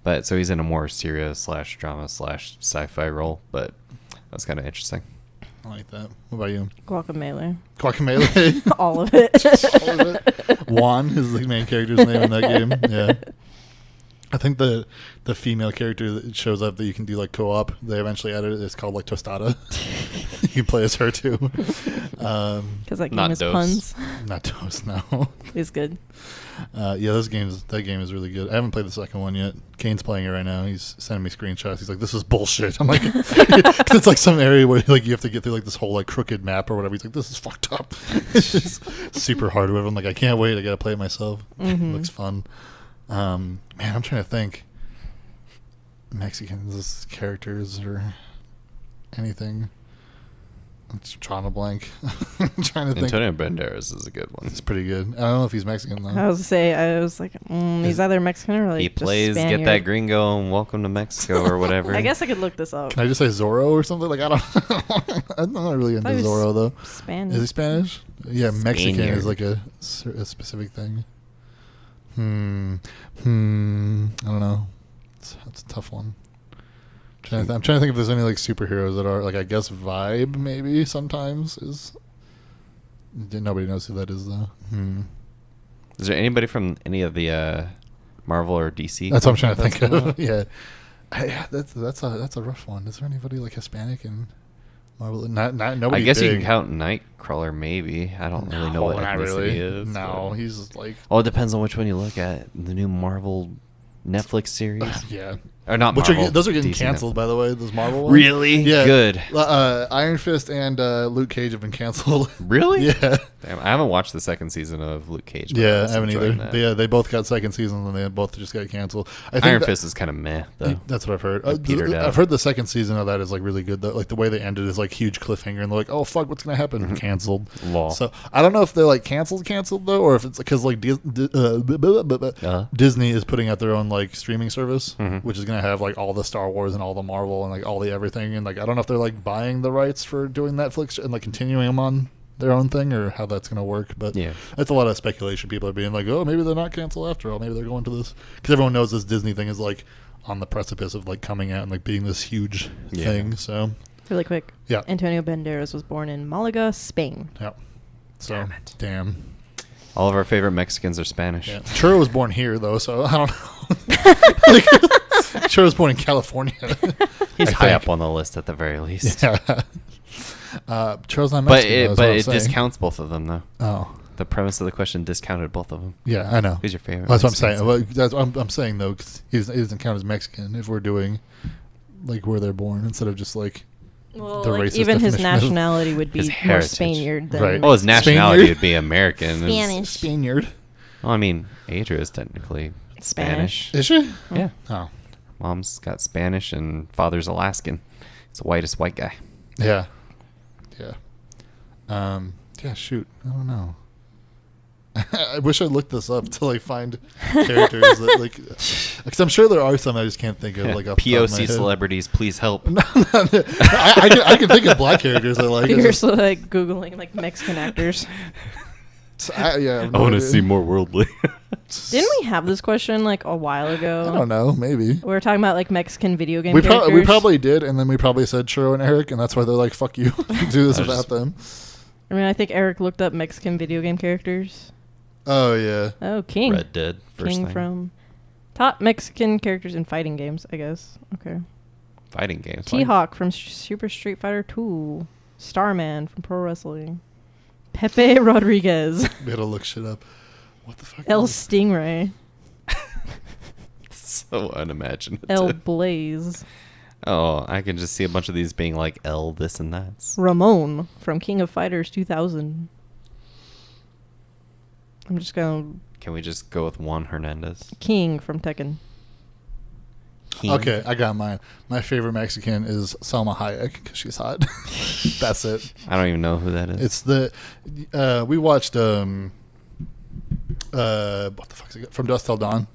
[SPEAKER 3] But so he's in a more serious / drama / sci-fi role, but that's kind of interesting.
[SPEAKER 1] I like that. What about you?
[SPEAKER 2] Guacamelee.
[SPEAKER 1] Guacamelee?
[SPEAKER 2] All of it.
[SPEAKER 1] All of it. Juan is the main character's name in that game. Yeah. I think the female character that shows up that you can do like co-op, they eventually added it. It's called like Tostada. You play as her too.
[SPEAKER 2] Because that game
[SPEAKER 3] Not
[SPEAKER 2] is
[SPEAKER 3] Dose.
[SPEAKER 2] puns.
[SPEAKER 1] Not Toast, no.
[SPEAKER 2] It's good.
[SPEAKER 1] That game is really good. I haven't played the second one yet. Kane's playing it right now. He's sending me screenshots. He's like, "This is bullshit." I'm like, because it's like some area where like you have to get through like this whole like crooked map or whatever. He's like, "This is fucked up." It's just super hard. Whatever. I'm like, I can't wait. I gotta play it myself. It looks fun. Man, I'm trying to think. Mexicans characters or anything. I'm just drawing a blank. I'm trying to think.
[SPEAKER 3] Antonio Banderas is a good one.
[SPEAKER 1] It's pretty good. I don't know if he's Mexican though.
[SPEAKER 2] I was like, he's either Mexican or like
[SPEAKER 3] He
[SPEAKER 2] just
[SPEAKER 3] plays
[SPEAKER 2] Spaniard.
[SPEAKER 3] Get That Gringo and Welcome to Mexico or whatever.
[SPEAKER 2] I guess I could look this up.
[SPEAKER 1] Can I just say Zorro or something? Like, I don't. I'm not really into
[SPEAKER 2] I thought he was
[SPEAKER 1] Zorro though.
[SPEAKER 2] Spanish.
[SPEAKER 1] Is he Spanish? Yeah, Mexican
[SPEAKER 3] Spaniard.
[SPEAKER 1] is like a specific thing. I don't know. That's a tough one. I'm trying to think if there's any like superheroes that are like, I guess Vibe maybe sometimes is. Nobody knows who that is though.
[SPEAKER 3] Is there anybody from any of the Marvel or DC?
[SPEAKER 1] That's what I'm trying to
[SPEAKER 3] that's
[SPEAKER 1] think
[SPEAKER 3] cool?
[SPEAKER 1] of. Yeah, that's a rough one. Is there anybody like Hispanic in Marvel? Not nobody.
[SPEAKER 3] I guess you
[SPEAKER 1] big.
[SPEAKER 3] can count Nightcrawler maybe. I don't really know what
[SPEAKER 1] not
[SPEAKER 3] ethnicity
[SPEAKER 1] really.
[SPEAKER 3] he is.
[SPEAKER 1] No,
[SPEAKER 3] but-
[SPEAKER 1] he's like.
[SPEAKER 3] Oh, it depends on which one you look at. The new Marvel Netflix series.
[SPEAKER 1] Yeah.
[SPEAKER 3] Or not
[SPEAKER 1] Which
[SPEAKER 3] Marvel.
[SPEAKER 1] those are getting
[SPEAKER 3] DC
[SPEAKER 1] canceled, by the way. Those Marvel ones.
[SPEAKER 3] Really?
[SPEAKER 1] Yeah.
[SPEAKER 3] Good.
[SPEAKER 1] Iron Fist and Luke Cage have been canceled.
[SPEAKER 3] Really?
[SPEAKER 1] Yeah.
[SPEAKER 3] Damn, I haven't watched the second season of Luke Cage. but
[SPEAKER 1] Yeah,
[SPEAKER 3] was
[SPEAKER 1] I haven't either.
[SPEAKER 3] enjoying that.
[SPEAKER 1] But yeah, they both got second seasons and they both just got canceled. I think
[SPEAKER 3] Iron Fist is kind of meh, though.
[SPEAKER 1] That's what I've heard.
[SPEAKER 3] Like petered out.
[SPEAKER 1] I've heard the second season of that is like really good though. Like the way they ended is like huge cliffhanger and they're like, oh fuck, what's gonna happen? Canceled.
[SPEAKER 3] Law.
[SPEAKER 1] So I don't know if they're like canceled though, or if it's because like Disney is putting out their own like streaming service, which is gonna have like all the Star Wars and all the Marvel and like all the everything. And like I don't know if they're like buying the rights for doing Netflix and like continuing them on their own thing or how that's going to work. But
[SPEAKER 3] Yeah.
[SPEAKER 1] that's a lot of speculation. People are being like, oh, maybe they're not canceled after all. Maybe they're going to this. Because everyone knows this Disney thing is like on the precipice of like coming out and like being this huge thing. So,
[SPEAKER 2] Really quick.
[SPEAKER 1] yeah.
[SPEAKER 2] Antonio Banderas was born in Malaga, Spain.
[SPEAKER 1] Yeah. So, damn.
[SPEAKER 3] All of our favorite Mexicans are Spanish.
[SPEAKER 1] Yeah. Churro was born here, though, so I don't know. Like, Churro was born in California.
[SPEAKER 3] He's
[SPEAKER 1] I
[SPEAKER 3] high
[SPEAKER 1] think.
[SPEAKER 3] up on the list at the very least.
[SPEAKER 1] Yeah. Churro's not
[SPEAKER 3] But
[SPEAKER 1] Mexican.
[SPEAKER 3] it discounts both of them, though.
[SPEAKER 1] Oh.
[SPEAKER 3] The premise of the question discounted both of them.
[SPEAKER 1] Yeah, I know.
[SPEAKER 3] Who's your favorite?
[SPEAKER 1] That's what I'm
[SPEAKER 3] Mexican?
[SPEAKER 1] saying. Well, that's what I'm saying, though, because he doesn't count as Mexican if we're doing like where they're born instead of just like
[SPEAKER 2] Well,
[SPEAKER 1] the
[SPEAKER 2] like,
[SPEAKER 1] racist
[SPEAKER 2] even his
[SPEAKER 1] definition of-
[SPEAKER 2] nationality would be
[SPEAKER 3] His
[SPEAKER 2] more
[SPEAKER 3] heritage.
[SPEAKER 2] Spaniard than
[SPEAKER 1] Right.
[SPEAKER 3] Oh, his nationality
[SPEAKER 1] Spaniard?
[SPEAKER 3] would be American.
[SPEAKER 2] Spanish.
[SPEAKER 1] Spaniard.
[SPEAKER 3] Well, I mean, Adria is technically Spanish.
[SPEAKER 1] Is she?
[SPEAKER 3] Yeah.
[SPEAKER 1] Oh.
[SPEAKER 3] Mom's got Spanish and father's Alaskan. He's the whitest white guy.
[SPEAKER 1] Yeah. Yeah. Yeah, shoot. I don't know. I wish I looked this up to like find characters that like, because I'm sure there are some I just can't think of like off the top of my
[SPEAKER 3] POC
[SPEAKER 1] head.
[SPEAKER 3] celebrities, please help.
[SPEAKER 1] I can think of black characters I like.
[SPEAKER 2] You're just like Googling like Mexican actors.
[SPEAKER 1] Yeah,
[SPEAKER 3] I want to see more worldly.
[SPEAKER 2] Didn't we have this question like a while ago?
[SPEAKER 1] I don't know. Maybe
[SPEAKER 2] We were talking about like Mexican video game
[SPEAKER 1] we
[SPEAKER 2] characters.
[SPEAKER 1] probably did, and then we probably said Churro and Eric, and that's why they're like, "Fuck you, do this
[SPEAKER 3] I
[SPEAKER 1] without
[SPEAKER 3] just-
[SPEAKER 1] them."
[SPEAKER 2] I mean, I think Eric looked up Mexican video game characters.
[SPEAKER 1] Oh yeah,
[SPEAKER 2] Oh, King.
[SPEAKER 3] Red Dead. First
[SPEAKER 2] King
[SPEAKER 3] thing.
[SPEAKER 2] from top Mexican characters in fighting games, I guess. Okay.
[SPEAKER 3] Fighting games.
[SPEAKER 2] T-Hawk from Super Street Fighter 2. Starman from Pro Wrestling. Pepe Rodriguez.
[SPEAKER 1] we had to look shit up. What the fuck?
[SPEAKER 2] El
[SPEAKER 1] is-
[SPEAKER 2] Stingray.
[SPEAKER 3] So unimaginative.
[SPEAKER 2] El Blaze.
[SPEAKER 3] Oh, I can just see a bunch of these being like L this and that.
[SPEAKER 2] Ramon from King of Fighters 2000. I'm just going
[SPEAKER 3] Can we just go with Juan Hernandez?
[SPEAKER 2] King from Tekken.
[SPEAKER 3] King.
[SPEAKER 1] Okay, I got mine. My favorite Mexican is Salma Hayek because she's hot. That's it.
[SPEAKER 3] I don't even know who that is.
[SPEAKER 1] It's the we watched what the fuck is it? From Dusk Till Dawn.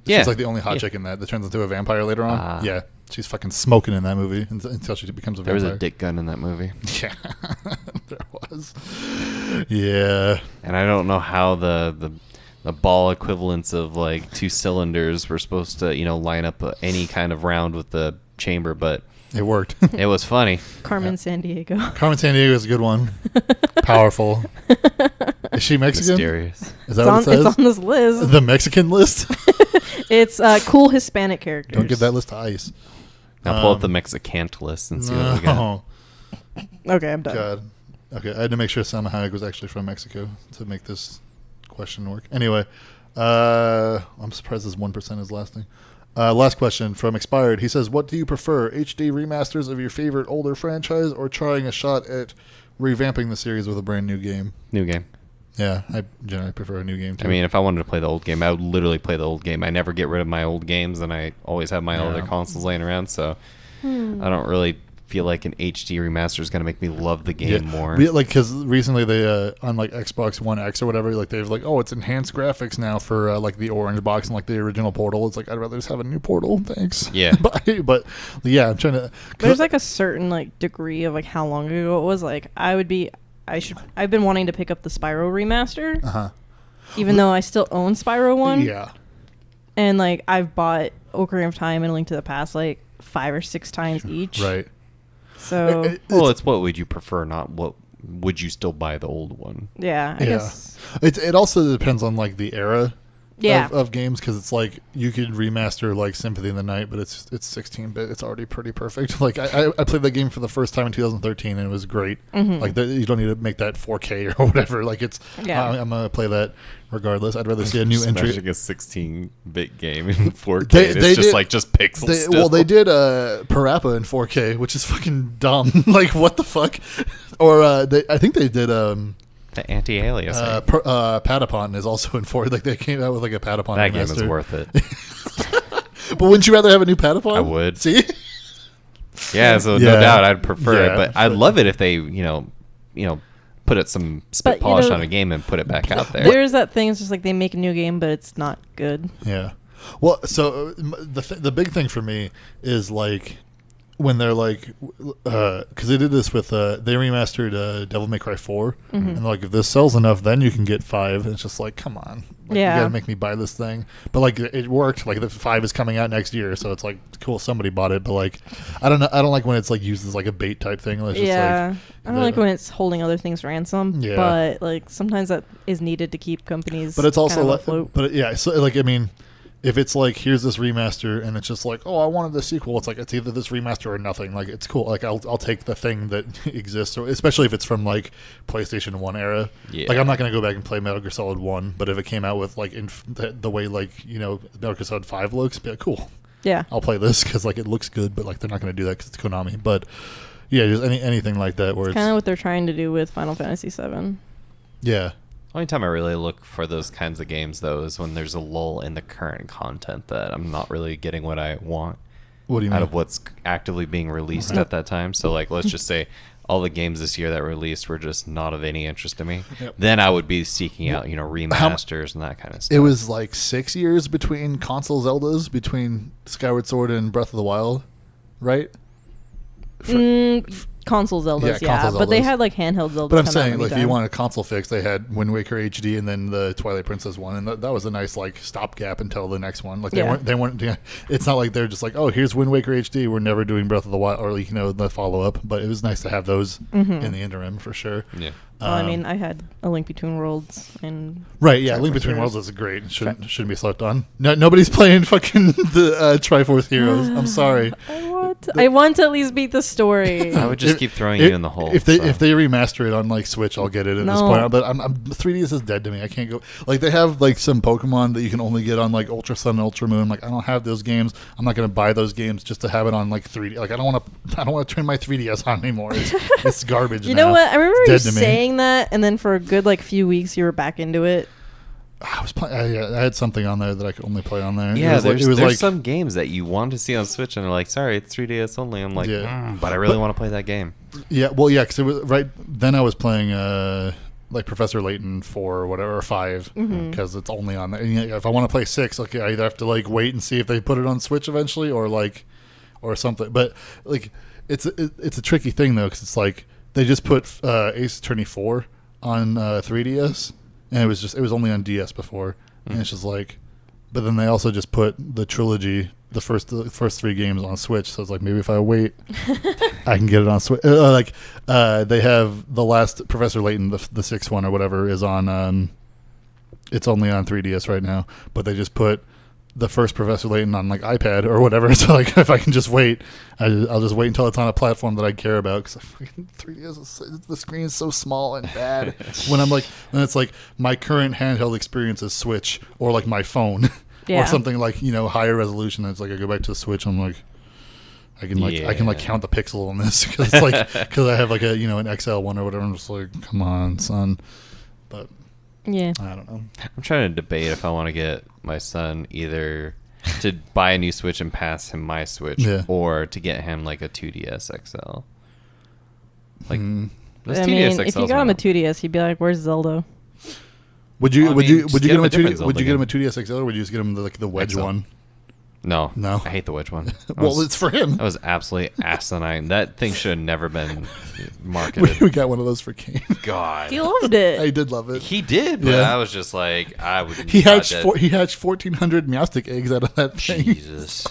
[SPEAKER 3] Yeah.
[SPEAKER 1] She's like the only hot
[SPEAKER 3] Yeah.
[SPEAKER 1] chick in that turns into a vampire later on.
[SPEAKER 3] Ah.
[SPEAKER 1] Yeah, She's fucking smoking in that movie until she becomes a vampire.
[SPEAKER 3] There was a dick gun in that movie.
[SPEAKER 1] Yeah, there was. Yeah.
[SPEAKER 3] And I don't know how the ball equivalents of like 2 cylinders were supposed to, line up any kind of round with the chamber, but
[SPEAKER 1] it worked.
[SPEAKER 3] It was funny.
[SPEAKER 2] Carmen Sandiego.
[SPEAKER 1] Carmen Sandiego is a good one. Powerful. Is she Mexican?
[SPEAKER 3] Mysterious.
[SPEAKER 1] Is that what it says?
[SPEAKER 2] It's on this list.
[SPEAKER 1] The Mexican list?
[SPEAKER 2] It's cool Hispanic characters.
[SPEAKER 1] Don't give that list to ICE.
[SPEAKER 3] Now pull up the Mexican list and see what we got.
[SPEAKER 2] Okay, I'm done.
[SPEAKER 1] God. Okay, I had to make sure Salma Hayek was actually from Mexico to make this question work. Anyway, I'm surprised this 1% is lasting. Last question from Expired. He says, what do you prefer, HD remasters of your favorite older franchise or trying a shot at revamping the series with a brand new game?
[SPEAKER 3] New game.
[SPEAKER 1] Yeah, I generally prefer a new game, too.
[SPEAKER 3] I mean, if I wanted to play the old game, I would literally play the old game. I never get rid of my old games, and I always have my other consoles laying around, so I don't really feel like an HD remaster is going to make me love the game more.
[SPEAKER 1] Like, because recently they, on, like, Xbox One X or whatever, like, they've, like, it's enhanced graphics now for, like, the orange box and, like, the original Portal. It's like, I'd rather just have a new Portal. Thanks.
[SPEAKER 3] Yeah.
[SPEAKER 1] but yeah, I'm trying to...
[SPEAKER 2] There's, like, a certain, like, degree of, like, how long ago it was. Like, I've been wanting to pick up the Spyro remaster.
[SPEAKER 1] Uh-huh.
[SPEAKER 2] Even though I still own Spyro 1.
[SPEAKER 1] Yeah.
[SPEAKER 2] And, like, I've bought Ocarina of Time and A Link to the Past, like, 5 or 6 times each.
[SPEAKER 1] Right.
[SPEAKER 2] So...
[SPEAKER 3] Well, it's what would you prefer, not what would you still buy the old one.
[SPEAKER 2] Yeah, I guess.
[SPEAKER 1] It also depends on, like, the era
[SPEAKER 2] yeah.
[SPEAKER 1] of games, because it's like you could remaster like Symphony of the Night, but it's 16-bit. It's already pretty perfect. Like I played that game for the first time in 2013 and it was great.
[SPEAKER 2] Mm-hmm.
[SPEAKER 1] Like you don't need to make that 4K or whatever. Like it's I'm gonna play that regardless. I'd rather see a new entry.
[SPEAKER 3] Like a 16-bit game in 4K. It's just pixels. Still.
[SPEAKER 1] They did Parappa in 4K, which is fucking dumb. Like what the fuck? Or I think they did
[SPEAKER 3] the anti-alias.
[SPEAKER 1] Patapon is also in 4. Like they came out with like a Patapon.
[SPEAKER 3] That game is worth it.
[SPEAKER 1] But wouldn't you rather have a new Patapon?
[SPEAKER 3] I would.
[SPEAKER 1] See?
[SPEAKER 3] Yeah, so no doubt I'd prefer it, but I'd love it if they, put some spit polish on a game and put it back out there.
[SPEAKER 2] There's that thing. It's just like they make a new game, but it's not good.
[SPEAKER 1] Yeah. Well, so the big thing for me is like when they're like, because they did this with they remastered Devil May Cry 4, and like if this sells enough, then you can get 5. And it's just like, come on, like, you gotta make me buy this thing. But like it worked. Like the 5 is coming out next year, so it's like cool, somebody bought it. But like, I don't know. I don't like when it's like used as like a bait type thing. It's just
[SPEAKER 2] I don't like when
[SPEAKER 1] when
[SPEAKER 2] it's holding other things ransom.
[SPEAKER 1] Yeah.
[SPEAKER 2] But like sometimes that is needed to keep companies.
[SPEAKER 1] But it's also
[SPEAKER 2] kind of
[SPEAKER 1] like,
[SPEAKER 2] afloat.
[SPEAKER 1] but yeah, so like I mean. If it's like, here's this remaster, and it's just like, oh, I wanted the sequel. It's like, it's either this remaster or nothing. Like, it's cool. Like, I'll take the thing that exists, or especially if it's from like PlayStation 1 era.
[SPEAKER 3] Yeah.
[SPEAKER 1] Like, I'm not gonna go back and play Metal Gear Solid 1, but if it came out with like the way like Metal Gear Solid 5 looks, be like, cool.
[SPEAKER 2] Yeah.
[SPEAKER 1] I'll play this because like it looks good, but like they're not gonna do that because it's Konami. But yeah, just anything like that where it's
[SPEAKER 2] kind of what they're trying to do with Final Fantasy VII.
[SPEAKER 1] Yeah.
[SPEAKER 3] Only time I really look for those kinds of games, though, is when there's a lull in the current content that I'm not really getting what I want.
[SPEAKER 1] What do you mean?
[SPEAKER 3] Out of what's actively being released at that time. So, like, let's just say all the games this year that were released were just not of any interest to me.
[SPEAKER 1] Yep.
[SPEAKER 3] Then I would be seeking out, remasters and that kind of stuff.
[SPEAKER 1] It was like 6 years between console Zeldas, between Skyward Sword and Breath of the Wild, right?
[SPEAKER 2] Console Zeldas,
[SPEAKER 1] console
[SPEAKER 2] but they
[SPEAKER 1] Zeldas.
[SPEAKER 2] had like handheld Zeldas.
[SPEAKER 1] But I'm
[SPEAKER 2] come out
[SPEAKER 1] saying, like, if
[SPEAKER 2] anytime.
[SPEAKER 1] you want a console fix, they had Wind Waker HD and then the Twilight Princess one, and that was a nice like stopgap until the next one. Like they weren't. It's not like they're just like, oh, here's Wind Waker HD. We're never doing Breath of the Wild or the follow up. But it was nice to have those in the interim for sure.
[SPEAKER 3] Yeah.
[SPEAKER 2] Well, I mean, I had A Link Between Worlds and
[SPEAKER 1] Right, yeah, Link Between Worlds is great. It shouldn't be slept on. No, nobody's playing fucking the Triforce Heroes. I'm sorry.
[SPEAKER 2] I want to at least beat the story.
[SPEAKER 3] I would just keep throwing you in the hole.
[SPEAKER 1] If they remaster it on like Switch, I'll get it at this point. But 3DS is dead to me. I can't go. Like they have like some Pokemon that you can only get on like Ultra Sun and Ultra Moon. Like I don't have those games. I'm not going to buy those games just to have it on like 3D. Like I don't want to turn my 3DS on anymore. It's garbage.
[SPEAKER 2] You know what? I remember you saying
[SPEAKER 1] me.
[SPEAKER 2] that, and then for a good like few weeks you were back into it.
[SPEAKER 1] I was playing. I had something on there that I could only play on there.
[SPEAKER 3] Yeah,
[SPEAKER 1] there's
[SPEAKER 3] like some games that you want to see on Switch, and they're like, "Sorry, it's 3DS only." I'm like, but I really want to play that game.
[SPEAKER 1] Yeah, well, yeah, because it was right then. I was playing like Professor Layton 4 or whatever, or 5, because it's only on there. And if I want to play 6, okay, I either have to like wait and see if they put it on Switch eventually, or like or something. But like, it's a tricky thing though, because it's like they just put Ace Attorney 4 on 3DS, and it was only on DS before, and it's just like, but then they also just put the trilogy, the first 3 games on Switch. So it's like, maybe if I wait, I can get it on Switch. They have the last Professor Layton, the 6th one or whatever, is on. It's only on 3DS right now, but they just put the first Professor Layton on like iPad or whatever. So like, if I can just wait, I'll just wait until it's on a platform that I care about, because 3DS the screen is so small and bad. when it's like my current handheld experience is Switch or like my phone or something like higher resolution. And it's like I go back to the Switch. I'm like, I can count the pixel on this because it's like because I have like a an XL one or whatever. I'm just like, come on, son. But
[SPEAKER 2] yeah,
[SPEAKER 1] I don't know.
[SPEAKER 3] I'm trying to debate if I want to get my son either to buy a new Switch and pass him my Switch, or to get him like a 2DS XL. Like,
[SPEAKER 2] if you got him a 2DS, he'd be like, "Where's Zelda?"
[SPEAKER 1] Would you get him a 2DS XL, or would you just get him the wedge
[SPEAKER 3] XL.
[SPEAKER 1] one?
[SPEAKER 3] No.
[SPEAKER 1] I
[SPEAKER 3] hate the wedge one.
[SPEAKER 1] Well, it's for him.
[SPEAKER 3] That was absolutely asinine. That thing should have never been marketed.
[SPEAKER 1] We got one of those for Kane.
[SPEAKER 3] God,
[SPEAKER 2] he loved it.
[SPEAKER 1] I did love it.
[SPEAKER 3] He did, but I was just like, I would.
[SPEAKER 1] He hatched 1,400 Meowstic eggs out of that thing.
[SPEAKER 3] Jesus.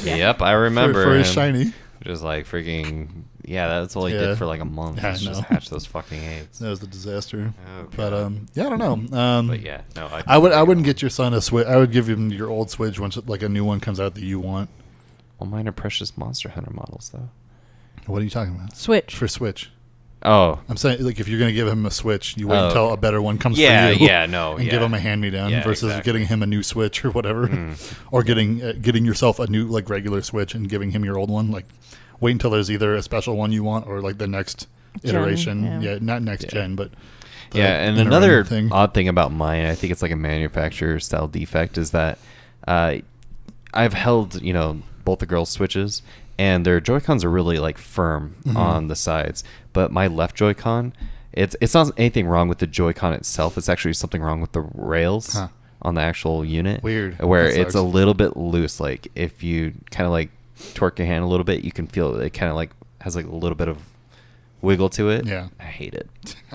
[SPEAKER 3] Yep, I remember
[SPEAKER 1] for
[SPEAKER 3] him.
[SPEAKER 1] his shiny.
[SPEAKER 3] Just like freaking. Yeah, that's all he did for like a month.
[SPEAKER 1] Yeah,
[SPEAKER 3] just hatch those fucking eggs.
[SPEAKER 1] That was a disaster.
[SPEAKER 3] Oh,
[SPEAKER 1] but I don't know.
[SPEAKER 3] But yeah, no,
[SPEAKER 1] I wouldn't get your son a Switch. I would give him your old Switch once like a new one comes out that you want.
[SPEAKER 3] Well, mine are precious Monster Hunter models though.
[SPEAKER 1] What are you talking about?
[SPEAKER 2] Switch.
[SPEAKER 1] For Switch.
[SPEAKER 3] Oh,
[SPEAKER 1] I'm saying like if you're gonna give him a Switch, you wait until a better one comes for you.
[SPEAKER 3] And
[SPEAKER 1] give him a hand-me-down versus getting him a new Switch or whatever, or getting yourself a new like regular Switch and giving him your old one. Like, wait until there's either a special one you want or like the next iteration. Not next gen, but
[SPEAKER 3] and another odd thing about mine, I think it's like a manufacturer style defect, is that I've held both the girls' Switches, and their Joy-Cons are really like firm on the sides, but my left Joy-Con, it's not anything wrong with the Joy-Con itself. It's actually something wrong with the rails on the actual unit.
[SPEAKER 1] Weird.
[SPEAKER 3] Where it's a little bit loose. Like if you kind of like torque your hand a little bit, you can feel it kind of like has like a little bit of wiggle to it.
[SPEAKER 1] Yeah,
[SPEAKER 3] I hate it.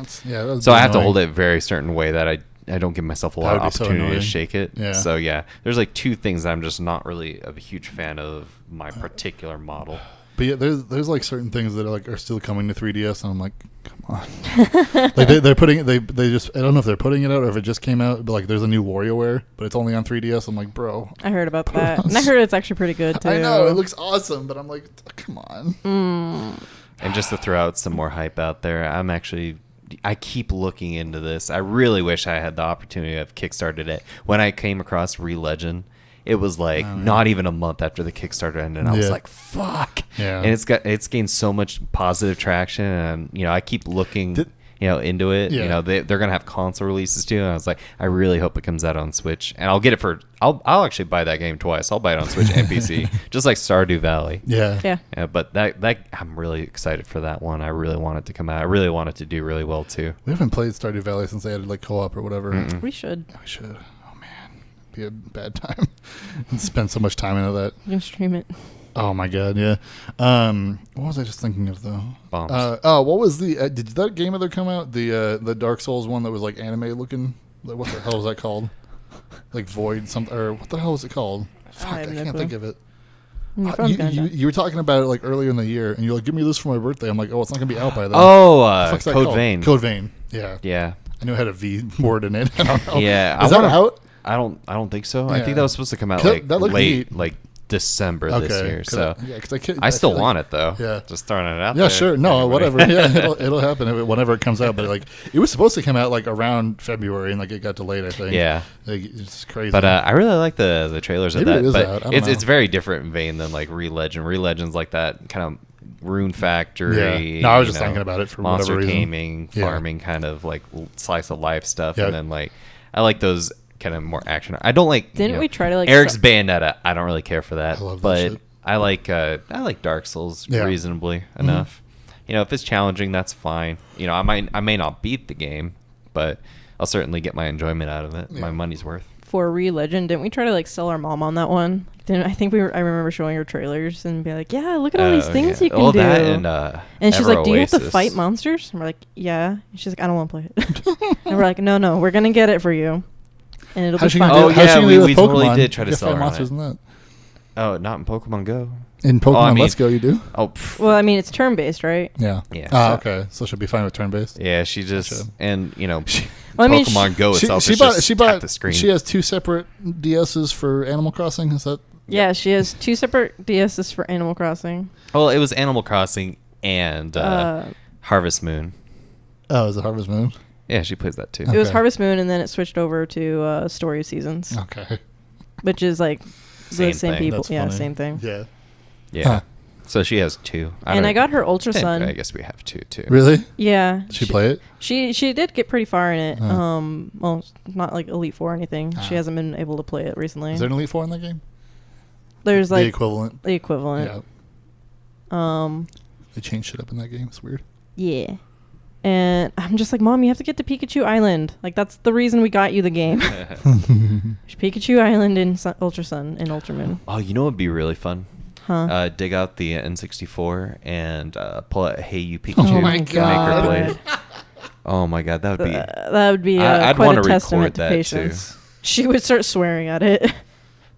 [SPEAKER 1] So
[SPEAKER 3] I have to hold it a very certain way that I don't give myself a lot of opportunity to shake it.
[SPEAKER 1] Yeah.
[SPEAKER 3] So yeah, there's like 2 things that I'm just not really a huge fan of my particular model.
[SPEAKER 1] But yeah, there's like certain things that are still coming to 3DS, and I'm like, come on. Like they're putting they just, I don't know if they're putting it out or if it just came out, but like there's a new WarioWare, but it's only on 3DS. I'm like, bro.
[SPEAKER 2] I heard about that, and I heard it's actually pretty good too.
[SPEAKER 1] I know it looks awesome, but I'm like, come on.
[SPEAKER 3] And just to throw out some more hype out there, I keep looking into this. I really wish I had the opportunity to have kickstarted it. When I came across Re-Legend, it was like not even a month after the Kickstarter ended. I was like, fuck.
[SPEAKER 1] Yeah.
[SPEAKER 3] And it's gained so much positive traction, and I keep looking into it.
[SPEAKER 1] Yeah.
[SPEAKER 3] They're gonna have console releases too, and I was like, I really hope it comes out on Switch, and I'll get it I'll actually buy that game twice. I'll buy it on Switch and PC, just like Stardew Valley.
[SPEAKER 2] Yeah.
[SPEAKER 3] But that I'm really excited for that one. I really want it to come out. I really want it to do really well too.
[SPEAKER 1] We haven't played Stardew Valley since they had like co-op or whatever.
[SPEAKER 2] We should.
[SPEAKER 1] We should. Oh man, be a bad time. And spend so much time into that.
[SPEAKER 2] You can stream it.
[SPEAKER 1] Oh my god, yeah. What was I just thinking of though?
[SPEAKER 3] Bombs.
[SPEAKER 1] What was the? Did that game ever come out? The Dark Souls one that was like anime looking. Like, what the hell was that called? Like Void something, or what the hell was it called? Fuck, I can't think of it. You were talking about it like earlier in the year, and you're like, "Give me this for my birthday." I'm like, "Oh, it's not gonna be out by then."
[SPEAKER 3] Code Vein.
[SPEAKER 1] Code Vein. Yeah.
[SPEAKER 3] Yeah.
[SPEAKER 1] I knew it had a V word in it. I don't know.
[SPEAKER 3] Yeah.
[SPEAKER 1] Is that out?
[SPEAKER 3] I don't think so.
[SPEAKER 1] Yeah.
[SPEAKER 3] I think that was supposed to come out
[SPEAKER 1] That
[SPEAKER 3] like
[SPEAKER 1] looked
[SPEAKER 3] late,
[SPEAKER 1] neat.
[SPEAKER 3] like December this year. So
[SPEAKER 1] I
[SPEAKER 3] still
[SPEAKER 1] like,
[SPEAKER 3] want it though.
[SPEAKER 1] Yeah.
[SPEAKER 3] Just throwing it out
[SPEAKER 1] yeah,
[SPEAKER 3] there.
[SPEAKER 1] sure. No, whatever. Yeah, it'll happen whenever it comes out. But like, it was supposed to come out like around February, and like it got delayed. I think.
[SPEAKER 3] Yeah.
[SPEAKER 1] Like, it's crazy.
[SPEAKER 3] But I really like the trailers of
[SPEAKER 1] Maybe
[SPEAKER 3] that.
[SPEAKER 1] it is
[SPEAKER 3] But
[SPEAKER 1] out. I don't know.
[SPEAKER 3] it's very different vein than like Re-Legend. Re-Legend's like that kind of Rune Factory.
[SPEAKER 1] Yeah. No, I was just thinking about it for
[SPEAKER 3] monster
[SPEAKER 1] whatever reason.
[SPEAKER 3] taming, farming kind of like slice of life stuff,
[SPEAKER 1] Yeah.
[SPEAKER 3] and then like I like those kind of more action. I don't like.
[SPEAKER 2] Didn't we try to like
[SPEAKER 3] Eric's Bayonetta? I don't really care for that.
[SPEAKER 1] I love that
[SPEAKER 3] but
[SPEAKER 1] shit.
[SPEAKER 3] I like Dark Souls reasonably
[SPEAKER 1] Mm-hmm.
[SPEAKER 3] enough. If it's challenging, that's fine. I may not beat the game, but I'll certainly get my enjoyment out of it.
[SPEAKER 1] Yeah.
[SPEAKER 3] My money's worth.
[SPEAKER 2] for Re-Legend, didn't we try to like sell our mom on that one? I think I remember showing her trailers and be like, yeah, look at all these things you can do.
[SPEAKER 3] That
[SPEAKER 2] and she's like, do you have to
[SPEAKER 3] Oasis.
[SPEAKER 2] fight monsters? And we're like, yeah. And she's like, I don't want to play it. And we're like, no, we're gonna get it for you, and it'll be fun.
[SPEAKER 3] Oh yeah, we totally
[SPEAKER 1] Pokemon?
[SPEAKER 3] did try to
[SPEAKER 1] You
[SPEAKER 3] sell
[SPEAKER 1] fight
[SPEAKER 3] her on
[SPEAKER 1] monsters
[SPEAKER 3] it.
[SPEAKER 1] in that.
[SPEAKER 3] Oh, not in Pokemon Go.
[SPEAKER 1] In Pokemon Let's Go, you do?
[SPEAKER 3] Oh,
[SPEAKER 2] Well, I mean, it's turn-based, right?
[SPEAKER 1] Yeah.
[SPEAKER 3] Yeah.
[SPEAKER 1] Okay. So she'll be fine with turn-based.
[SPEAKER 3] yeah. She just
[SPEAKER 1] Gotcha.
[SPEAKER 3] and
[SPEAKER 2] Well, I mean,
[SPEAKER 3] Pokemon Go itself
[SPEAKER 1] she
[SPEAKER 3] is
[SPEAKER 1] bought.
[SPEAKER 3] just
[SPEAKER 1] She
[SPEAKER 3] tap
[SPEAKER 1] bought.
[SPEAKER 3] the screen.
[SPEAKER 1] She has 2 separate DSs for Animal Crossing. Is that?
[SPEAKER 2] Yeah, she has 2 separate DSs for Animal Crossing.
[SPEAKER 3] Well, it was Animal Crossing and Harvest Moon.
[SPEAKER 1] Oh, is it Harvest Moon?
[SPEAKER 3] Yeah, she plays that too.
[SPEAKER 2] It was
[SPEAKER 1] Okay.
[SPEAKER 2] Harvest Moon, and then it switched over to Story Seasons,
[SPEAKER 1] Okay.
[SPEAKER 2] which is like
[SPEAKER 3] Same
[SPEAKER 2] the same
[SPEAKER 3] thing.
[SPEAKER 2] people.
[SPEAKER 1] That's
[SPEAKER 2] Yeah,
[SPEAKER 1] funny.
[SPEAKER 2] same thing.
[SPEAKER 1] Yeah.
[SPEAKER 3] Yeah.
[SPEAKER 1] Huh.
[SPEAKER 3] So she has 2.
[SPEAKER 2] And I got her Ultra
[SPEAKER 3] I
[SPEAKER 2] Sun.
[SPEAKER 3] guess we have 2 too.
[SPEAKER 1] Really?
[SPEAKER 2] Yeah.
[SPEAKER 1] Did she play it?
[SPEAKER 2] She did get pretty far in it.
[SPEAKER 1] Huh.
[SPEAKER 2] Well, not like Elite Four or anything.
[SPEAKER 1] Ah.
[SPEAKER 2] She hasn't been able to play it recently.
[SPEAKER 1] Is there an Elite Four in that game?
[SPEAKER 2] There's like
[SPEAKER 1] the equivalent.
[SPEAKER 2] the equivalent.
[SPEAKER 1] Yeah. They changed shit up in that game. It's weird.
[SPEAKER 2] Yeah. And I'm just like, Mom, you have to get to Pikachu Island. Like, that's the reason we got you the game. Pikachu Island in Ultra Sun and Ultra Moon.
[SPEAKER 3] Oh, you know what would be really fun?
[SPEAKER 2] Huh?
[SPEAKER 3] Dig out the N64 and pull out Hey You Pikachu.
[SPEAKER 2] Oh my
[SPEAKER 3] and
[SPEAKER 2] God.
[SPEAKER 3] Make her play it. Oh my God, that would be.
[SPEAKER 2] That would be
[SPEAKER 3] I'd
[SPEAKER 2] quite
[SPEAKER 3] wanna
[SPEAKER 2] a testament to
[SPEAKER 3] record that,
[SPEAKER 2] patience. She would start swearing at it.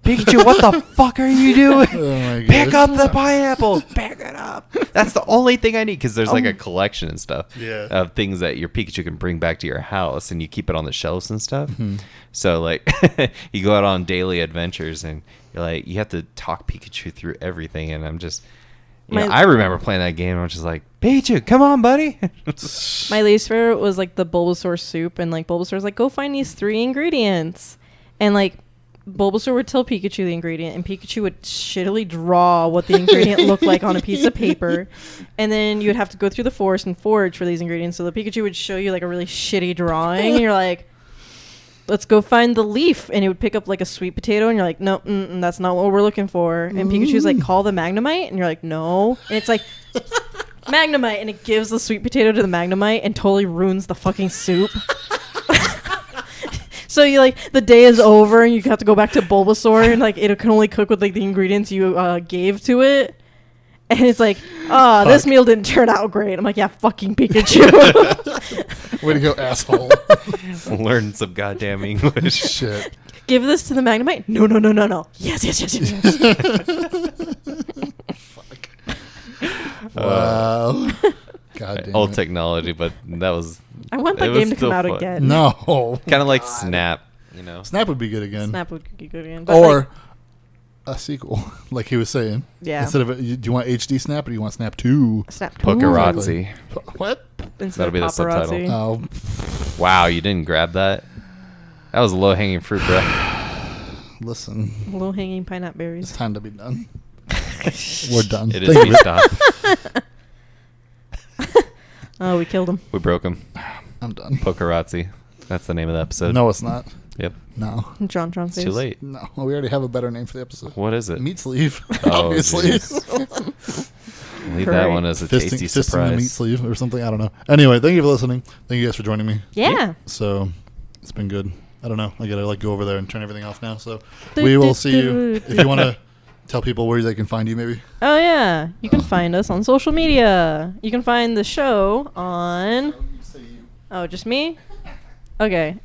[SPEAKER 3] Pikachu, what the fuck are you doing?
[SPEAKER 1] Oh my
[SPEAKER 3] Pick
[SPEAKER 1] gosh.
[SPEAKER 3] up the pineapple. Pick it up. That's the only thing I need because there's like a collection and stuff
[SPEAKER 1] Yeah.
[SPEAKER 3] of things that your Pikachu can bring back to your house and you keep it on the shelves and stuff.
[SPEAKER 1] Mm-hmm.
[SPEAKER 3] So like you go out on daily adventures and you're like you have to talk Pikachu through everything and I'm just I remember playing that game and I was just like Pikachu, come on, buddy.
[SPEAKER 2] My least favorite was like the Bulbasaur soup, and like Bulbasaur's like, go find these 3 ingredients, and like Bulbasaur would tell Pikachu the ingredient, and Pikachu would shittily draw what the ingredient looked like on a piece of paper, and then you would have to go through the forest and forage for these ingredients. So the Pikachu would show you like a really shitty drawing, and you're like, let's go find the leaf, and it would pick up like a sweet potato, and you're like, no, that's not what we're looking for. And Pikachu's like, call the Magnemite, and you're like, no, and it's like Magnemite, and it gives the sweet potato to the Magnemite and totally ruins the fucking soup. So you like the day is over and you have to go back to Bulbasaur and like it can only cook with like the ingredients you gave to it, and it's like, this meal didn't turn out great. I'm like, yeah, fucking Pikachu.
[SPEAKER 1] Way to go, asshole.
[SPEAKER 3] Learn some goddamn English.
[SPEAKER 1] Shit.
[SPEAKER 2] Give this to the Magnemite. No. Yes.
[SPEAKER 1] Fuck. Wow. God damn
[SPEAKER 3] Old
[SPEAKER 1] it.
[SPEAKER 3] technology, but that was.
[SPEAKER 2] I want that
[SPEAKER 3] it was
[SPEAKER 2] game to come
[SPEAKER 3] still
[SPEAKER 2] out
[SPEAKER 3] fun.
[SPEAKER 2] again.
[SPEAKER 1] No.
[SPEAKER 3] Kind of like Snap, you know.
[SPEAKER 1] Snap would be good again.
[SPEAKER 2] Snap would be good again. But
[SPEAKER 1] Or
[SPEAKER 2] like,
[SPEAKER 1] a sequel, like he was saying.
[SPEAKER 2] Yeah.
[SPEAKER 1] Instead of, do you want HD Snap or do you want Snap 2?
[SPEAKER 2] Snap
[SPEAKER 3] Pokerazzi.
[SPEAKER 1] What?
[SPEAKER 2] instead
[SPEAKER 3] That'll be the
[SPEAKER 2] of paparazzi.
[SPEAKER 3] subtitle.
[SPEAKER 1] Oh,
[SPEAKER 3] Wow, you didn't grab that? That was low hanging fruit, bro.
[SPEAKER 1] listen.
[SPEAKER 2] Low hanging pineapple
[SPEAKER 1] It's
[SPEAKER 2] berries.
[SPEAKER 1] time to be done. We're done.
[SPEAKER 3] It is
[SPEAKER 1] Thank
[SPEAKER 3] me
[SPEAKER 1] you.
[SPEAKER 3] stop.
[SPEAKER 2] Oh, we killed him.
[SPEAKER 3] We broke him.
[SPEAKER 1] I'm done.
[SPEAKER 3] Pokerazzi. That's the name of the episode.
[SPEAKER 1] No, it's not.
[SPEAKER 3] Yep.
[SPEAKER 1] No.
[SPEAKER 2] John
[SPEAKER 3] It's too late.
[SPEAKER 1] No. Well, we already have a better name for the episode.
[SPEAKER 3] What is it?
[SPEAKER 1] Meat sleeve.
[SPEAKER 3] Oh,
[SPEAKER 1] Obviously.
[SPEAKER 3] Leave that one as a tasty
[SPEAKER 1] Fisting the
[SPEAKER 3] surprise.
[SPEAKER 1] meat sleeve or something. I don't know. Anyway, thank you for listening. Thank you guys for joining me.
[SPEAKER 2] Yeah.
[SPEAKER 1] So it's been good. I don't know. I gotta like go over there and turn everything off now. So we will see you. If you want to tell people where they can find you, maybe.
[SPEAKER 2] Oh yeah, you can find us on social media. You can find the show on. Oh, just me? Okay.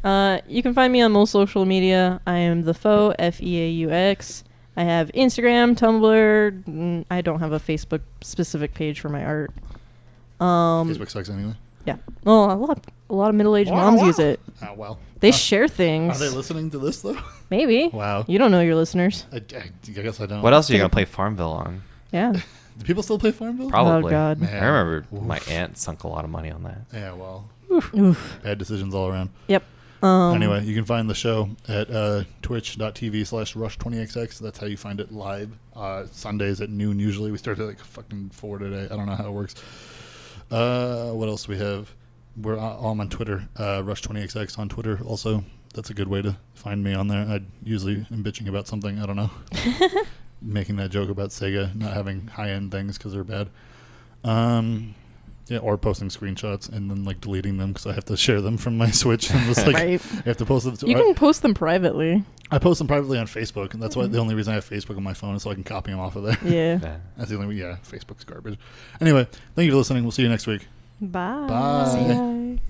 [SPEAKER 2] You can find me on most social media. I am the Faux, Feaux. I have Instagram, Tumblr. I don't have a Facebook specific page for my art.
[SPEAKER 1] Facebook sucks anyway.
[SPEAKER 2] Yeah. Well, a lot of middle-aged moms use it.
[SPEAKER 1] Oh well.
[SPEAKER 2] They share things.
[SPEAKER 1] Are they listening to this though?
[SPEAKER 2] Maybe.
[SPEAKER 1] Wow.
[SPEAKER 2] You don't know your listeners.
[SPEAKER 1] I guess I don't.
[SPEAKER 3] What else are you going to play Farmville on?
[SPEAKER 2] Yeah.
[SPEAKER 1] Do people still play Farmville?
[SPEAKER 3] Probably.
[SPEAKER 2] Oh God.
[SPEAKER 1] Man.
[SPEAKER 3] I remember
[SPEAKER 1] Oof.
[SPEAKER 3] my aunt sunk a lot of money on that.
[SPEAKER 1] Yeah. Well.
[SPEAKER 2] Oof.
[SPEAKER 1] Bad decisions all around.
[SPEAKER 2] Yep.
[SPEAKER 1] Anyway, you can find the show at twitch.tv/rush20xx. That's how you find it live. Sundays at noon usually. We start at like fucking 4 today. I don't know how it works. What else do we have? We're all on Twitter. Rush20xx on Twitter also. That's a good way to find me on there. I usually am bitching about something. I don't know. Making that joke about Sega not having high-end things because they're bad. Yeah, or posting screenshots and then like deleting them because I have to share them from my Switch. And just like
[SPEAKER 2] Right.
[SPEAKER 1] I have to post them.
[SPEAKER 2] You can post them privately.
[SPEAKER 1] I post them privately on Facebook, and that's why the only reason I have Facebook on my phone is so I can copy them off of there.
[SPEAKER 2] Yeah.
[SPEAKER 1] That's the only Facebook's garbage. Anyway, thank you for listening. We'll see you next week.
[SPEAKER 2] Bye.
[SPEAKER 1] Bye.
[SPEAKER 2] Bye.